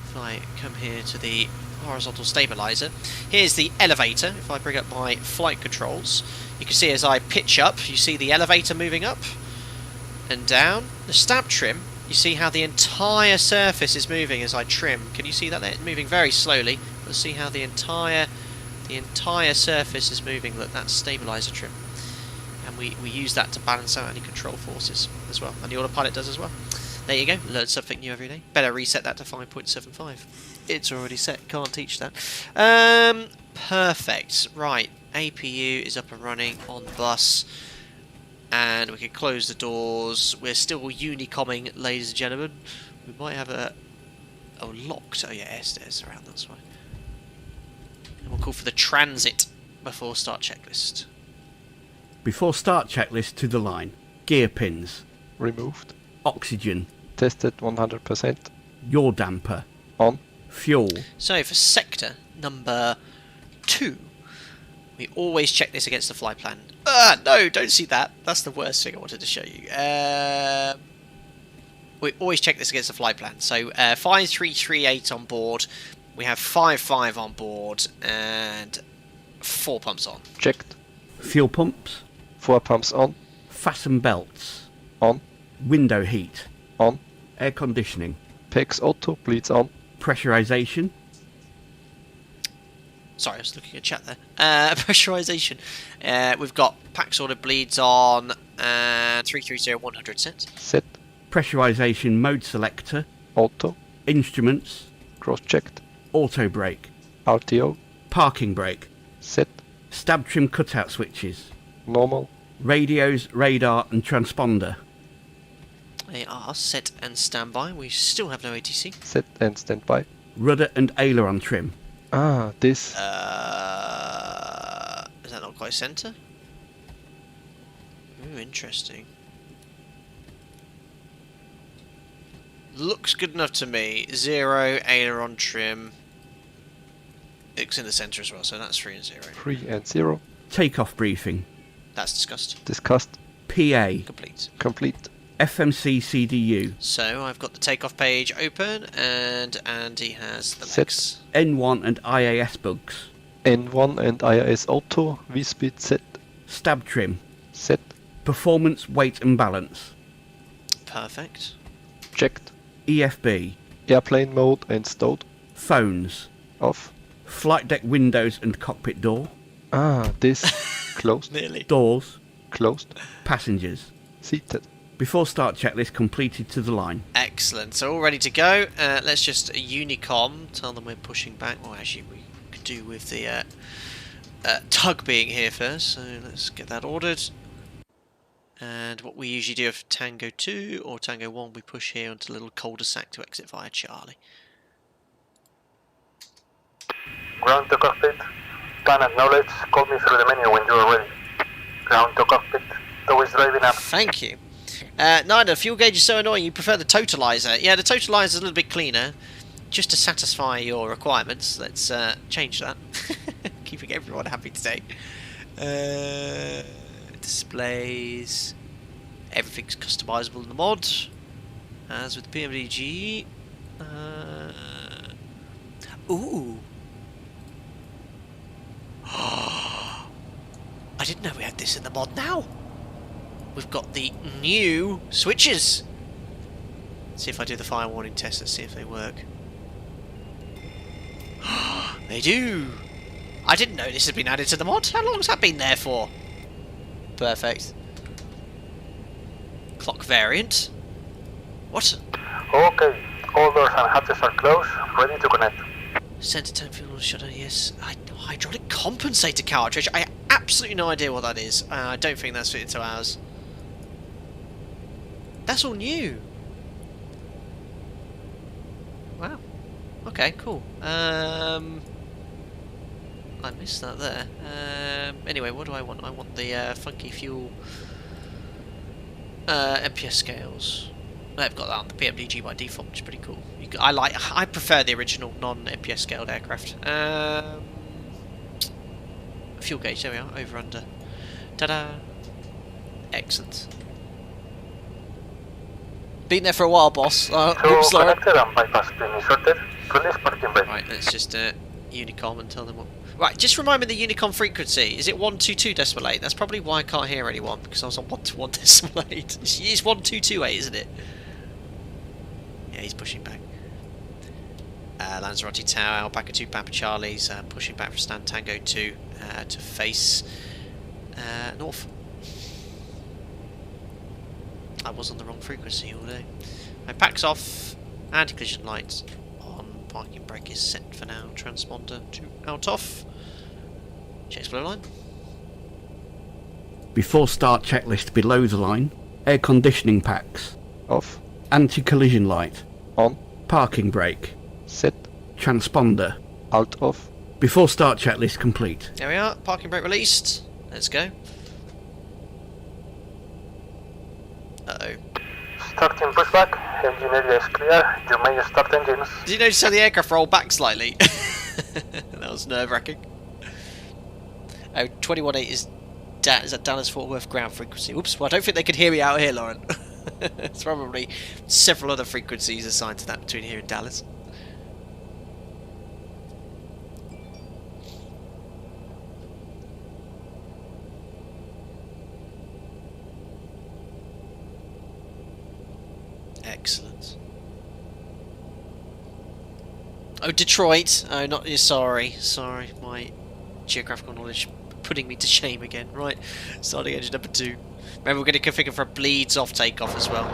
if I come here to the horizontal stabilizer, here's the elevator. If I bring up my flight controls, you can see as I pitch up, you see the elevator moving up and down. The stab trim, you see how the entire surface is moving as I trim. Can you see that there? It's moving very slowly. We'll see how the entire surface is moving. Look, that's stabilizer trim. And we use that to balance out any control forces as well. And the autopilot does as well. There you go. Learn something new every day. Better reset that to 5.75. It's already set. Can't teach that. Perfect. Right. APU is up and running on the bus. And we can close the doors. We're still unicomming, ladies and gentlemen. We might have a... Oh, locked. Oh, yeah, air stairs around. That's fine. And we'll call for the transit before start checklist. Before start checklist to the line. Gear pins. Removed. Oxygen. Tested 100%. Yaw damper. On. Fuel. So for sector number 2, we always check this against the flight plan. No, don't see that. That's the worst thing I wanted to show you. We always check this against the flight plan. So 5338 on board. We have 55 on board and 4 pumps on. Checked. Fuel pumps. 4 pumps on. Fasten belts. On. Window heat. On. Air conditioning. PEX auto bleeds on. Pressurization. Sorry, I was looking at chat there. Pressurization. We've got PAX order bleeds on and 330-100 set. Set. Pressurization mode selector. Auto. Instruments. Cross-checked. Auto brake. RTO. Parking brake. Set. Stab trim cutout switches. Normal. Radios, radar and transponder. They are set and standby. We still have no ATC. Set and standby. Rudder and aileron trim. Ah, this. Is that not quite centre? Ooh, interesting. Looks good enough to me. 0, aileron trim. It's in the centre as well, so that's 3 and 0. 3 and 0. Takeoff briefing. That's discussed. Discussed. PA. Complete. Complete. FMC CDU. So I've got the takeoff page open, and Andy has the Set. legs. N1 and IAS bugs. N1 and IIS auto. V-speed set. Stab trim. Set. Performance, weight and balance. Perfect. Checked. EFB. Airplane mode and stowed. Phones. Off. Flight deck windows and cockpit door. Ah, this. Closed. Nearly. Doors. Closed. Passengers. Seated. Before start checklist completed to the line. Excellent. So all ready to go. Let's just Unicom. Tell them we're pushing back. Well, actually, we could do with the tug being here first. So let's get that ordered. And what we usually do if Tango 2 or Tango 1, we push here onto a little cul-de-sac to exit via Charlie. Ground to cockpit. Plan and knowledge. Call me through the menu when you are ready. Ground to cockpit. Tow is driving up. Thank you. Nida, fuel gauge is so annoying. You prefer the totalizer. Yeah, the totalizer is a little bit cleaner. Just to satisfy your requirements. Let's change that. Keeping everyone happy today. Displays. Everything's customizable in the mod. As with the PMDG. Ooh. I didn't know we had this in the mod now. We've got the new switches. Let's see if I do the fire warning test. Let's see if they work. They do. I didn't know this had been added to the mod. How long has that been there for? Perfect. Clock variant. What? Okay, all doors and hatches are closed, ready to connect. Center tone fuel shutter, yes. Hydraulic compensator cartridge. I have absolutely no idea what that is. I don't think that's fitted to ours. That's all new. Wow. Okay, cool. I missed that there. Anyway, what do I want? I want the funky fuel MPS scales. I've got that on the PMDG by default, which is pretty cool. I prefer the original non-MPS scaled aircraft. Fuel gauge, there we are, over under. Ta-da! Excellent. Been there for a while, boss. Oops, sorry. Connected and bypass being inserted. Release parking brake. Right, let's just Unicom and tell them what. Right, just remind me the Unicom frequency. Is it 122.8? That's probably why I can't hear anyone, because I was on 121.8. It's 1228, isn't it? Yeah, he's pushing back. Lanzarote Tower, Alpaca 2 Papa Charlie's pushing back for Stand Tango 2 to face north. I was on the wrong frequency all day. My pack's off, anti-collision lights on, parking brake is set for now, transponder to out off. Checks below line. Before start checklist below the line. Air conditioning packs. Off. Anti-collision light. On. Parking brake. Set. Transponder. Out of. Before start checklist complete. There we are, parking brake released. Let's go. Uh-oh. Starting pushback, engine area is clear, you may start engines. Did you notice how the aircraft rolled back slightly? That was nerve-wracking. Oh, 21.8 is that Dallas Fort Worth ground frequency. Oops, well I don't think they could hear me out here, Lauren. There's probably several other frequencies assigned to that between here and Dallas. Excellent. Oh, Detroit. Oh, not sorry. My geographical knowledge putting me to shame again. Right, starting engine number 2. Remember, we're going to configure for a bleeds off takeoff as well.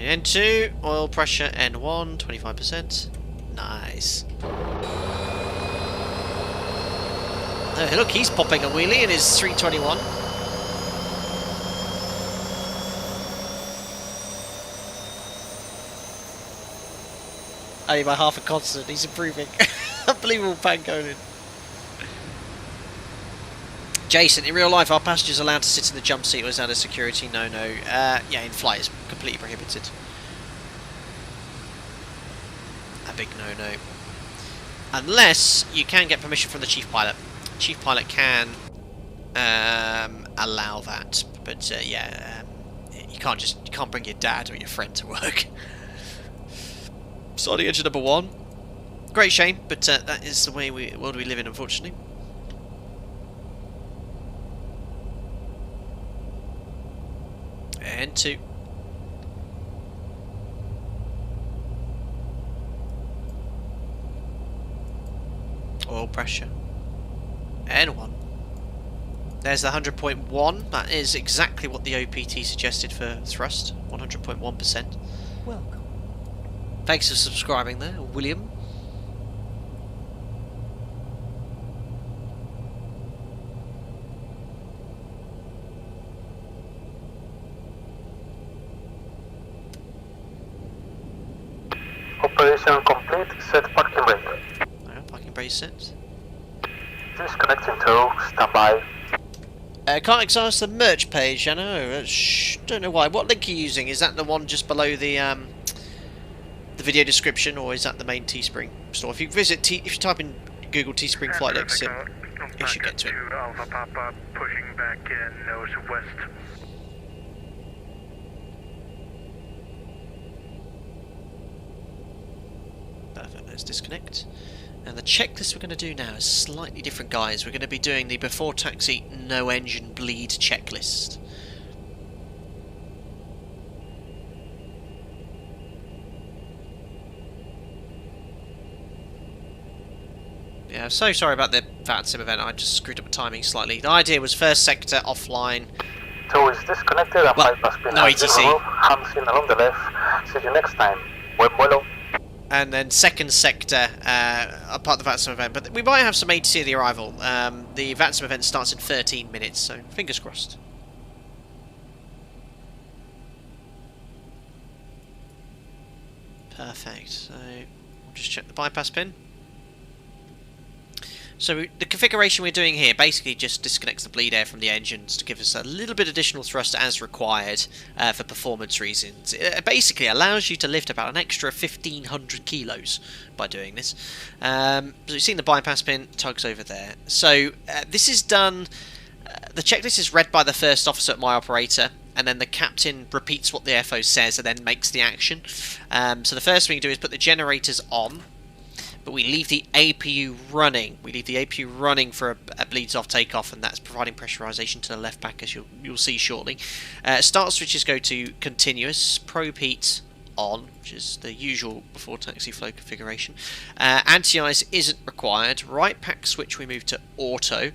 N2, oil pressure N1, 25%. Nice. Oh, look, he's popping a wheelie in his 321. Only by half a constant, he's improving. Unbelievable pangolin. Jason, in real life, are passengers allowed to sit in the jump seat or is that a security no-no? Yeah, in flight it's completely prohibited. A big no-no. Unless you can get permission from the chief pilot. Chief pilot can allow that, but yeah, you can't bring your dad or your friend to work. Starting engine number 1. Great shame, but that is the world we live in, unfortunately. And 2. Oil pressure. And 1. There's the 100.1. That is exactly what the OPT suggested for thrust. 100.1%. Welcome. Thanks for subscribing there, William. Operation complete, set parking brake. Alright, parking brake set. Disconnecting to standby. Can't access the merch page, I know. Don't know why. What link are you using? Is that the one just below the video description, or is that the main Teespring store? If you if you type in Google Teespring flight deck sim, you should get to it. Alpha Papa pushing back in nose west. Perfect. Let's disconnect And the checklist we're going to do now is slightly different, guys. We're going to be doing the before taxi, no engine bleed checklist. Yeah, I'm so sorry about the VATSIM event. I just screwed up the timing slightly. The idea was first sector offline. So it's disconnected and bypass pin no has been ETC. removed. Hands in along the left. See you next time. Buen vuelo. And then second sector, part of the VATSIM event. But we might have some ATC at the arrival. The VATSIM event starts in 13 minutes, so fingers crossed. Perfect. So we'll just check the bypass pin. So the configuration we're doing here basically just disconnects the bleed air from the engines to give us a little bit additional thrust as required for performance reasons. It basically allows you to lift about an extra 1,500 kilos by doing this. So you've seen the bypass pin, tugs over there. So this is done, the checklist is read by the first officer at my operator, and then the captain repeats what the FO says and then makes the action. So the first thing we do is put the generators on. But we leave the APU running. We leave the APU running for a bleeds off takeoff, and that's providing pressurization to the left back, as you'll see shortly. Start switches go to continuous, probe heat on, which is the usual before taxi flow configuration. Anti-ice isn't required. Right pack switch we move to auto.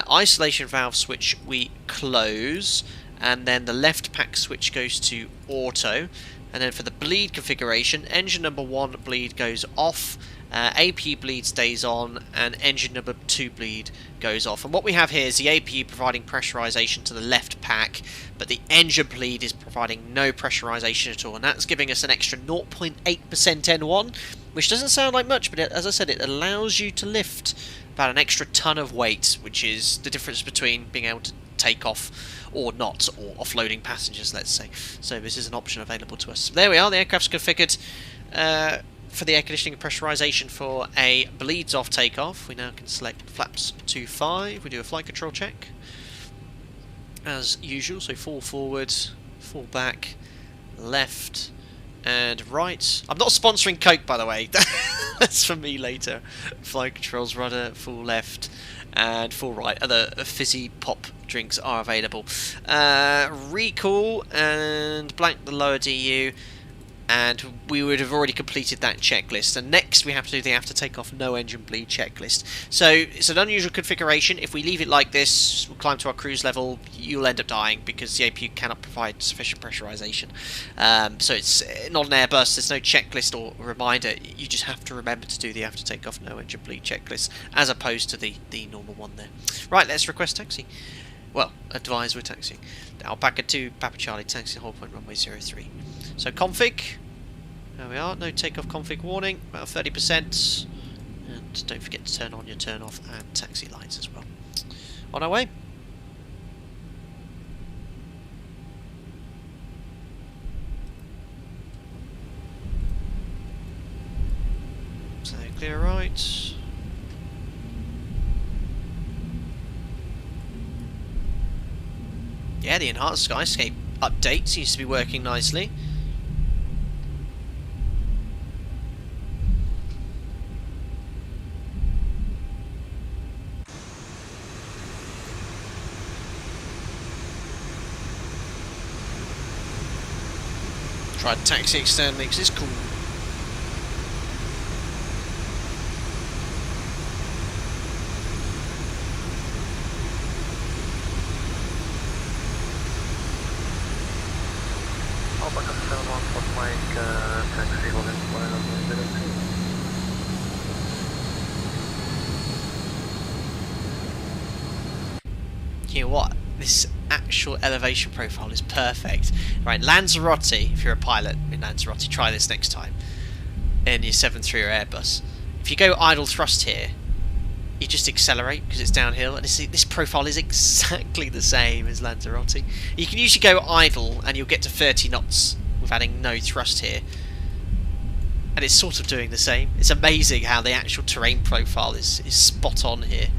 Isolation valve switch we close, and then the left pack switch goes to auto. And then for the bleed configuration, engine number 1 bleed goes off. APU bleed stays on, and engine number 2 bleed goes off. And what we have here is the APU providing pressurization to the left pack, but the engine bleed is providing no pressurization at all, and that's giving us an extra 0.8% N1, which doesn't sound like much, but as I said, it allows you to lift about an extra ton of weight, which is the difference between being able to take off or not, or offloading passengers, let's say. So this is an option available to us. There we are, the aircraft's configured for the air conditioning and pressurization for a bleeds off takeoff. We now can select flaps 2.5. We do a flight control check as usual, so fall forward, fall back, left and right. I'm not sponsoring Coke, by the way. That's for me later. Flight controls, rudder, full left and full right. Other fizzy pop drinks are available. Recall and blank the lower DU, and we would have already completed that checklist. And next we have to do the after takeoff no engine bleed checklist. So it's an unusual configuration. If we leave it like this, we'll climb to our cruise level, you'll end up dying because the APU cannot provide sufficient pressurization. So it's not an Airbus, there's no checklist or reminder. You just have to remember to do the after takeoff no engine bleed checklist as opposed to the normal one there. Right, let's request taxi. Well, advise we're taxiing. Alpaca 2, Papa Charlie, taxi hold point runway 03. So config, there we are, no takeoff config warning, about 30%. And don't forget to turn on your turn off and taxi lights as well. On our way. So clear right. Yeah, the enhanced skyscape update seems to be working nicely. Tried taxi externally because it's cool. You know what? This actual elevation profile is perfect. Right, Lanzarote, if you're a pilot in Lanzarote, try this next time in your 737 or Airbus. If you go idle thrust here, you just accelerate because it's downhill, and this profile is exactly the same as Lanzarote. You can usually go idle and you'll get to 30 knots with adding no thrust here, and it's sort of doing the same. It's amazing how the actual terrain profile is spot on here.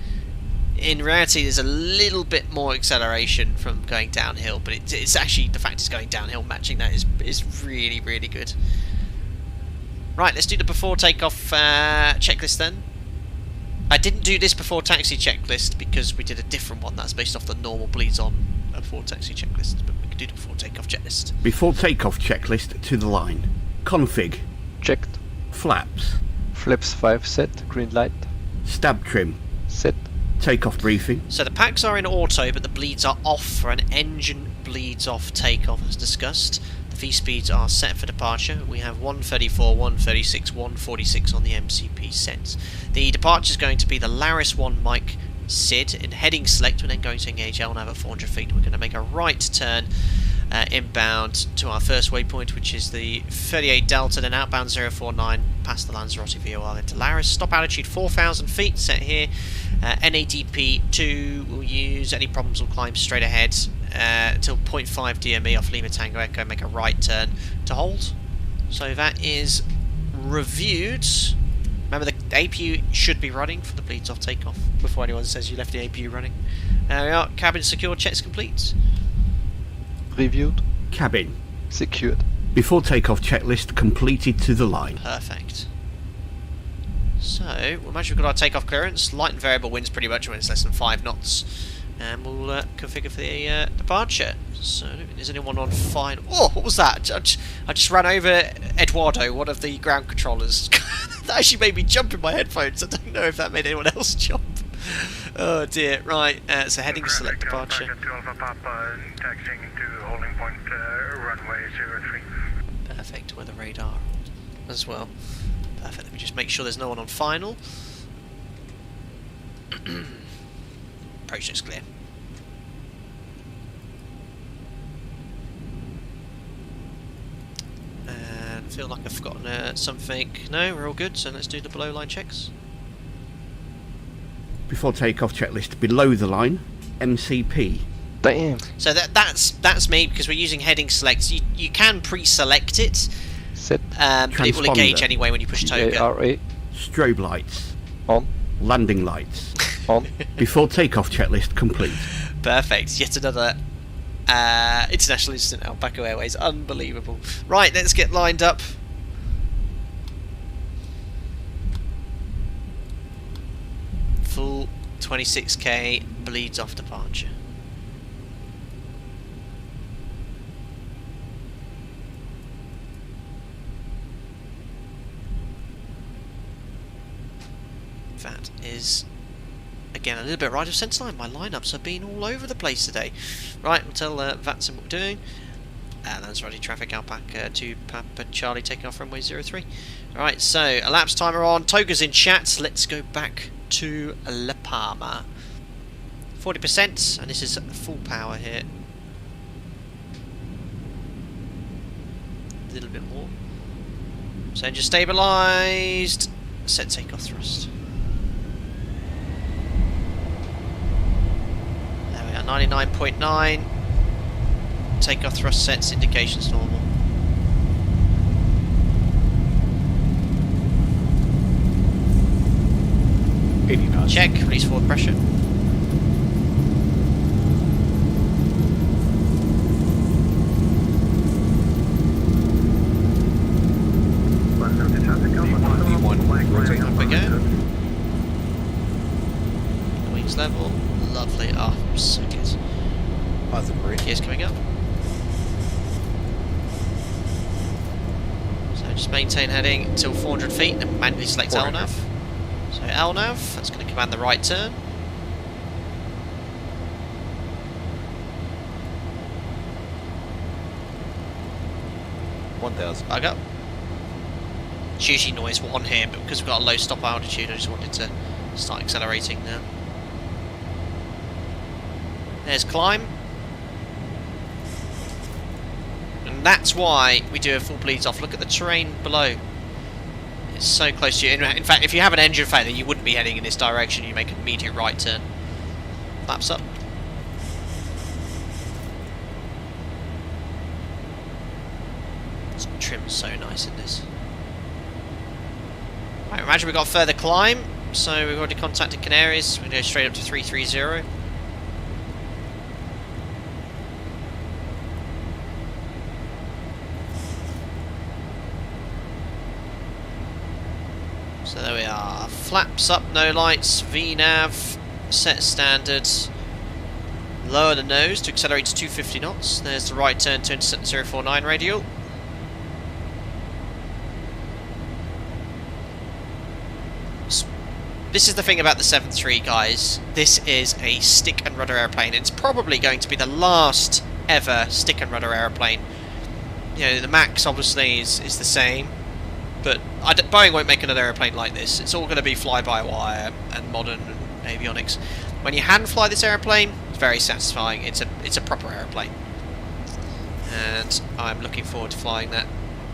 In reality, there's a little bit more acceleration from going downhill, but it's actually the fact it's going downhill matching that is really, really good. Right, let's do the before takeoff checklist then. I didn't do this before taxi checklist because we did a different one that's based off the normal bleeds on before taxi checklist, but we can do the before takeoff checklist. Before takeoff checklist to the line. Config. Checked. Flaps. Flaps 5 set. Green light. Stab trim. Set. Takeoff briefing. So the packs are in auto, but the bleeds are off for an engine bleeds off takeoff as discussed. The V-speeds are set for departure. We have 134, 136, 146 on the MCP sets. The departure is going to be the Laris 1 Mike SID in heading select. We're then going to engage LNAV at 400 feet. We're going to make a right turn inbound to our first waypoint, which is the 38 Delta, then outbound 049 past the Lanzarote VOR into Laris. Stop altitude 4,000 feet set here. NADP 2 will use any problems will climb straight ahead until 0.5 DME off Lima Tango Echo, make a right turn to hold. So that is reviewed. Remember, the APU should be running for the bleeds off takeoff before anyone says you left the APU running. There we are, cabin secure, checks complete. Reviewed. Cabin. Secured. Before takeoff checklist completed to the line. Perfect. So, we'll imagine we've got our takeoff clearance. Light and variable winds pretty much when it's less than 5 knots. And we'll configure for the departure. So, I don't think there's anyone on fine. Oh, what was that? I just ran over Eduardo, one of the ground controllers. That actually made me jump in my headphones. I don't know if that made anyone else jump. Oh dear, right, so heading select departure. Taxiing to holding point runway 03. Perfect, weather radar as well. Perfect, let me just make sure there's no one on final. Approach looks clear. And I feel like I've forgotten something. No, we're all good, so let's do the below line checks. Before takeoff checklist below the line. MCP. Damn. So that's me because we're using heading select. You can pre-select it, Set. but it will engage anyway when you push toga. GCRR. Strobe lights. On. Landing lights. On. Before takeoff checklist complete. Perfect. Yet another international incident at Alpaca Airways. Unbelievable. Right, let's get lined up. Full 26k bleeds off departure. That is again a little bit right of centre line. My lineups have been all over the place today. Right, we'll tell VATSIM what we're doing. Lanzarote traffic, Alpaca to Papa Charlie taking off runway 03. Alright, so elapsed timer on. Toga's in chat. Let's go back to La Palma. 40%, and this is full power here. A little bit more. So engine stabilised. Set takeoff thrust. There we are, 99.9. Takeoff thrust sets, indications normal. Check, release forward pressure. Rotate Up we go. Wings level, lovely. Oh, so good. Positive rate. Gears coming up. So just maintain heading until 400 feet, then manually select LNAV. So LNAV, that's going to command the right turn. Bug up. It's usually noise 1 here, but because we've got a low stop altitude, I just wanted to start accelerating now. There's climb. And that's why we do a full bleeds off. Look at the terrain below. It's so close to you. In fact, if you have an engine failure, you wouldn't be heading in this direction. You make an immediate right turn. Flaps up. It's trimmed so nice in this. Right, imagine we've got further climb. So we've already contacted Canaries. We go straight up to 330. So there we are, Flaps up, no lights, VNAV, set standard. Lower the nose to accelerate to 250 knots. There's the right turn to intercept 049 radial. This is the thing about the 7.3, guys. This is a stick and rudder airplane. It's probably going to be the last ever stick and rudder airplane. You know, the Max obviously is the same, but Boeing won't make another airplane like this. It's all going to be fly-by-wire and modern avionics. When you hand fly this airplane, it's very satisfying. It's a proper airplane, and I'm looking forward to flying that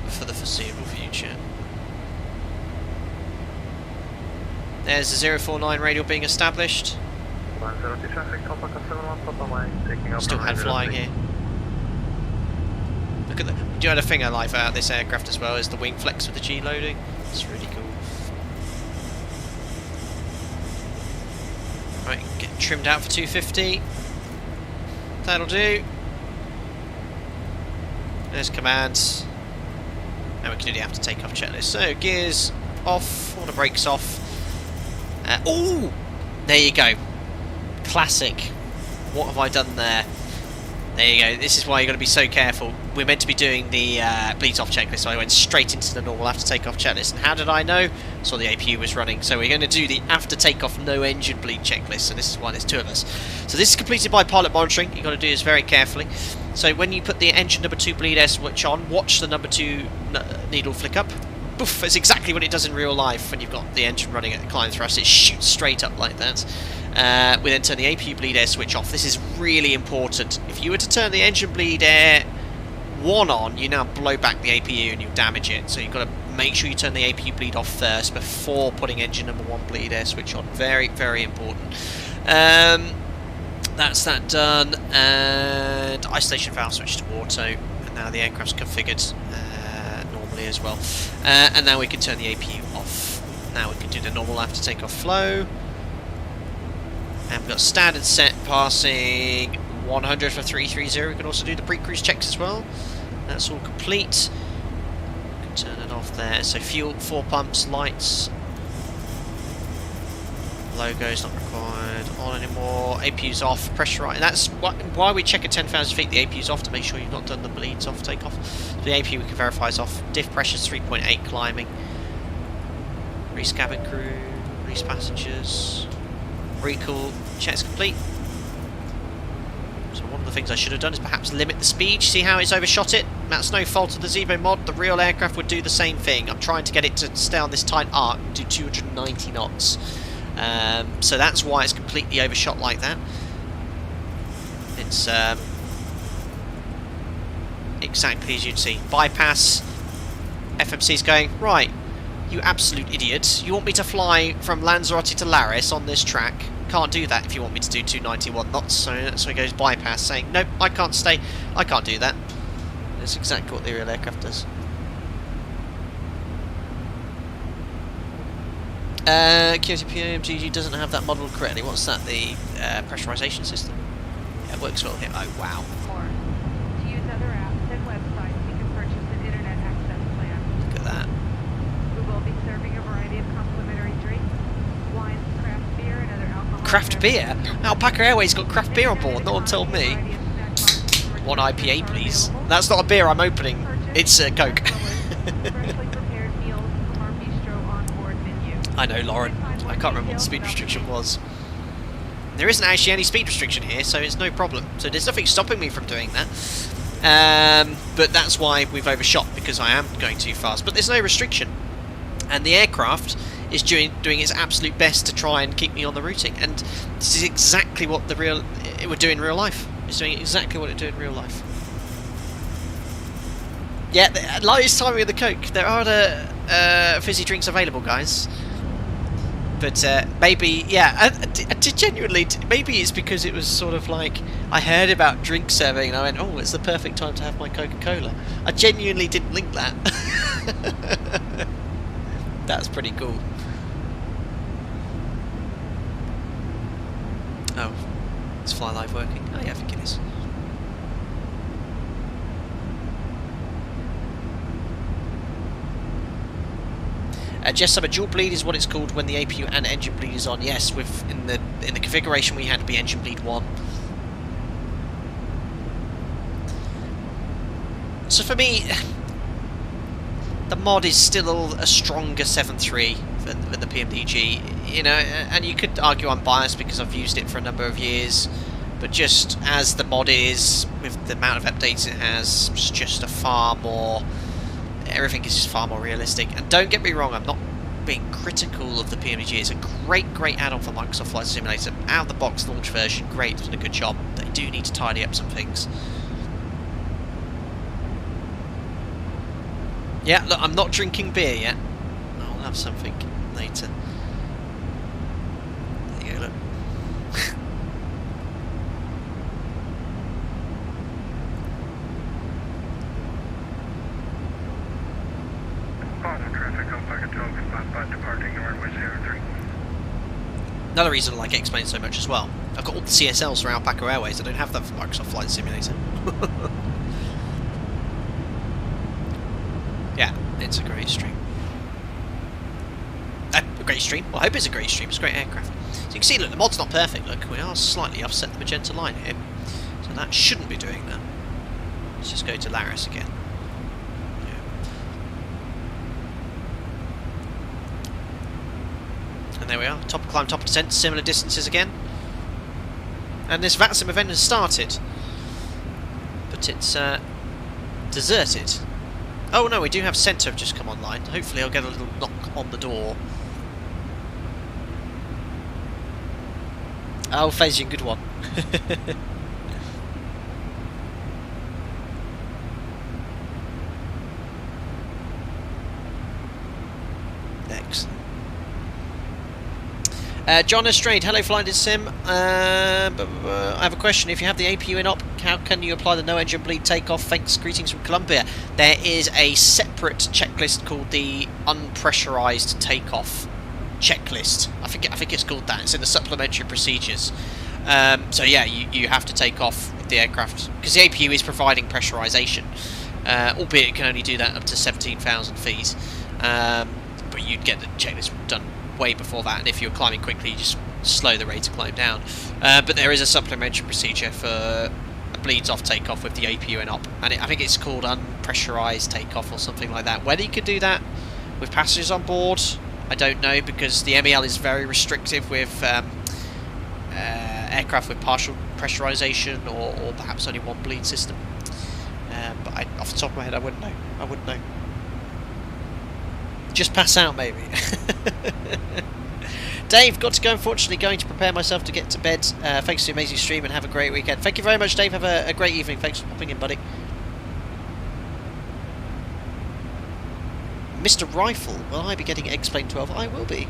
for the foreseeable future. There's the 049 radial being established. Still hand flying here. Look at the. Do you know the thing I like about this aircraft as well is the wing flex with the G loading. It's really cool. Right, get trimmed out for 250. That'll do. There's commands. Now we can do the after takeoff checklist. So gears off, all the brakes off. Oh, there you go. Classic. What have I done there? There you go. This is why you've got to be so careful. We're meant to be doing the bleeds off checklist, so I went straight into the normal after takeoff checklist. And how did I know? Saw the APU was running. So we're going to do the after takeoff no engine bleed checklist. So this is why there's two of us. So this is completed by pilot monitoring. You've got to do this very carefully. So when you put the engine number 2 bleed air switch on, watch the number 2 needle flick up. Poof, it's exactly what it does in real life when you've got the engine running at climb thrust. It shoots straight up like that. We then turn the APU bleed air switch off. This is really important. If you were to turn the engine bleed air 1 on, you now blow back the APU and you damage it. So you've got to make sure you turn the APU bleed off first before putting engine number 1 bleed air switch on. Very, very important. That's that done. And isolation valve switch to auto. And now the aircraft's configured normally as well. And now we can turn the APU off. Now we can do the normal after takeoff flow. And we've got standard set passing 100 for 330. We can also do the pre-cruise checks as well. That's all complete. We can turn it off there. So fuel, 4 pumps, lights. Logo's not required on anymore. APU's off, pressure right. And that's why we check at 10,000 feet. The APU's off to make sure you've not done the bleeds off takeoff. So the APU we can verify is off. Diff pressure's 3.8 climbing. Release cabin crew, release passengers. Recall check's complete. So one of the things I should have done is perhaps limit the speed. See how it's overshot it? That's no fault of the ZIBO mod. The real aircraft would do the same thing. I'm trying to get it to stay on this tight arc, do 290 knots. So that's why it's completely overshot like that. It's exactly as you'd see. Bypass. FMC's going, right, you absolute idiot. You want me to fly from Lanzarote to Laris on this track? Can't do that if you want me to do 291 knots. So that's where it goes bypass, saying, nope, I can't stay. I can't do that. That's exactly what the real aircraft does. QTPMGG doesn't have that modelled correctly. What's that? The pressurization system? Yeah, it works well here. Oh, wow. To use other apps and websites, you can purchase an internet access plan. Look at that. We will be serving a variety of complimentary drinks, wines, craft beer, and other alcohol. Craft beer? Alpaca Airways got craft beer on board. No one told me. One IPA, please. That's not a beer I'm opening. It's a Coke. I know, Lauren. I can't remember what the speed restriction was. There isn't actually any speed restriction here, so it's no problem. So there's nothing stopping me from doing that. But that's why we've overshot, because I am going too fast. But there's no restriction. And the aircraft is doing its absolute best to try and keep me on the routing. And this is exactly what it would do in real life. It's doing exactly what it would do in real life. Yeah, lightest timing of the Coke. There are the fizzy drinks available, guys. But maybe, yeah, genuinely, maybe it's because it was sort of like, I heard about drink serving and I went, oh, it's the perfect time to have my Coca-Cola. I genuinely didn't link that. That's pretty cool. Oh, is Fly Live working? Oh yeah, I think it is. Just some dual bleed is what it's called when the APU and engine bleed is on. Yes, in the configuration we had to be engine bleed 1. So for me, the mod is still a stronger 7.3 than the PMDG, you know, and you could argue I'm biased because I've used it for a number of years, but just as the mod is, with the amount of updates it has, it's just a far more, everything is just far more realistic. And don't get me wrong, I'm not being critical of the PMDG. It's a great add-on for Microsoft Flight Simulator. Out of the box launch version, great, it's done a good job. They do need to tidy up some things. Yeah, look, I'm not drinking beer yet. I'll have something later. There you go, look. Another reason I like X-Plane so much as well. I've got all the CSLs for Alpaca Airways. I don't have that for Microsoft Flight Simulator. Yeah, it's a great stream. A great stream? Well, I hope it's a great stream. It's a great aircraft. So you can see, look, the mod's not perfect. Look, we are slightly offset the magenta line here. So that shouldn't be doing that. Let's just go to Laris again. And there we are, top climb, top descent, similar distances again. And this VATSIM event has started. But it's deserted. Oh no, we do have centre have just come online. Hopefully I'll get a little knock on the door. Oh, phasing, good one. Excellent. John Estrade, hello Flying Sim. I have a question. If you have the APU in op, how can you apply the no engine bleed takeoff? Thanks, greetings from Colombia. There is a separate checklist called the unpressurized takeoff checklist. I think it's called that. It's in the supplementary procedures. So yeah, you have to take off with the aircraft because the APU is providing pressurization, albeit it can only do that up to 17,000 feet. But you'd get the checklist done way before that, and if you're climbing quickly you just slow the rate of climb down. But there is a supplementary procedure for a bleeds off takeoff with the APU and op, and I think it's called unpressurized takeoff or something like that. Whether you could do that with passengers on board, I don't know, because the MEL is very restrictive with aircraft with partial pressurization or perhaps only one bleed system. But off the top of my head I wouldn't know. Just pass out, maybe. Dave, got to go, unfortunately. Going to prepare myself to get to bed. Thanks for the amazing stream and have a great weekend. Thank you very much, Dave. Have a great evening. Thanks for popping in, buddy. Mr. Rifle, will I be getting X-Plane 12? I will be.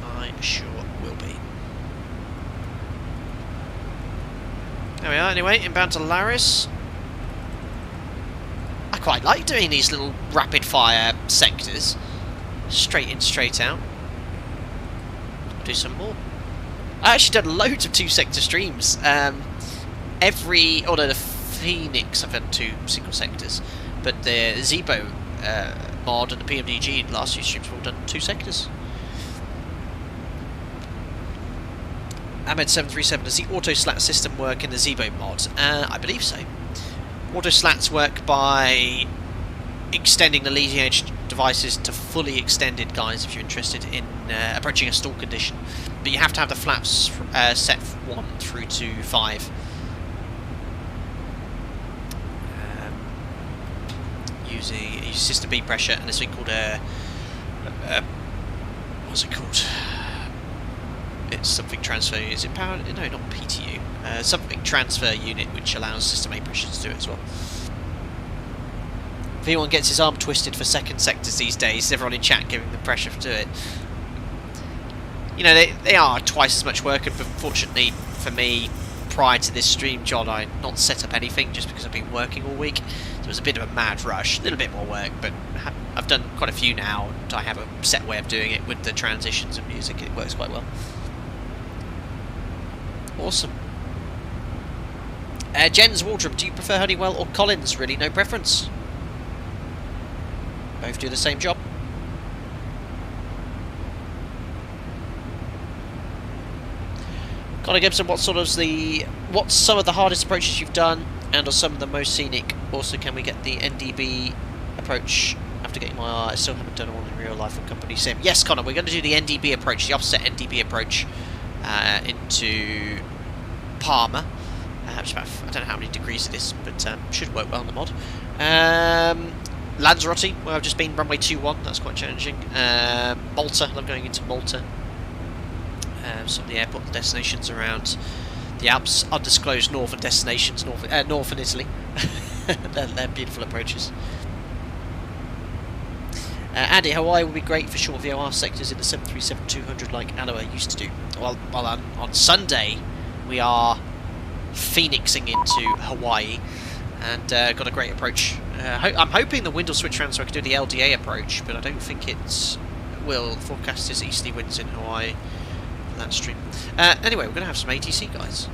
I sure will be. There we are, anyway, inbound to Laris. I quite like doing these little rapid fire sectors. Straight in, straight out. I'll do some more. I actually done loads of 2-sector streams. Although the Phoenix I've done 2 single sectors, but the ZIBO mod and the PMDG, the last few streams have all done 2 sectors. Ahmed 737, does the auto slat system work in the ZIBO mod? I believe so. Auto slats work by extending the leading edge devices to fully extended, guys, if you're interested in approaching a stall condition. But you have to have the flaps set 1 through to 5. Using system B pressure and this thing called what's it called? It's something transfer. Is it power? No, not PTU. Something transfer unit which allows system A pressure to do it as well. If anyone gets his arm twisted for second sectors these days, everyone in chat giving the pressure to it. You know, they are twice as much work, and fortunately for me, prior to this stream, John, I had not set up anything just because I've been working all week. So it was a bit of a mad rush, a little bit more work, but I've done quite a few now, and I have a set way of doing it with the transitions and music. It works quite well. Awesome. Jens Waldron, do you prefer Honeywell or Collins? Really, no preference. Both do the same job. Connor Gibson, what's some of the hardest approaches you've done, and are some of the most scenic? Also, can we get the NDB approach after getting my eye? I still haven't done one in real life on company sim. Yes, Connor, we're going to do the NDB approach, the offset NDB approach into Palma. Which about, I don't know how many degrees it is, but should work well on the mod. Lanzarote, where I've just been, runway 21, that's quite challenging. Malta, I'm going into Malta. Some of the airport destinations around the Alps, undisclosed northern destinations, northern Italy. they're beautiful approaches. Andy, Hawaii would be great for short VOR sectors in the 737-200 like Aloha used to do. Well, on Sunday we are phoenixing into Hawaii and got a great approach. I'm hoping the wind will switch around so I can do the LDA approach, but I don't think it will. The forecast is easterly winds in Hawaii for that stream. Anyway, we're going to have some ATC, guys.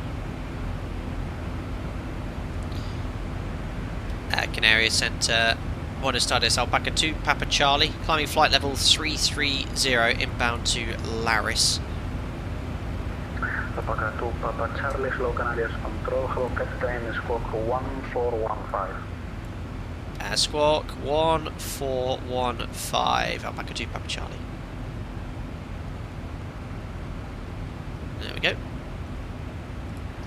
Canary Centre, Buenos Tardes, Alpaca 2, Papa Charlie, climbing flight level 330, inbound to Laris. Alpaca 2, Papa Charlie, hello Canadians Control, hello Captain, squawk 1415. Squawk 1415, Alpaca 2, Papa Charlie. There we go.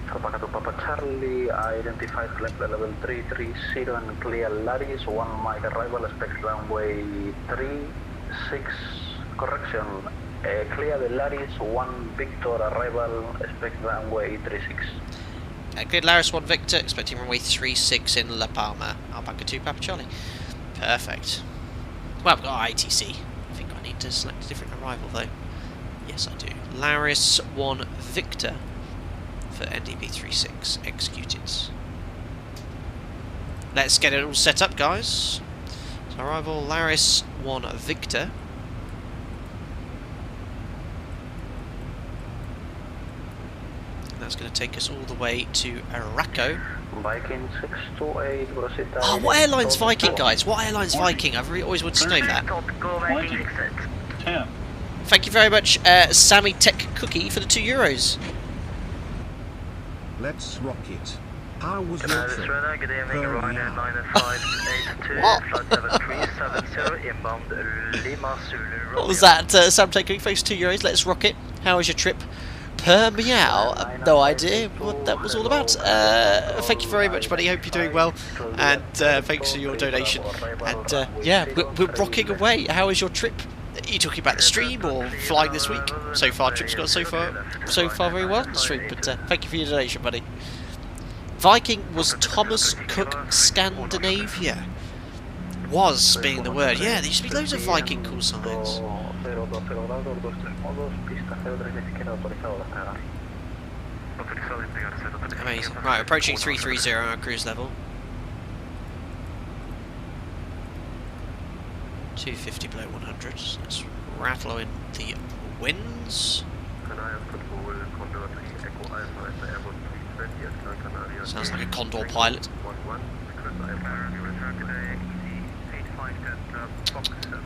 Alpaca 2, Papa Charlie, identified flight level 330 and clear Laris, 1 mile arrival, expect runway 36, correction, clear the Laris, 1 Victor arrival, expect runway 36. Cleared Laris 1 Victor, expecting runway 36 in La Palma. Alpaca 2 Papa Charlie. Perfect. Well, I've got ITC. I think I need to select a different arrival though. Yes, I do. Laris 1 Victor for NDB 36 executed. Let's get it all set up, guys. So arrival Laris 1 Victor. That's going to take us all the way to Araco. Viking 628, oh, what airline's Viking, guys? What airline's Viking? I've always wanted to know that. Thank you very much, Sammy Tech Cookie, for the €2. Let's rock it. How was your trip? Good evening, Ryanair 9582, flight 7370, inbound Lima Zulu. What was that, Sam Tech Cookie? Thanks, €2. Let's rock it. How was your trip? Per meow, no idea what that was all about. Thank you very much, buddy. Hope you're doing well, and thanks for your donation. And yeah, we're rocking away. How was your trip? Are you talking about the stream or flying this week? So far, trip's gone so far very well on the stream. But thank you for your donation, buddy. Viking was Thomas Cook Scandinavia. Was being the word. Yeah, there used to be loads of Viking call signs. Amazing. Right, approaching 330 on our cruise level. 250 below 100. Let's rattle in the winds. Sounds like a Condor pilot.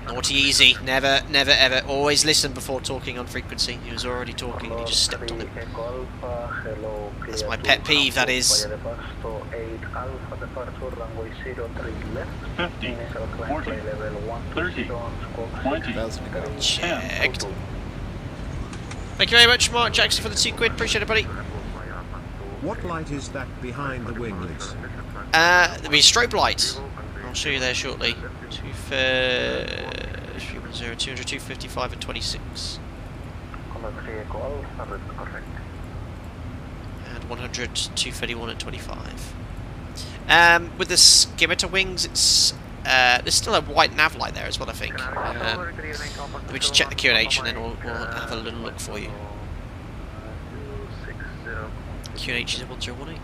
Naughty easy, never ever, always listen before talking on frequency. He was already talking and he just stepped on it. That's my pet peeve, that is. 50, 40, 30, 20, checked. Thank you very much, Mark Jackson, for the £2. Appreciate it, buddy. What light is that behind the winglets? There'll be a strobe light. I'll show you there shortly. 200, 255 and 26. And 100, 231 and 25. With the skimmeter wings, it's there's still a white nav light there as well, I think. Let me just check the QNH and then we'll have a little look for you. QNH is 1018.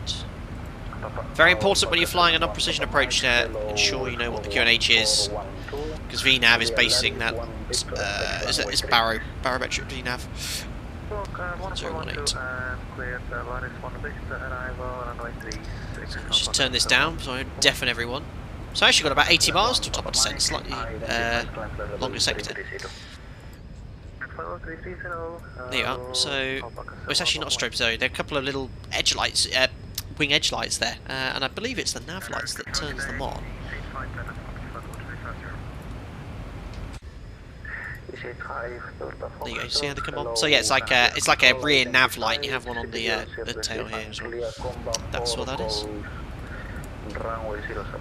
Very important when you're flying a non-precision approach to ensure you know what the QNH is, because VNAV is basing that, it's barometric VNAV. 1018. So let's just turn this down so I don't deafen everyone. So I actually got about 80 miles to top of descent, slightly longer sector. There you are. So well, it's actually not a strobe zone. There are a couple of little edge lights, wing edge lights there, and I believe it's the nav lights that turns them on. There you go. See how they come on? So yeah, it's like a rear nav light. You have one on the tail here as well. That's what that is.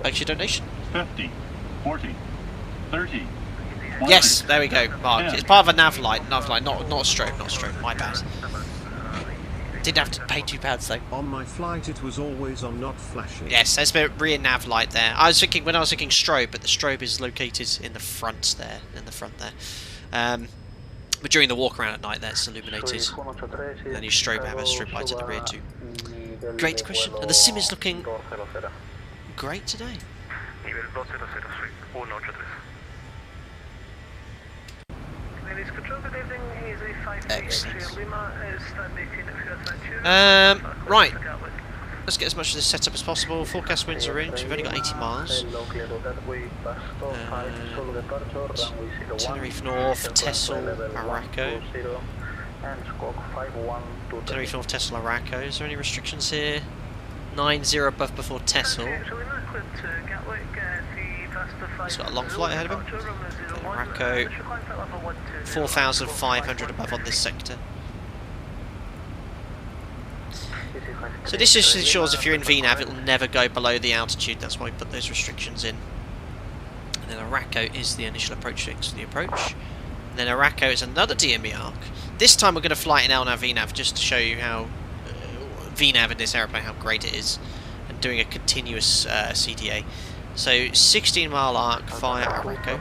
Thanks your donation. 50, 40, 30. 20. Yes, there we go, Mark. It's part of a nav light, not a strobe, my bad. Didn't have to pay £2 though. On my flight it was always on, not flashing. Yes, there's a rear nav light there. I was thinking strobe, but the strobe is located in the front there, but during the walk around at night that's illuminated. And then your strobe have a strobe light at the rear too. Great question. And the sim is looking great today. Excellent. Right. Let's get as much of this set up as possible. Forecast winds are in, so we've only got 80 miles. Tenerife North, Texel, Araco. Tenerife North, Texel, Araco. Is there any restrictions here? 9-0 above before Texel. He's got a long flight ahead of him. Araco, 4,500 above on this sector. So this just ensures if you're in VNAV, it'll never go below the altitude. That's why we put those restrictions in. And then Araco is the initial approach fix for the approach. And then Araco is another DME arc. This time we're going to fly in LNAV VNAV just to show you how VNAV in this aeroplane, how great it is, and doing a continuous CDA. So 16 mile arc via Araco.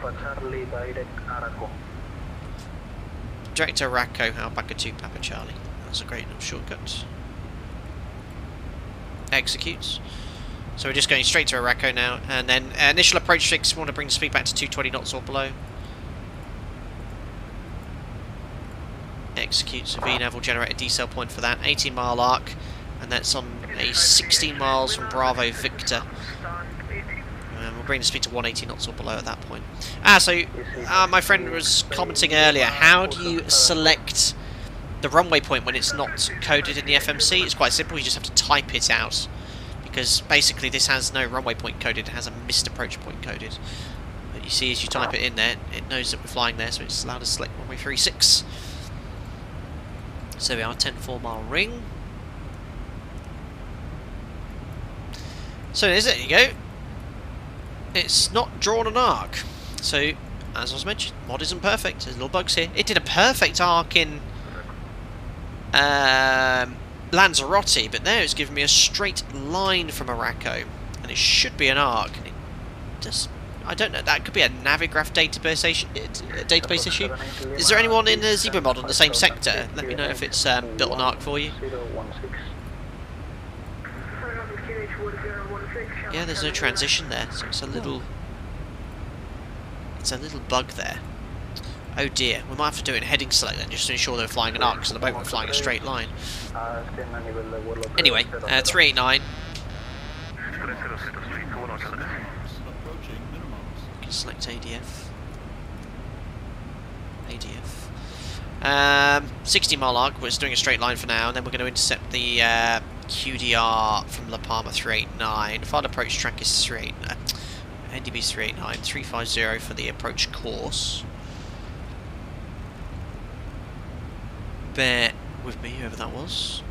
Direct to Araco, Alpaca 2 Papa Charlie. That's a great little shortcut. Executes. So we're just going straight to Araco now, and then initial approach fix, we want to bring the speed back to 220 knots or below. Executes, so VNAV will generate a decel point for that. 18 mile arc, and that's on a 16 miles from Bravo Victor. And we'll bring the speed to 180 knots or below at that point. So my friend was commenting earlier, how do you select the runway point when it's not coded in the FMC? It's quite simple, you just have to type it out. Because basically this has no runway point coded, it has a missed approach point coded. But you see as you type it in there, it knows that we're flying there, so it's allowed us to select runway 36. So we are 10-4 mile ring. So there you go. It's not drawn an arc. So, as I was mentioning, mod isn't perfect. There's little bugs here. It did a perfect arc in Lanzarote, but there it's giving me a straight line from Araco, and it should be an arc. It just, I don't know. That could be a Navigraph database issue. Is there anyone in the ZIBO mod on the same sector? Let me know if it's built an arc for you. Yeah, there's no transition there, so it's a little bug there. Oh dear, we might have to do it in heading select then, just to ensure they're flying an arc, so the boat won't flying a straight line. Anyway, 389. You can select ADF. 60 mile arc, we're just doing a straight line for now, and then we're going to intercept the QDR from La Palma 389. Final approach track is 389. NDB 389, 350 for the approach course. Bear with me, whoever that was.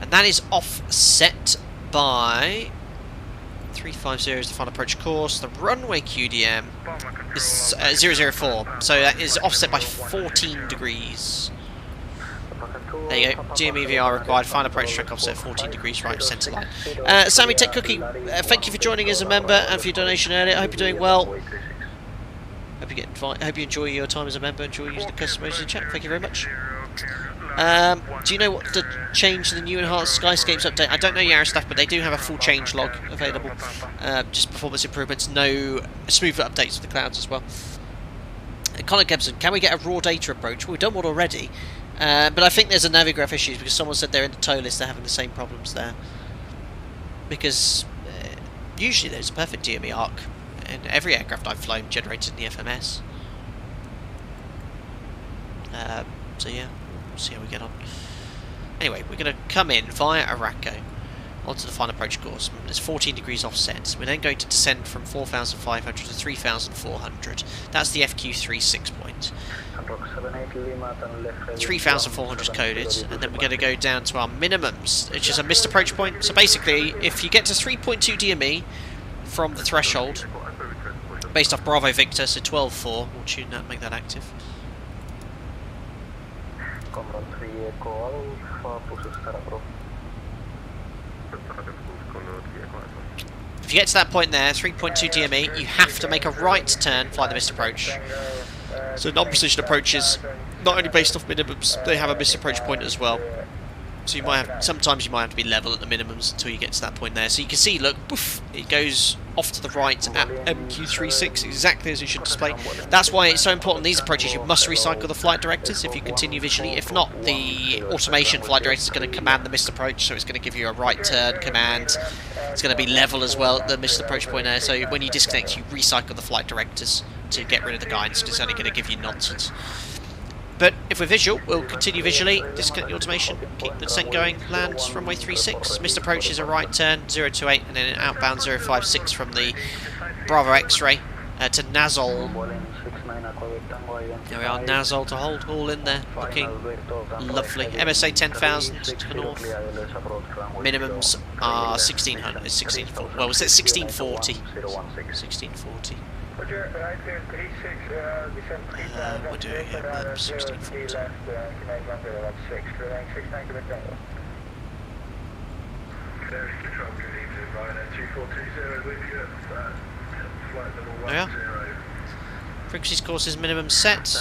And that is offset by 350 is the final approach course. The runway QDM is 004, so that is offset by 14 degrees. There you go, GMEVR required, final approach track offset 14 degrees right centre line. Sammy Tech Cookie, thank you for joining as a member and for your donation earlier. I hope you're doing well. Hope you enjoy your time as a member, enjoy using the customization chat. Thank you very much. Do you know what to change the new enhanced Skyscapes update? I don't know Yarrow but they do have a full change log available. Just performance improvements, no smoother updates for the clouds as well. Connor Gebson, can we get a raw data approach? Well, we've done one already. But I think there's a Navigraph issue because someone said they're in the tow list, they're having the same problems there. Because usually there's a perfect DME arc, and every aircraft I've flown generated in the FMS. So yeah, we'll see how we get on. Anyway, we're going to come in via Araco onto the final approach course. It's 14 degrees offset. We're then going to descend from 4,500 to 3,400. That's the FQ36 point. 3,400 coded, and then we're going to go down to our minimums, which is a missed approach point. So basically, if you get to 3.2 DME from the threshold, based off Bravo Victor, so 12.4, we'll tune that, make that active. If you get to that point there, 3.2 DME, you have to make a right turn, fly the missed approach. So non-precision approaches, not only based off minimums, they have a missed approach point as well. So you might have, sometimes you might have to be level at the minimums until you get to that point there. So you can see, look, poof, it goes off to the right at MQ36, exactly as it should display. That's why it's so important, these approaches, you must recycle the flight directors if you continue visually. If not, the automation flight director is going to command the missed approach, so it's going to give you a right turn command. It's going to be level as well at the missed approach point there. So when you disconnect, you recycle the flight directors to get rid of the guidance, because it's only going to give you nonsense. But if we're visual, we'll continue visually, disconnect the automation, keep the descent going, land runway 36, missed approach is a right turn, 028, and then an outbound 056 from the Bravo X-ray to Nazol. There we are, Nazol to hold, all in there, looking lovely. MSA 10,000 to the north. Minimums are 1,600, 1640, well, was it 1640? 1640. We're doing it at 1640. There we are. Frequencies courses minimum set.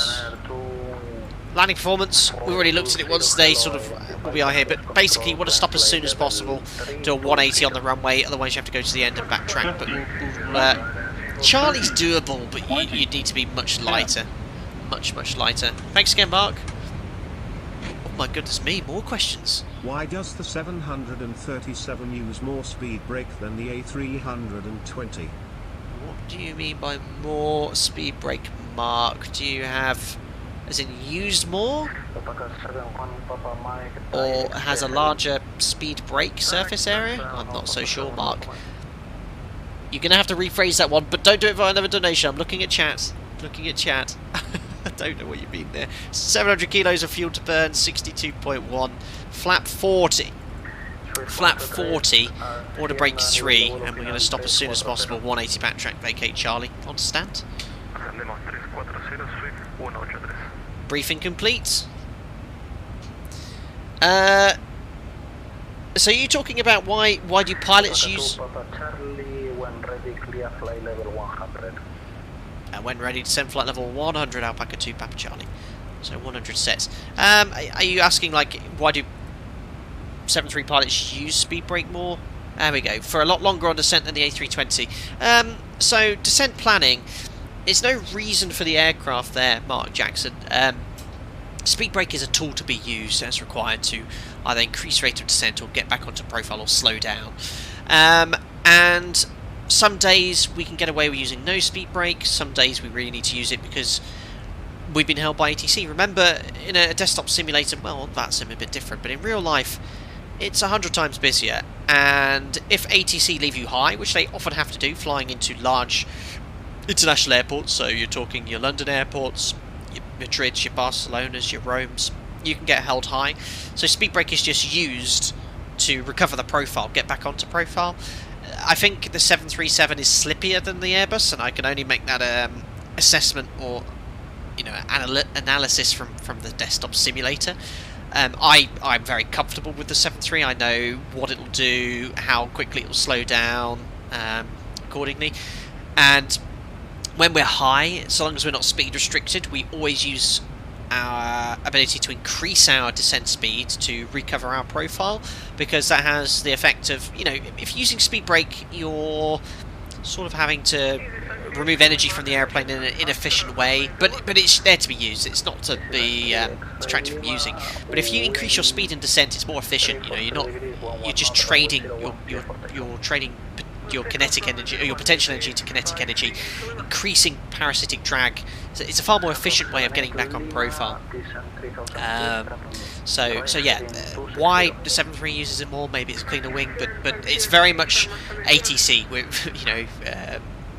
Landing performance, we already looked at it once today, sort of where we are here, but basically you want to stop as soon as possible, do a 180 on the runway, otherwise you have to go to the end and backtrack. But Charlie's doable, but you need to be much lighter. Much lighter. Thanks again, Mark. Oh my goodness me, more questions. Why does the 737 use more speed brake than the A320? What do you mean by more speed brake, Mark? Do you have, as in used more? Or has a larger speed brake surface area? I'm not so sure, Mark. You're going to have to rephrase that one, but don't do it via another donation. I'm looking at chat. I don't know what you mean there. 700 kilos of fuel to burn, 62.1. Flap 40. Flap 40. Order brake 3. And we're going to stop as soon as possible. 180 backtrack, vacate Charlie. Understand? Briefing complete. So you're talking about why do pilots use... when ready to send flight level 100, Alpaca 2, Papa Charlie. So 100 sets. Are you asking, like, why do 73 pilots use speed brake more? There we go. For a lot longer on descent than the A320. So descent planning, there's no reason for the aircraft there, Mark Jackson. Speed brake is a tool to be used as required to either increase rate of descent or get back onto profile or slow down. And some days we can get away with using no speed brake, some days we really need to use it because we've been held by ATC. Remember, in a desktop simulator, well, on VATSIM a bit different, but in real life it's 100 times busier, and if ATC leave you high, which they often have to do flying into large international airports, so you're talking your London airports, your Madrids, your Barcelonas, your Romes, you can get held high. So speed brake is just used to recover the profile, get back onto profile. I think the 737 is slippier than the Airbus, and I can only make that assessment or analysis from the desktop simulator. I'm very comfortable with the 737. I know what it'll do, how quickly it'll slow down accordingly. And when we're high, so long as we're not speed restricted, we always use our ability to increase our descent speed to recover our profile, because that has the effect of, if using speed brake, you're sort of having to remove energy from the airplane in an inefficient way, but it's there to be used. It's not to be detracted from using. But if you increase your speed in descent, it's more efficient. You're just trading. You're trading your kinetic energy, or your potential energy to kinetic energy, increasing parasitic drag. So it's a far more efficient way of getting back on profile. So yeah, why the 7.3 uses it more? Maybe it's a cleaner wing, but it's very much ATC. With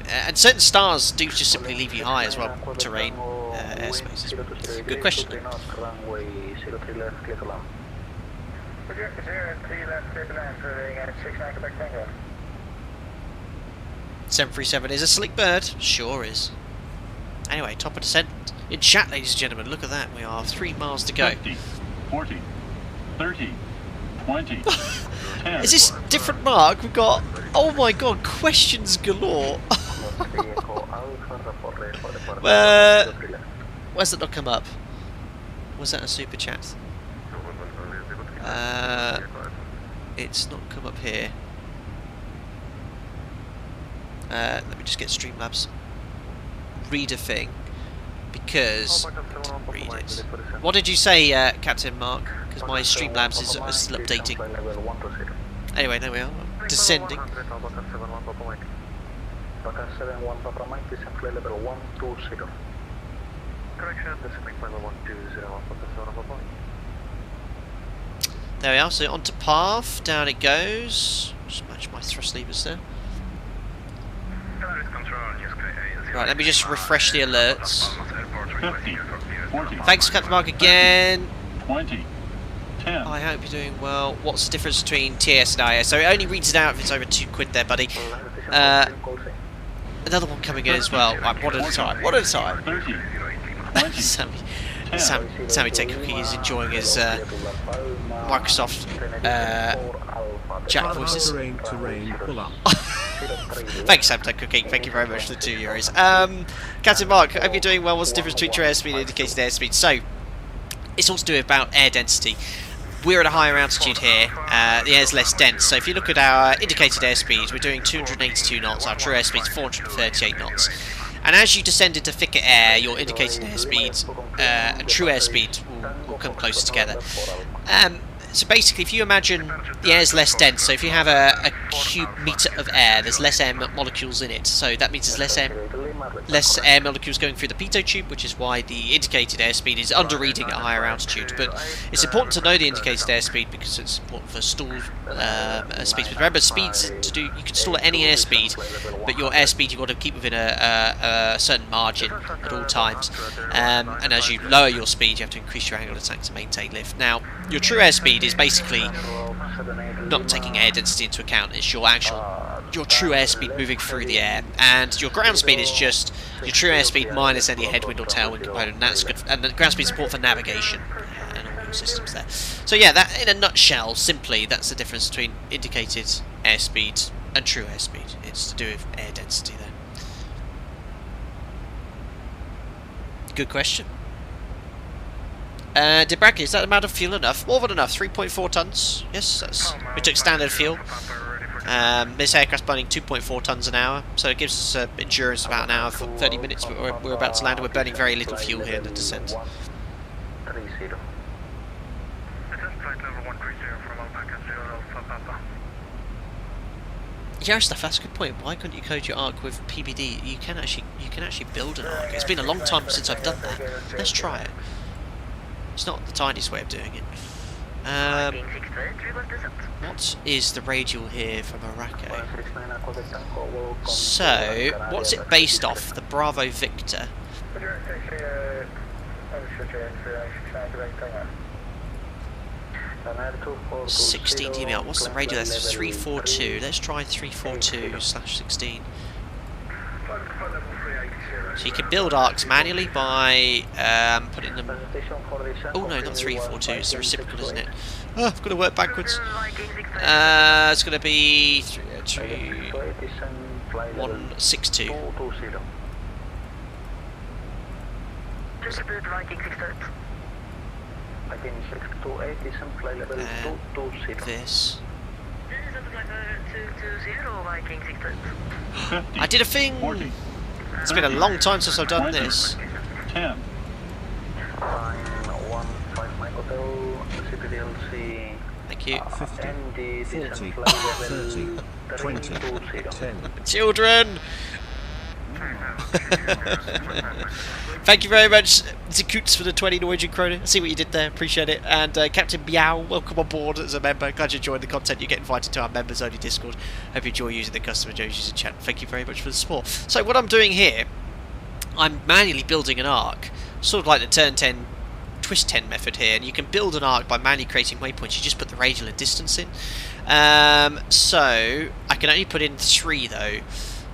and certain stars do just simply leave you high as well. Terrain, airspace. Good question. 737 is a slick bird, sure is. Anyway, top of descent. In chat, ladies and gentlemen, look at that. We are 3 miles to go. 50, 40, 30, 20, 10. Is this different mark? We've got, oh my god, questions galore. Where's that not come up? Was that a super chat? It's not come up here. Let me just get Streamlabs reader thing, because I didn't read it. What did you say, Captain Mark? Because my Streamlabs is still updating. Anyway, there we are. Descending. There we are, so onto path, down it goes. Just match my thrust levers there. Right, let me just refresh the alerts. 50, 40, Thanks, Captain Mark, again. 20, 10. I hope you're doing well. What's the difference between TS and IS? So it only reads it out if it's over £2 there, buddy. Another one coming in as well. Right, one at a time. One at a time. 30, 20, Sammy Tech Cookie is enjoying his Microsoft chat voices. Terrain, pull up. Thanks, Sam Tech Cookie. Thank you very much for the €2. Captain Mark, hope you're doing well. What's the difference between true airspeed and indicated airspeed? So, it's all to do about air density. We're at a higher altitude here, the air's less dense, so if you look at our indicated airspeed, we're doing 282 knots, our true airspeed is 438 knots. And as you descend into thicker air, your indicated airspeed and true airspeed will come closer together. So basically, if you imagine the air's less dense, so if you have a cube meter of air, there's less air molecules in it, so that means there's less air molecules going through the pitot tube, which is why the indicated airspeed is under reading at higher altitude. But it's important to know the indicated airspeed because it's important for stall speeds. But remember, speeds you can stall at any airspeed, but your airspeed you've got to keep within a certain margin at all times. And as you lower your speed, you have to increase your angle of attack to maintain lift. Now, your true airspeed is basically not taking air density into account. It's your true airspeed moving through the air, and your ground speed is just your true airspeed minus any headwind or tailwind component. And that's good. And the ground speed support for navigation and all your systems there. So yeah, that in a nutshell, simply that's the difference between indicated airspeed and true airspeed. It's to do with air density there. Good question. Did Bradley, is that amount of fuel enough? More than enough, 3.4 tons. Yes, we took standard fuel. This aircraft's burning 2.4 tons an hour, so it gives us endurance about an hour for 30 minutes, but we're about to land and we're burning very little fuel here in the descent. Yeah, stuff. That's a good point. Why couldn't you code your arc with PBD? You can actually build an arc. It's been a long time since I've done that. Let's try it. It's not the tiniest way of doing it. What is the radial here for Morocco? So, what's it based off? The Bravo Victor. 16 dBl. What's the radial? That's 342. Let's try 342/16. So you can build arcs manually by putting them... Oh no, not 342, it's the reciprocal, isn't it? Oh, I've got to work backwards. It's going to be 162. This. I did a thing! It's been a long time since I've done this. 10. Thank Thank you. 50, 40, 30, 20, 10. Children! Thank you very much, Zakoots, for the 20 Norwegian kroner. I see what you did there, appreciate it. And Captain Meow, welcome on board as a member. Glad you enjoyed the content. You get invited to our members only Discord. Hope you enjoy using the customer Joe's user chat. Thank you very much for the support. So what I'm doing here, I'm manually building an arc, sort of like the turn 10 twist 10 method here, and you can build an arc by manually creating waypoints. You just put the radial and distance in. So I can only put in 3 though.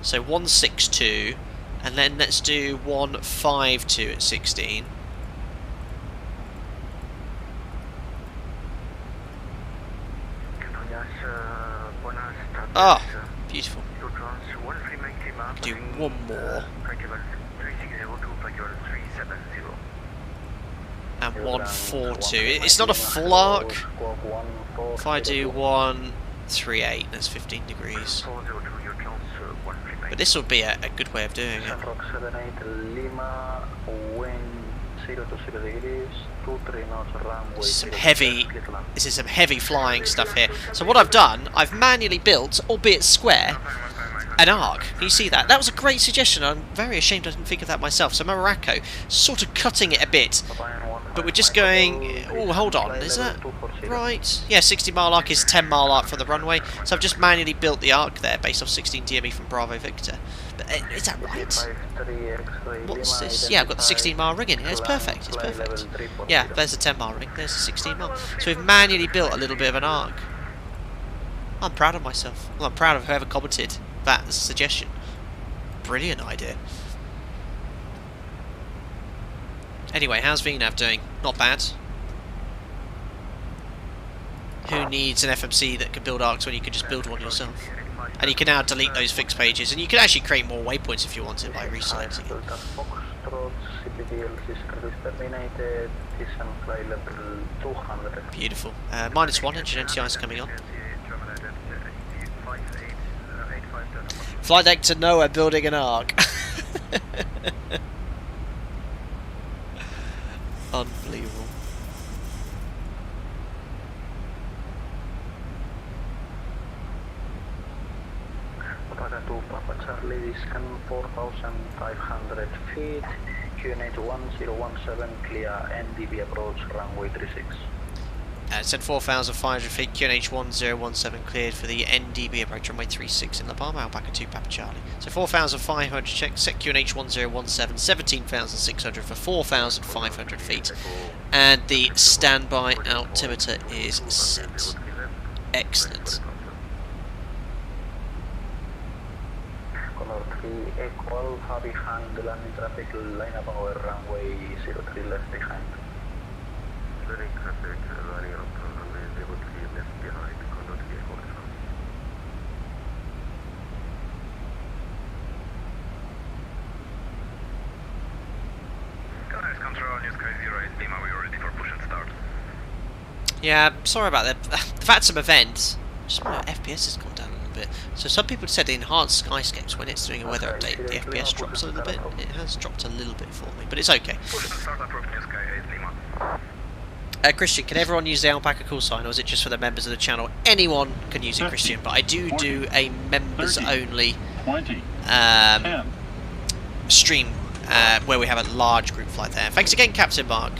So 162, and then let's do 152 at 16. Ah, beautiful. Do one more. And 142. It's not a full arc. If I do 138, that's 15 degrees. But this will be a good way of doing it. This is some heavy flying stuff here. So what I've done, I've manually built, albeit square, an arc. Can you see that? That was a great suggestion. I'm very ashamed I didn't think of that myself. So Morocco, sort of cutting it a bit, but we're just going... Oh, hold on. Is that right? Yeah, 60-mile arc is 10-mile arc from the runway. So I've just manually built the arc there based off 16 DME from Bravo Victor. But is that right? What's this? Yeah, I've got the 16-mile ring in here. It's perfect. It's perfect. Yeah, there's the 10-mile ring. There's the 16-mile. So we've manually built a little bit of an arc. I'm proud of myself. Well, I'm proud of whoever commented that suggestion. Brilliant idea. Anyway, how's VNAV doing? Not bad. Who needs an FMC that can build arcs when you can just build one yourself? And you can now delete those fixed pages, and you can actually create more waypoints if you wanted by reselecting it. Beautiful. -1 engine NTI's coming on. Flight deck to nowhere, building an arc. Unbelievable. Charlie, Discan 4,500 feet, QNH 1017, clear NDB approach, runway 36. It said 4,500 feet, QNH 1017 cleared for the NDB approach, runway 36 in La Palma, Alpaca 2, Papa Charlie. So 4,500 check, set QNH 1017, 17,600 for 4,500 feet. And the standby altimeter is set. Excellent. Color 3 equal, far behind the landing traffic, line up our runway 03 left behind. Landing traffic, running up runway 03 left behind, color 3 equal. Canary Control, New Sky 0 is Lima, we are ready for push and start. Yeah, sorry about that. The VATSIM event, just my FPS has gone down a little bit. So some people said enhanced skyscapes when it's doing a weather update, the FPS drops a little bit. It has dropped a little bit for me, but it's okay. Christian, can everyone use the Alpaca call sign, or is it just for the members of the channel? Anyone can use it, Christian, but I do a members only stream where we have a large group flight there. Thanks again, Captain Mark.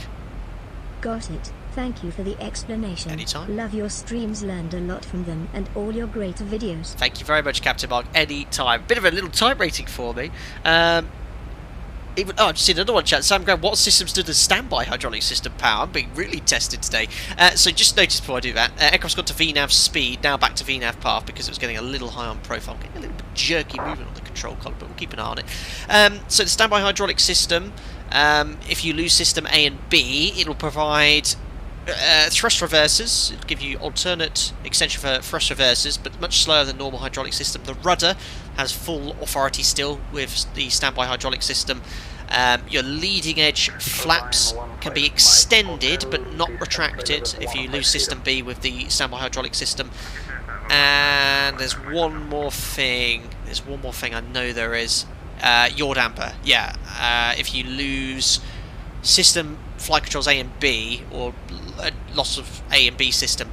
Got it. Thank you for the explanation. Anytime. Love your streams, learned a lot from them, and all your great videos. Thank you very much, Captain Mark. Anytime. Bit of a little time rating for me. I've just seen another one, chat. Sam Graham, what systems do the standby hydraulic system power? I'm being really tested today. So just notice before I do that, aircraft's got to VNAV speed, now back to VNAV path because it was getting a little high on profile, getting a little bit jerky movement on the control column, but we'll keep an eye on it. So the standby hydraulic system, if you lose system A and B, it'll provide thrust reversers. It'll give you alternate extension for thrust reversers, but much slower than normal hydraulic system. The rudder has full authority still with the standby hydraulic system. Your leading edge flaps can be extended but not retracted if you lose system B with the standby hydraulic system. And there's one more thing. I know there is. Yaw damper. Yeah. If you lose system flight controls A and B, or loss of A and B system,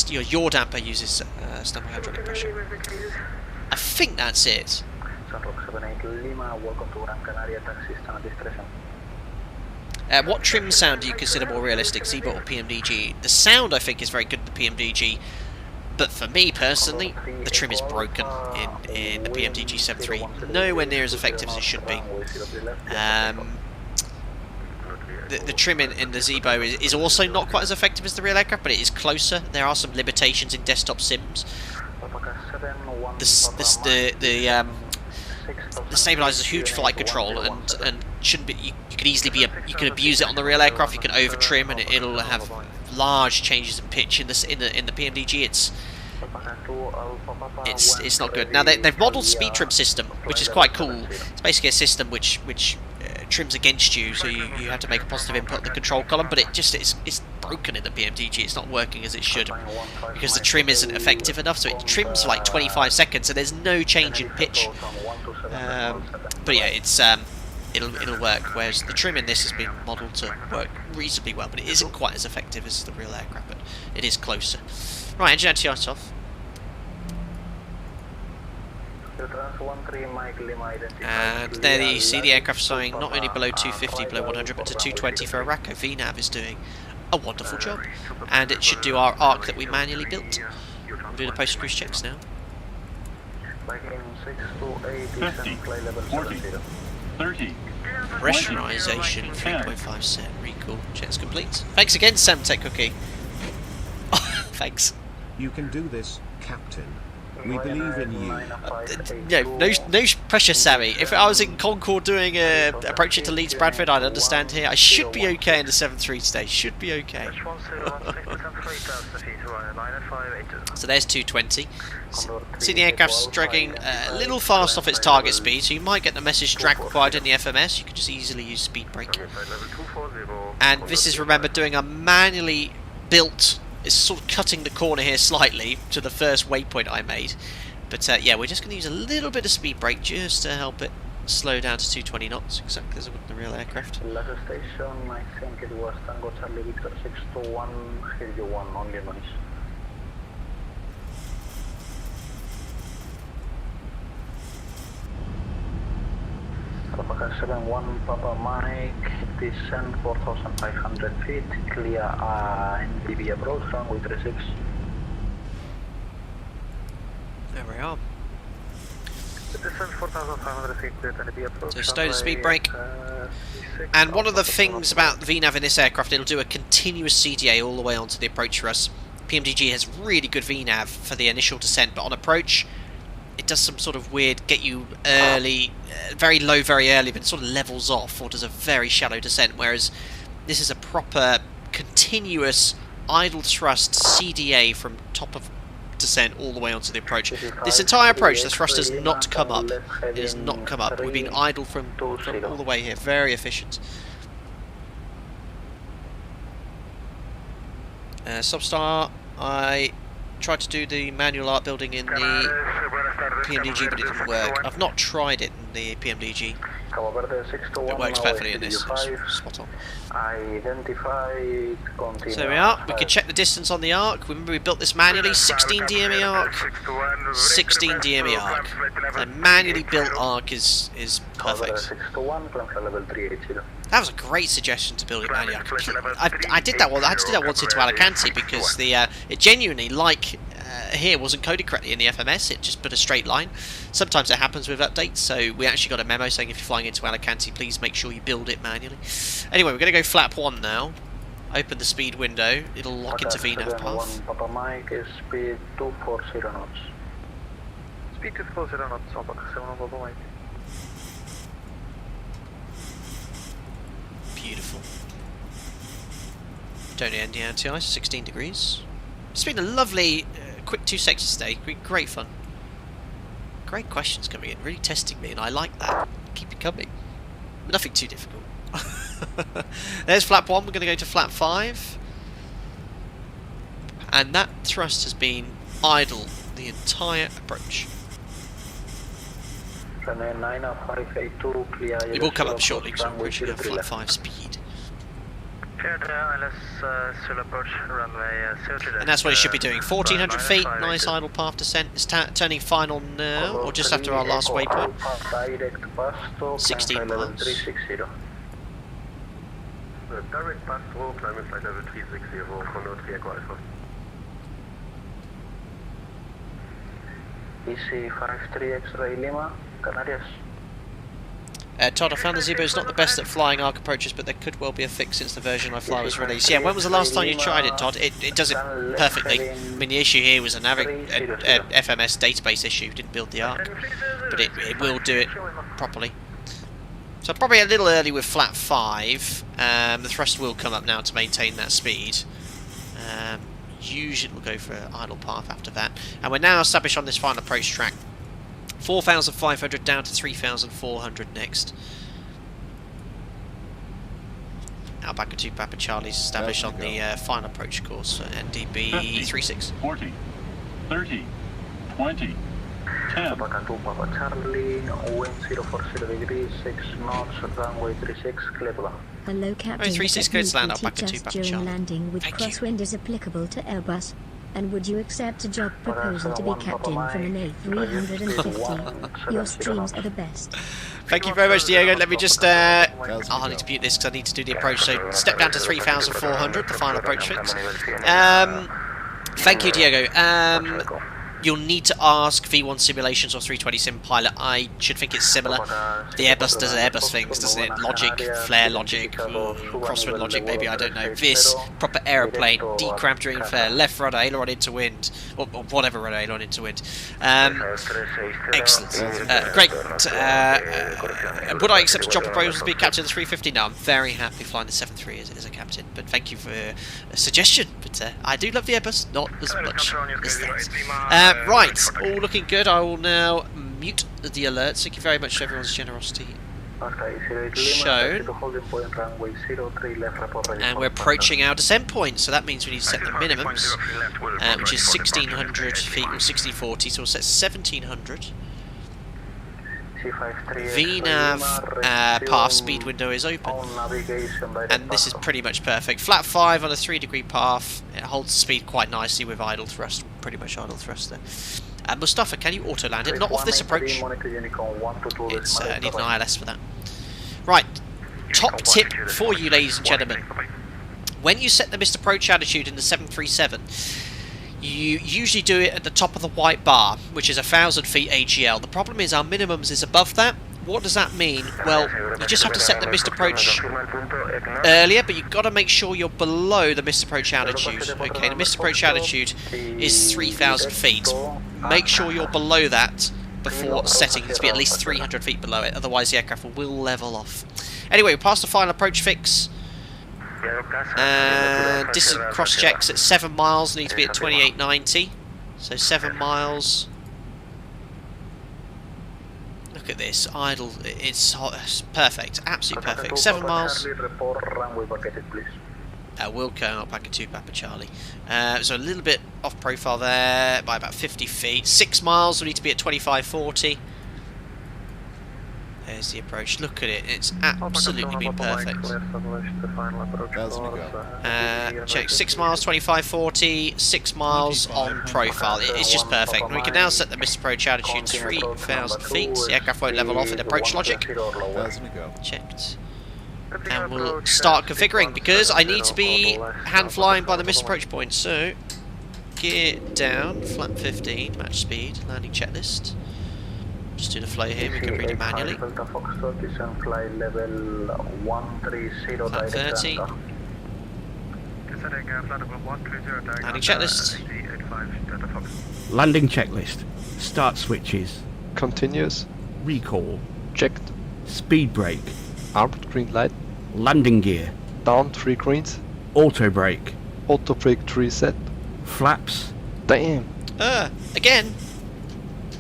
your damper uses standby hydraulic pressure. I think that's it. Sunrock 78 Lima, welcome to Gran Canaria taxi stand discretion. What trim sound do you consider more realistic, ZIBO or PMDG? The sound I think is very good in the PMDG, but for me personally, the trim is broken in the PMDG 7.3. Nowhere near as effective as it should be. The trim in the ZIBO is also not quite as effective as the real aircraft, but it is closer. There are some limitations in desktop sims. The stabilizer is huge flight control, and shouldn't be. You could easily you can abuse it on the real aircraft. You can over trim, and it'll have large changes in pitch. In the PMDG, it's not good. Now they've modelled speed trim system, which is quite cool. It's basically a system which trims against you, so you have to make a positive input in the control column, but it's broken in the PMDG. It's not working as it should because the trim isn't effective enough, so it trims for like 25 seconds and there's no change in pitch. But yeah, it'll work, whereas the trim in this has been modelled to work reasonably well, but it isn't quite as effective as the real aircraft, but it is closer. Right, engine anti-ice off. And there you see the aircraft flying not only below 250, below 100, but to 220 for Araco. VNAV is doing a wonderful job, and it should do our arc that we manually built. We'll do the post-cruise checks now. 50, 40, 30. Pressurization 3.5 set. Recall checks complete. Thanks again, Samtech Cookie. Thanks. You can do this, Captain. We believe in you. No pressure, Sammy. If I was in Concord doing approaching to Leeds Bradford, I'd understand here. I should be okay in the 7.3 today. Should be okay. So there's 220. See the aircraft's dragging a little fast off its target speed, so you might get the message drag required in the FMS. You could just easily use speed brake. And this is, remember, doing a manually built. It's sort of cutting the corner here slightly to the first waypoint I made. But yeah, we're just going to use a little bit of speed brake just to help it slow down to 220 knots, exactly as it would in the real aircraft. Last station, I think it was Tango Charlie Victor 621, hear you 1, only noise. Alpha 71 Papa Mike, descend 4,500 feet, clear NTB approach, runway 36. There we are. Descend 4,500 feet, NTB approach. So stow the speed brake. And one of the things about the VNAV in this aircraft, it'll do a continuous CDA all the way onto the approach for us. PMDG has really good VNAV for the initial descent, but on approach, it does some sort of weird get you early, very low very early, but it sort of levels off or does a very shallow descent, whereas this is a proper continuous idle thrust CDA from top of descent all the way onto the approach. This entire approach, the thrust does not come up. It does not come up. We've been idle from all the way here. Very efficient. Substar, I tried to do the manual art building in the PMDG, but it didn't work. I've not tried it in the PMDG. It works perfectly in this. It's spot on. So there we are. We can check the distance on the arc. Remember, we built this manually. 16 DME arc. 16 DME arc. The manually built arc is perfect. That was a great suggestion to build it manually. I did that one. I had to do that once into Alicante because it genuinely, like here, wasn't coded correctly in the FMS. It just put a straight line. Sometimes it happens with updates, so we actually got a memo saying if you're flying into Alicante, please make sure you build it manually. Anyway, we're going to go flap 1 now. Open the speed window. It'll lock into VNAV path. Papa Mike is speed 240 knots. Speed 240 knots, Papa Mike. Beautiful. Don't need any anti-ice, 16 degrees. It's been a lovely, quick 2 sectors today. Great fun. Great questions coming in, really testing me, and I like that. Keep it coming. Nothing too difficult. There's flap 1, we're going to go to flap 5. And that thrust has been idle the entire approach. It will come up shortly because I'm approaching at flap 5 speed. And that's what it should be doing. 1400 feet, nice idle path descent. It's turning final now, or just after our last waypoint. 16 miles. Direct pass through, climbing flight level 360, Condor 3 Echo Alpha. EC53 X-Ray Lima, Canarias. Todd, I found the ZIBO is not the best at flying arc approaches, but there could well be a fix since the version I fly was released. Yeah, when was the last time you tried it, Todd? It does it perfectly. I mean, the issue here was a FMS database issue, didn't build the arc, but it will do it properly. So probably a little early with flat 5. The thrust will come up now to maintain that speed. Usually we'll go for an idle path after that. And we're now established on this final approach track. 4,500 down to 3,400 next. Alpaca 2 Papa Charlie's established on the final approach course for NDB 36. 40, 30, 20, 10. Alpaca 2 Papa Charlie, wind 040 degrees, 6 knots, runway 36, clear to land. Hello, Captain. 36 The goes technique land, you Alpaca 2 teach us Papa during Charlie. landing with Thank crosswind is applicable to Airbus. And would you accept a job proposal to be captain from an A350? Your streams are the best. Thank you very much, Diego. Let me just... I'll need to mute this because I need to do the approach. So step down to 3,400, the final approach fix. Thank you, Diego. You'll need to ask V1 Simulations or 320 Sim Pilot. I should think it's similar. The Airbus does Airbus things, doesn't it? Logic, flare logic, crosswind logic, maybe, I don't know. This, proper aeroplane, decramp during flare, left rudder, aileron into wind, or whatever rudder, aileron into wind. Excellent. Great. Would I accept a job proposal to be captain of the 350? No, I'm very happy flying the 73 as a captain, but thank you for a suggestion. But I do love the Airbus, not as much as that. Right, all looking good. I will now mute the alerts. Thank you very much for everyone's generosity shown. And we're approaching our descent point, so that means we need to set the minimums, which is 1,600 feet or 6040, so we'll set 1,700. VNAV path speed window is open, and this is pretty much perfect. Flat 5 on a 3-degree path. It holds the speed quite nicely with idle thrust, pretty much idle thrust there. Mustafa, can you auto land it? Not off this approach. It's need an ILS for that. Right, top tip for you, ladies and gentlemen. When you set the missed approach altitude in the 737, you usually do it at the top of the white bar, which is 1,000 feet AGL. The problem is our minimums is above that. What does that mean? Well, you just have to set the missed approach earlier, but you've got to make sure you're below the missed approach altitude. Okay, the missed approach altitude is 3,000 feet. Make sure you're below that before setting it to be at least 300 feet below it, otherwise the aircraft will level off. Anyway, we passed the final approach fix. Distance cross checks at 7 miles need to be at 2890. So 7 miles. Look at this idle. It's perfect, absolutely perfect. 7 miles. Wilco Alpaca 2 Papa Charlie. So a little bit off profile there by about 50 feet. 6 miles we need to be at 2540. There's the approach. Look at it. It's absolutely been perfect. Check 6 miles, 2540, 6 miles on profile. It's just perfect. And we can now set the missed approach altitude to 3,000 feet. The aircraft won't level off in approach logic. Checked. And we'll start configuring because I need to be hand flying by the missed approach point. So gear down, flap 15, match speed, landing checklist. Just do the flow here, we can read it manually. Flat 30. Landing checklist. Landing checklist. Start switches. Continuous. Recall. Checked. Speed brake. Armed green light. Landing gear. Down 3 greens. Auto brake. Auto brake 3 set. Flaps. Damn. Again.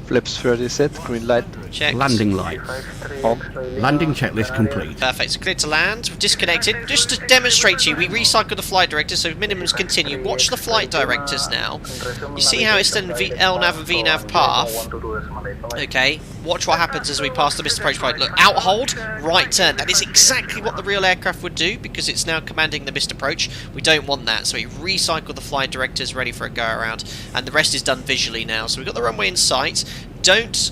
Flaps 30 set, green light. Checked. Landing lights. On. Landing checklist complete. Perfect. So clear to land. We've disconnected. Just to demonstrate to you, we recycled the flight directors, so minimums continue. Watch the flight directors now. You see how it's done LNAV and VNAV path? Okay. Watch what happens as we pass the missed approach point. Look, out hold, right turn. That is exactly what the real aircraft would do because it's now commanding the missed approach. We don't want that, so we recycle the flight directors ready for a go around, and the rest is done visually now. So we've got the runway in sight. Don't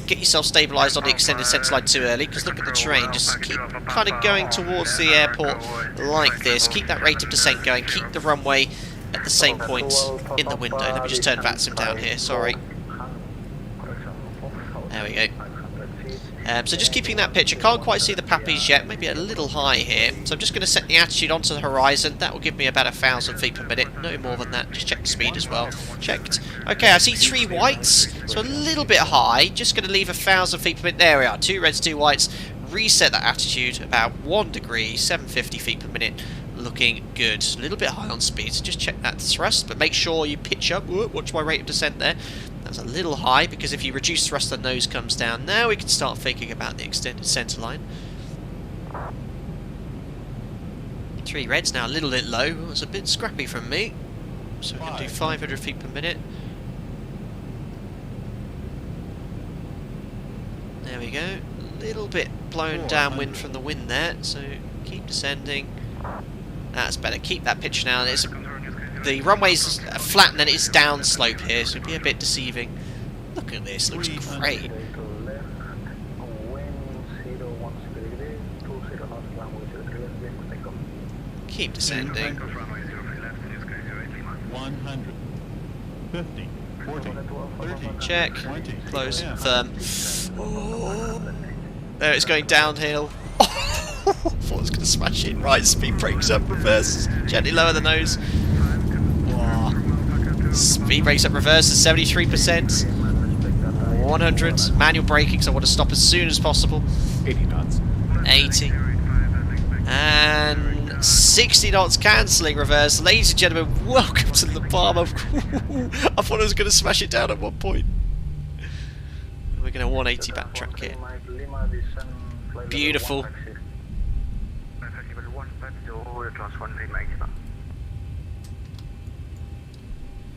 get yourself stabilised on the extended centre line too early because look at the terrain. Just keep kind of going towards the airport like this. Keep that rate of descent going. Keep the runway at the same point in the window. Let me just turn VATSIM down here. Sorry. There we go. So just keeping that pitch. I can't quite see the pappies yet. Maybe a little high here. So I'm just going to set the attitude onto the horizon. That will give me about 1,000 feet per minute. No more than that. Just check the speed as well. Checked. Okay, I see 3 whites. So a little bit high. Just going to leave 1,000 feet per minute. There we are. 2 reds, 2 whites. Reset that attitude. About 1 degree. 750 feet per minute. Looking good. A little bit high on speed. So just check that thrust. But make sure you pitch up. Whoa, watch my rate of descent there. That's a little high because if you reduce thrust, the nose comes down. Now we can start thinking about the extended centre line. 3 reds now, a little bit low. It's a bit scrappy from me. So we can do 500 feet per minute. There we go. A little bit blown downwind from the wind there. So keep descending. That's better. Keep that pitch now. The runway's flat and then it's down slope here, so it'll be a bit deceiving. Look at this, looks great. Keep descending. 100, 50, 40, 30, check. 20, Close. Firm. Oh. There it's going downhill. I thought it was going to smash it. Right, speed brakes up, reverse. Gently lower the nose. Speed brakes up, reverse is 73%. 100. Manual braking, so I want to stop as soon as possible. 80 knots. 80. And 60 knots cancelling reverse. Ladies and gentlemen, welcome to the Palma. I thought I was going to smash it down at one point. We're going to 180 backtrack here. Beautiful.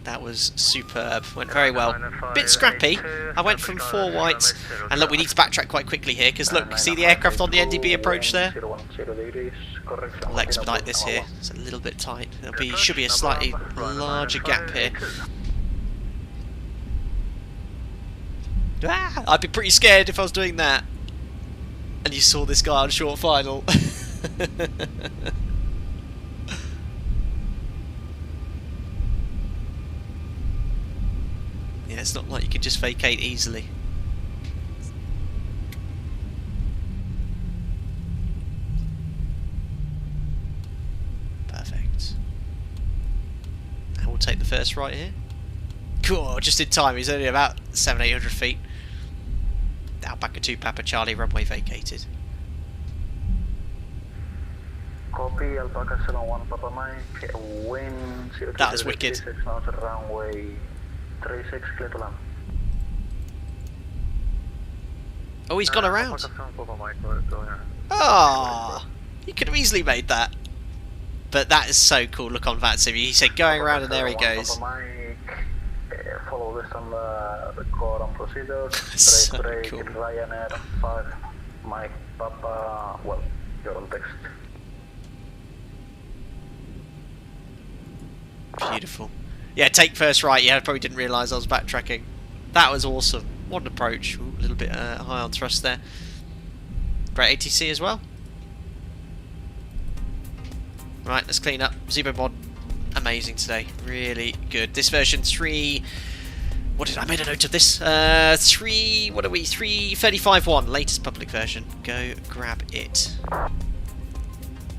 That was superb. Went very well. Bit scrappy. I went from 4 whites. And look, we need to backtrack quite quickly here because look, see the aircraft on the NDB approach there? I'll expedite this here. It's a little bit tight. Should be a slightly larger gap here. Ah, I'd be pretty scared if I was doing that. And you saw this guy on short final. Yeah, it's not like you can just vacate easily. Perfect. And we'll take the first right here. Cool, just in time. He's only about 700-800 feet. Alpaca 2 Papa Charlie, runway vacated. Copy, Alpaca 01 Papa Mike, wind 02, that was wicked. Runway 36, clear to land. Oh, he's gone around. Ah, you could have easily made that. But that is so cool. Look on VATSIM. He said going around and there he goes. Follow this on the core and procedures. So break, cool. Ryanair 5, Mike Papa, well, you're on text. Beautiful. Yeah, take first right. Yeah, I probably didn't realise I was backtracking. That was awesome. What an approach. Ooh, a little bit high on thrust there. Great ATC as well. Right, let's clean up. ZIBO mod, amazing today. Really good. This version 3... What did I made a note of this? 335.1, latest public version. Go grab it.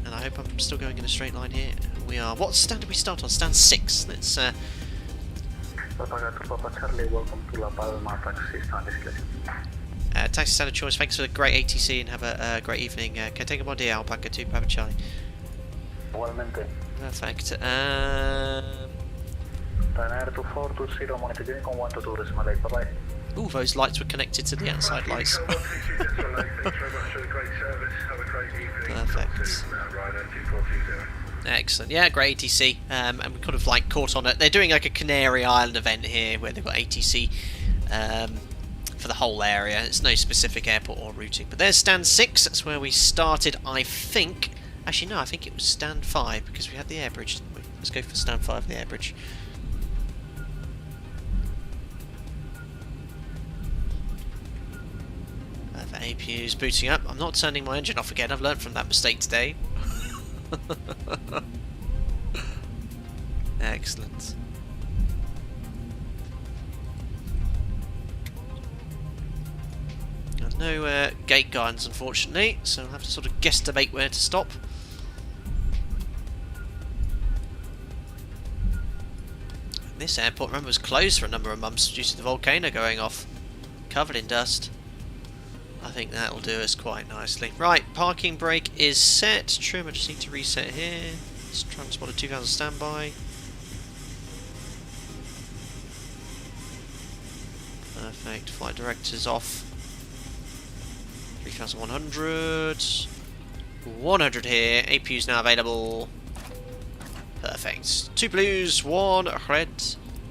And I hope I'm still going in a straight line here. We are. What stand did we start on? Stand 6. Let's. Papa Charlie, welcome to La Palma taxi stand discussion. Taxi stand of choice. Thanks for the great ATC and have a great evening. Can take a body Alpaca 2 Papa Charlie. Igualmente. Perfect. Ryanair 2420, monitor unit on 122 decimal 8, bye-bye. Ooh, those lights were connected to the outside lights. Perfect. Excellent. Yeah, great ATC. And we kind of like caught on it. They're doing like a Canary Island event here where they've got ATC for the whole area. It's no specific airport or routing. But there's stand 6. That's where we started, I think. Actually, no, I think it was stand 5 because we had the air bridge, didn't we? Let's go for stand 5, the air bridge. The APU's booting up. I'm not turning my engine off again. I've learned from that mistake today. Excellent. There's no gate guidance, unfortunately, so I'll have to sort of guesstimate where to stop. This airport, remember, was closed for a number of months due to the volcano going off. Covered in dust. I think that'll do us quite nicely. Right, parking brake is set. Trim, I just need to reset here. It's transponder 2000 standby. Perfect. Flight director's off. 3100. 100 here. APU's now available. Perfect. 2 blues, 1 red.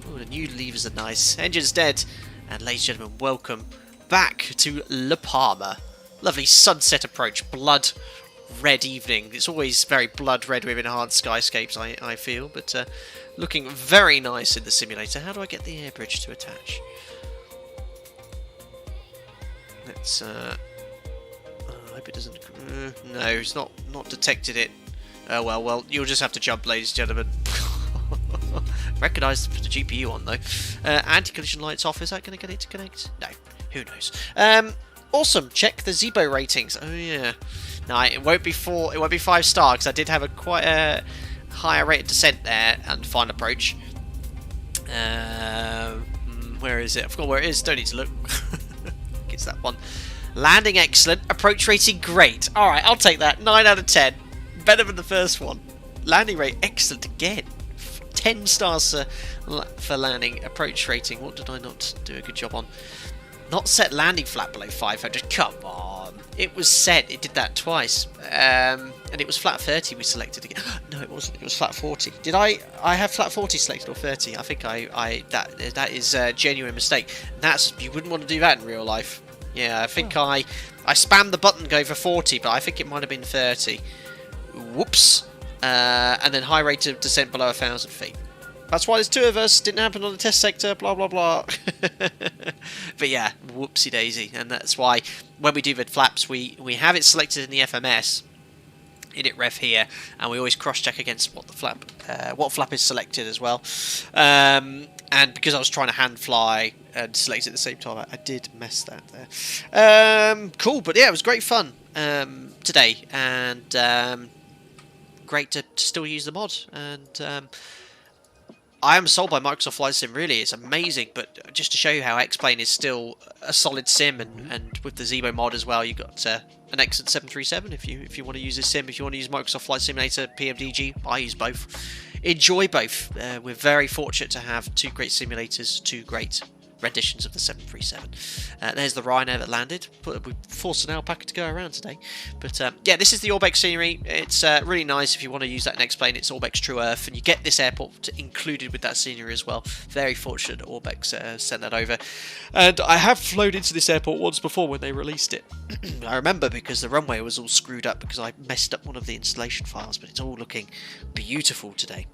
Oh, the new levers are nice. Engine's dead. And ladies and gentlemen, welcome back to La Palma. Lovely sunset approach. Blood red evening. It's always very blood red with enhanced skyscapes, I feel. But looking very nice in the simulator. How do I get the air bridge to attach? Let's... I hope it doesn't... no, it's not detected it. Oh, well, you'll just have to jump, ladies and gentlemen. Recognise the GPU on, though. Anti-collision lights off. Is that going to get it to connect? No. Who knows? Awesome. Check the ZIBO ratings. Oh, yeah. No, it won't be 4. It won't be 5-star, because I did have quite a higher rate of descent there and fine approach. Where is it? I forgot where it is. Don't need to look. It's that one. Landing excellent. Approach rating great. Alright, I'll take that. 9 out of 10. Better than the first one. Landing rate excellent again. 10 stars for landing. Approach rating. What did I not do a good job on? Not set landing flat below 500. Come on. It was set. It did that twice. And it was flat 30 we selected again. No, it wasn't. It was flat 40. Did I have flat 40 selected or 30? I think that is a genuine mistake. You wouldn't want to do that in real life. Yeah, I think I spammed the button go for 40, but I think it might have been 30. Whoops. And then high rate of descent below 1,000 feet. That's why there's 2 of us. Didn't happen on the test sector. Blah, blah, blah. But yeah, whoopsie daisy. And that's why when we do the flaps, we have it selected in the FMS. Init ref here, and we always cross-check against what flap is selected as well. And because I was trying to hand fly and select it at the same time, I did mess that there. Cool, but yeah, it was great fun today, and great to still use the mod. And I am sold by Microsoft Flight Sim, really. It's amazing, but just to show you how X-Plane is still a solid sim, and with the ZIBO mod as well, you've got an excellent 737 if you want to use this sim. If you want to use Microsoft Flight Simulator, PMDG, I use both. Enjoy both. We're very fortunate to have 2 great simulators, 2 great renditions of the 737. There's the Ryanair that landed. We forced an alpaca to go around today. But yeah, this is the Orbex scenery. It's really nice if you want to use that in X-Plane. It's Orbex True Earth, and you get this airport included with that scenery as well. Very fortunate that Orbex sent that over. And I have flown into this airport once before when they released it. I remember because the runway was all screwed up because I messed up one of the installation files, but it's all looking beautiful today.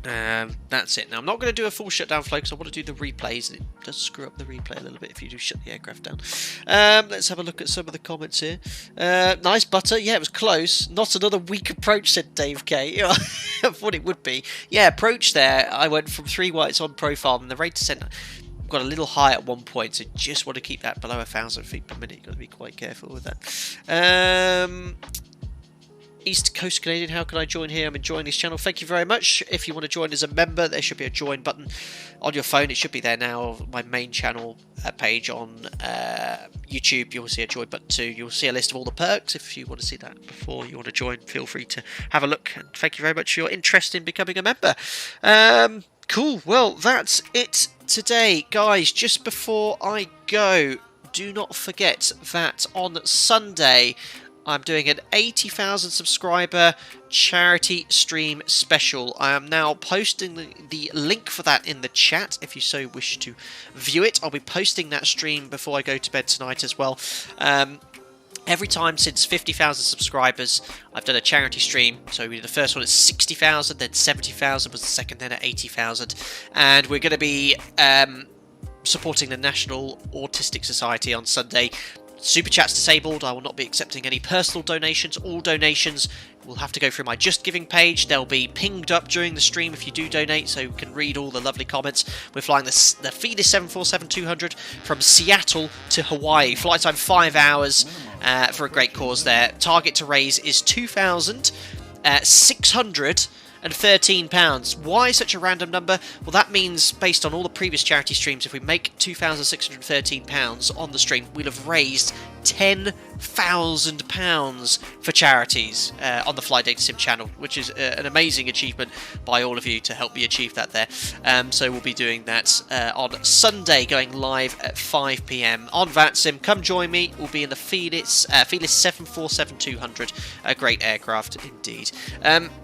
That's it. Now, I'm not going to do a full shutdown flow because I want to do the replays, and it does screw up the replay a little bit if you do shut the aircraft down. Let's have a look at some of the comments here. Nice butter. Yeah, it was close. Not another weak approach, said Dave K. I thought it would be. Yeah, approach there. I went from 3 whites on profile, and the rate to center got a little high at one point, so just want to keep that below 1,000 feet per minute. You've got to be quite careful with that. East Coast Canadian, how can I join here? I'm enjoying this channel. Thank you very much. If you want to join as a member, there should be a join button on your phone. It should be there now. My main channel page on YouTube, you'll see a join button too. You'll see a list of all the perks. If you want to see that before you want to join, feel free to have a look. And thank you very much for your interest in becoming a member. Cool. Well, that's it today, guys. Just before I go, do not forget that on Sunday I'm doing an 80,000 subscriber charity stream special. I am now posting the link for that in the chat if you so wish to view it. I'll be posting that stream before I go to bed tonight as well. Every time since 50,000 subscribers, I've done a charity stream. So we did the first one at 60,000, then 70,000 was the second, then at 80,000. And we're going to be supporting the National Autistic Society on Sunday. Super Chat's disabled. I will not be accepting any personal donations. All donations will have to go through my Just Giving page. They'll be pinged up during the stream if you do donate, so you can read all the lovely comments. We're flying the Feeder 747-200 from Seattle to Hawaii. Flight time 5 hours for a great cause there. Target to raise is £2,613. Why such a random number? Well, that means, based on all the previous charity streams, if we make £2,613 on the stream, we'll have raised £10,000 for charities on the Fly Data Sim channel, which is an amazing achievement by all of you to help me achieve that there. So we'll be doing that on Sunday, going live at 5 PM on VATSIM. Come join me. We'll be in the Felis 747-200, a great aircraft indeed.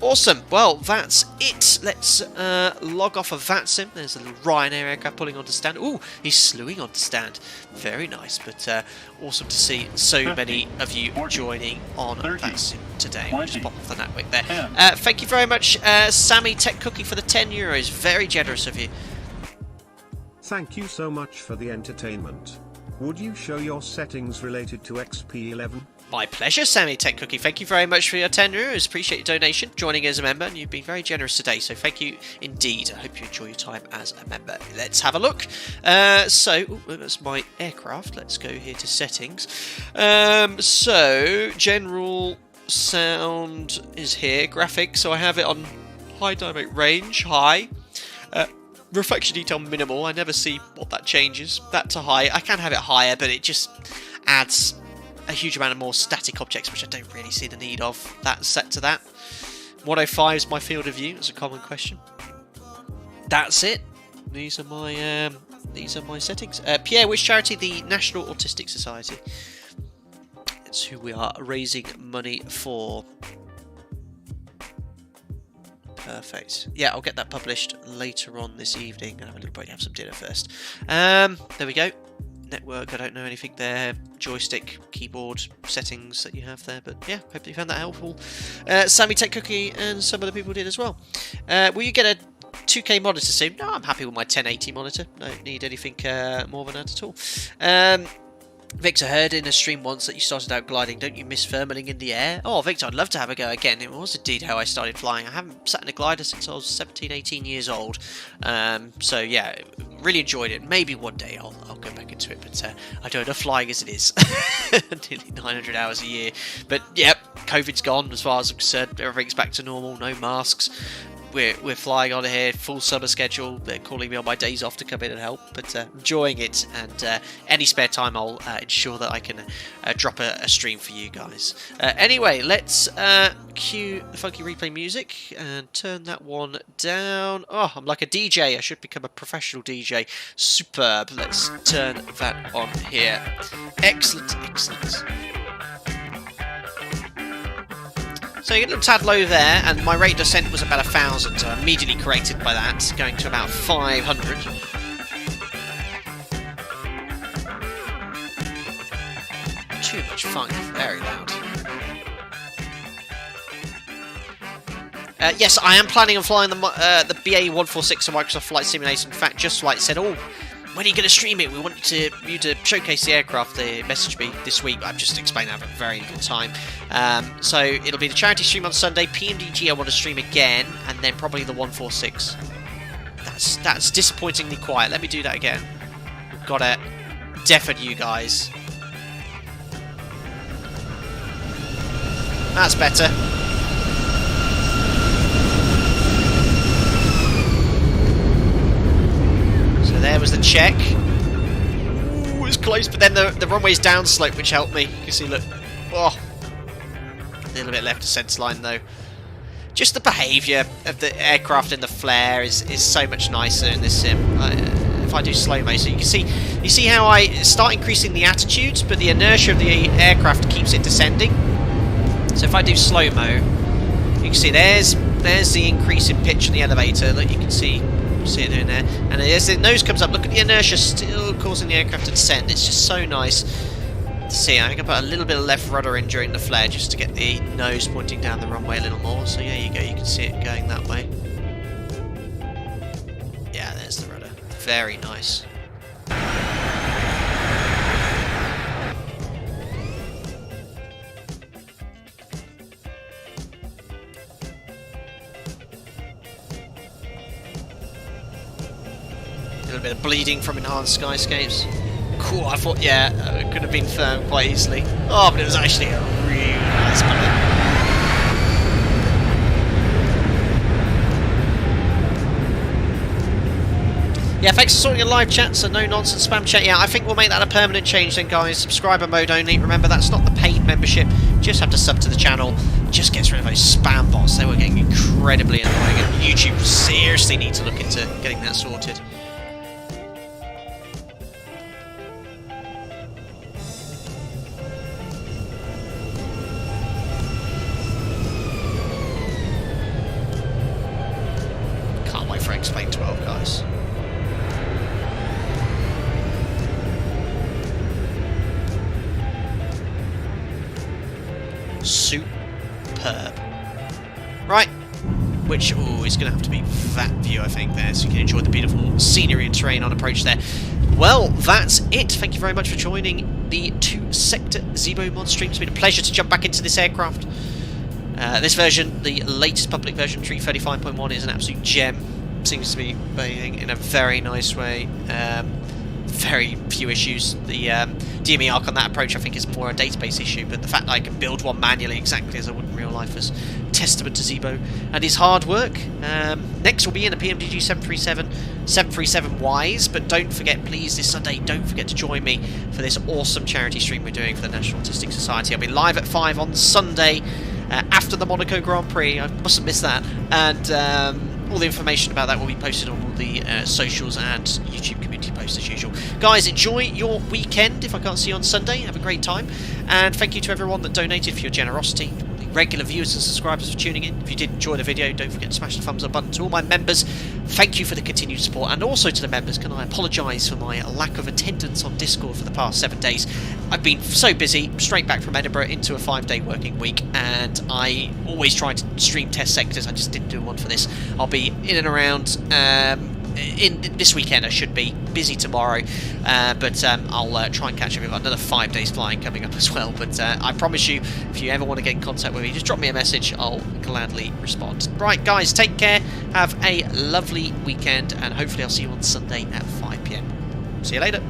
Awesome. Well, that's it. Let's log off of VATSIM. There's a little Ryanair aircraft pulling onto stand. Ooh, he's slewing onto stand. Very nice, but awesome to see so many of you joining on VATSIM today. We'll just pop off the Natwick there. Thank you very much, Sammy Tech Cookie, for the €10. Very generous of you. Thank you so much for the entertainment. Would you show your settings related to XP11? My pleasure, Sammy Tech Cookie. Thank you very much for your €10. Appreciate your donation, joining as a member, and you've been very generous today, so thank you indeed. I hope you enjoy your time as a member. Let's have a look. So, that's my aircraft. Let's go here to settings. So, general sound is here. Graphics, so I have it on high dynamic range, high. Reflection detail minimal. I never see what that changes. That to high. I can have it higher, but it just adds a huge amount of more static objects, which I don't really see the need of. That set to that. 105 is my field of view. It's a common question. That's it. These are my settings. Pierre, which charity? The National Autistic Society. It's who we are raising money for. Perfect. Yeah, I'll get that published later on this evening. I'll have a little break, have some dinner first. There we go. Network, I don't know anything there. Joystick, keyboard settings that you have there, but yeah, hope you found that helpful. Sammy Tech Cookie and some other people did as well. Will you get a 2K monitor soon? No, I'm happy with my 1080 monitor. Don't need anything more than that at all. Victor, heard in a stream once that you started out gliding. Don't you miss firming in the air? Oh, Victor, I'd love to have a go again. It was indeed how I started flying. I haven't sat in a glider since I was 17, 18 years old. So yeah, really enjoyed it. Maybe one day I'll go back into it, but I don't know flying as it is. Nearly 900 hours a year. But yep, COVID's gone as far as I'm concerned. Everything's back to normal. No masks. We're flying on here, full summer schedule. They're calling me on my days off to come in and help, but enjoying it, and any spare time I'll ensure that I can drop a stream for you guys. Anyway, let's cue the funky replay music and turn that one down. Oh, I'm like a DJ. I should become a professional DJ. Superb. Let's turn that on here. Excellent, excellent. So you get a little tad low there, and my rate of descent was about 1,000, so I immediately corrected by that, going to about 500. Too much funk, very loud. Yes, I am planning on flying the BA-146 on Microsoft Flight Simulator. In fact, Just Flight said, "Oh, when are you going to stream it? We want you to showcase the aircraft." They messaged me this week. I've just explained that at a very little time. So it'll be the charity stream on Sunday. PMDG I want to stream again, and then probably the 146. That's disappointingly quiet. Let me do that again. Got to deafen you guys. That's better. There was the check. Ooh, it was close, but then the runway's downslope, which helped me. You can see, look. Oh, a little bit left descent line though. just the behaviour of the aircraft and the flare is so much nicer in this sim. If I do slow-mo, so you see how I start increasing the attitudes, but the inertia of the aircraft keeps it descending. So if I do slow-mo, you can see there's the increase in pitch in the elevator. Look, you can see it doing there, and as the nose comes up, look at the inertia still causing the aircraft to descend. It's just so nice to see. I think I put a little bit of left rudder in during the flare just to get the nose pointing down the runway a little more. So yeah, you go, you can see it going that way. Yeah, there's the rudder. Very nice. A little bit of bleeding from enhanced skyscapes. Cool, I thought, yeah, it could have been firm quite easily. Oh, but it was actually a really nice bullet. Yeah, thanks for sorting a live chat, so no nonsense spam chat. Yeah, I think we'll make that a permanent change then, guys. Subscriber mode only. Remember, that's not the paid membership. Just have to sub to the channel. Just gets rid of those spam bots. They were getting incredibly annoying, and YouTube seriously need to look into getting that sorted. Can't wait for X-Plane 12, guys. Superb. Right, which is going to have to be that view, I think, there, so you can enjoy the beautiful scenery and terrain on approach there. Well, that's it. Thank you very much for joining the 2-sector ZIBO mod stream. It's been a pleasure to jump back into this aircraft. This version, the latest public version, 335.1, is an absolute gem. Seems to be behaving in a very nice way. Very few issues. The DME arc on that approach, I think, is more a database issue, but the fact that I can build one manually exactly as I would in real life is testament to ZIBO and his hard work. Next will be in a PMDG 737 Wise, but don't forget, please, this Sunday, don't forget to join me for this awesome charity stream we're doing for the National Autistic Society. I'll be live at 5 on Sunday after the Monaco Grand Prix. I mustn't miss that. And all the information about that will be posted on all the socials and YouTube community posts as usual. Guys, enjoy your weekend. If I can't see you on Sunday, have a great time. And thank you to everyone that donated for your generosity. The regular viewers and subscribers for tuning in. If you did enjoy the video, don't forget to smash the thumbs up button. To all my members, thank you for the continued support. And also to the members, can I apologise for my lack of attendance on Discord for the past 7 days. I've been so busy, straight back from Edinburgh into a 5-day working week, and I always try to stream test sectors. I just didn't do one for this. I'll be in and around in this weekend. I should be busy tomorrow, but I'll try and catch up. We've got another 5 days flying coming up as well, but I promise you, if you ever want to get in contact with me, just drop me a message. I'll gladly respond. Right, guys, take care, have a lovely weekend, and hopefully I'll see you on Sunday at 5 PM. See you later.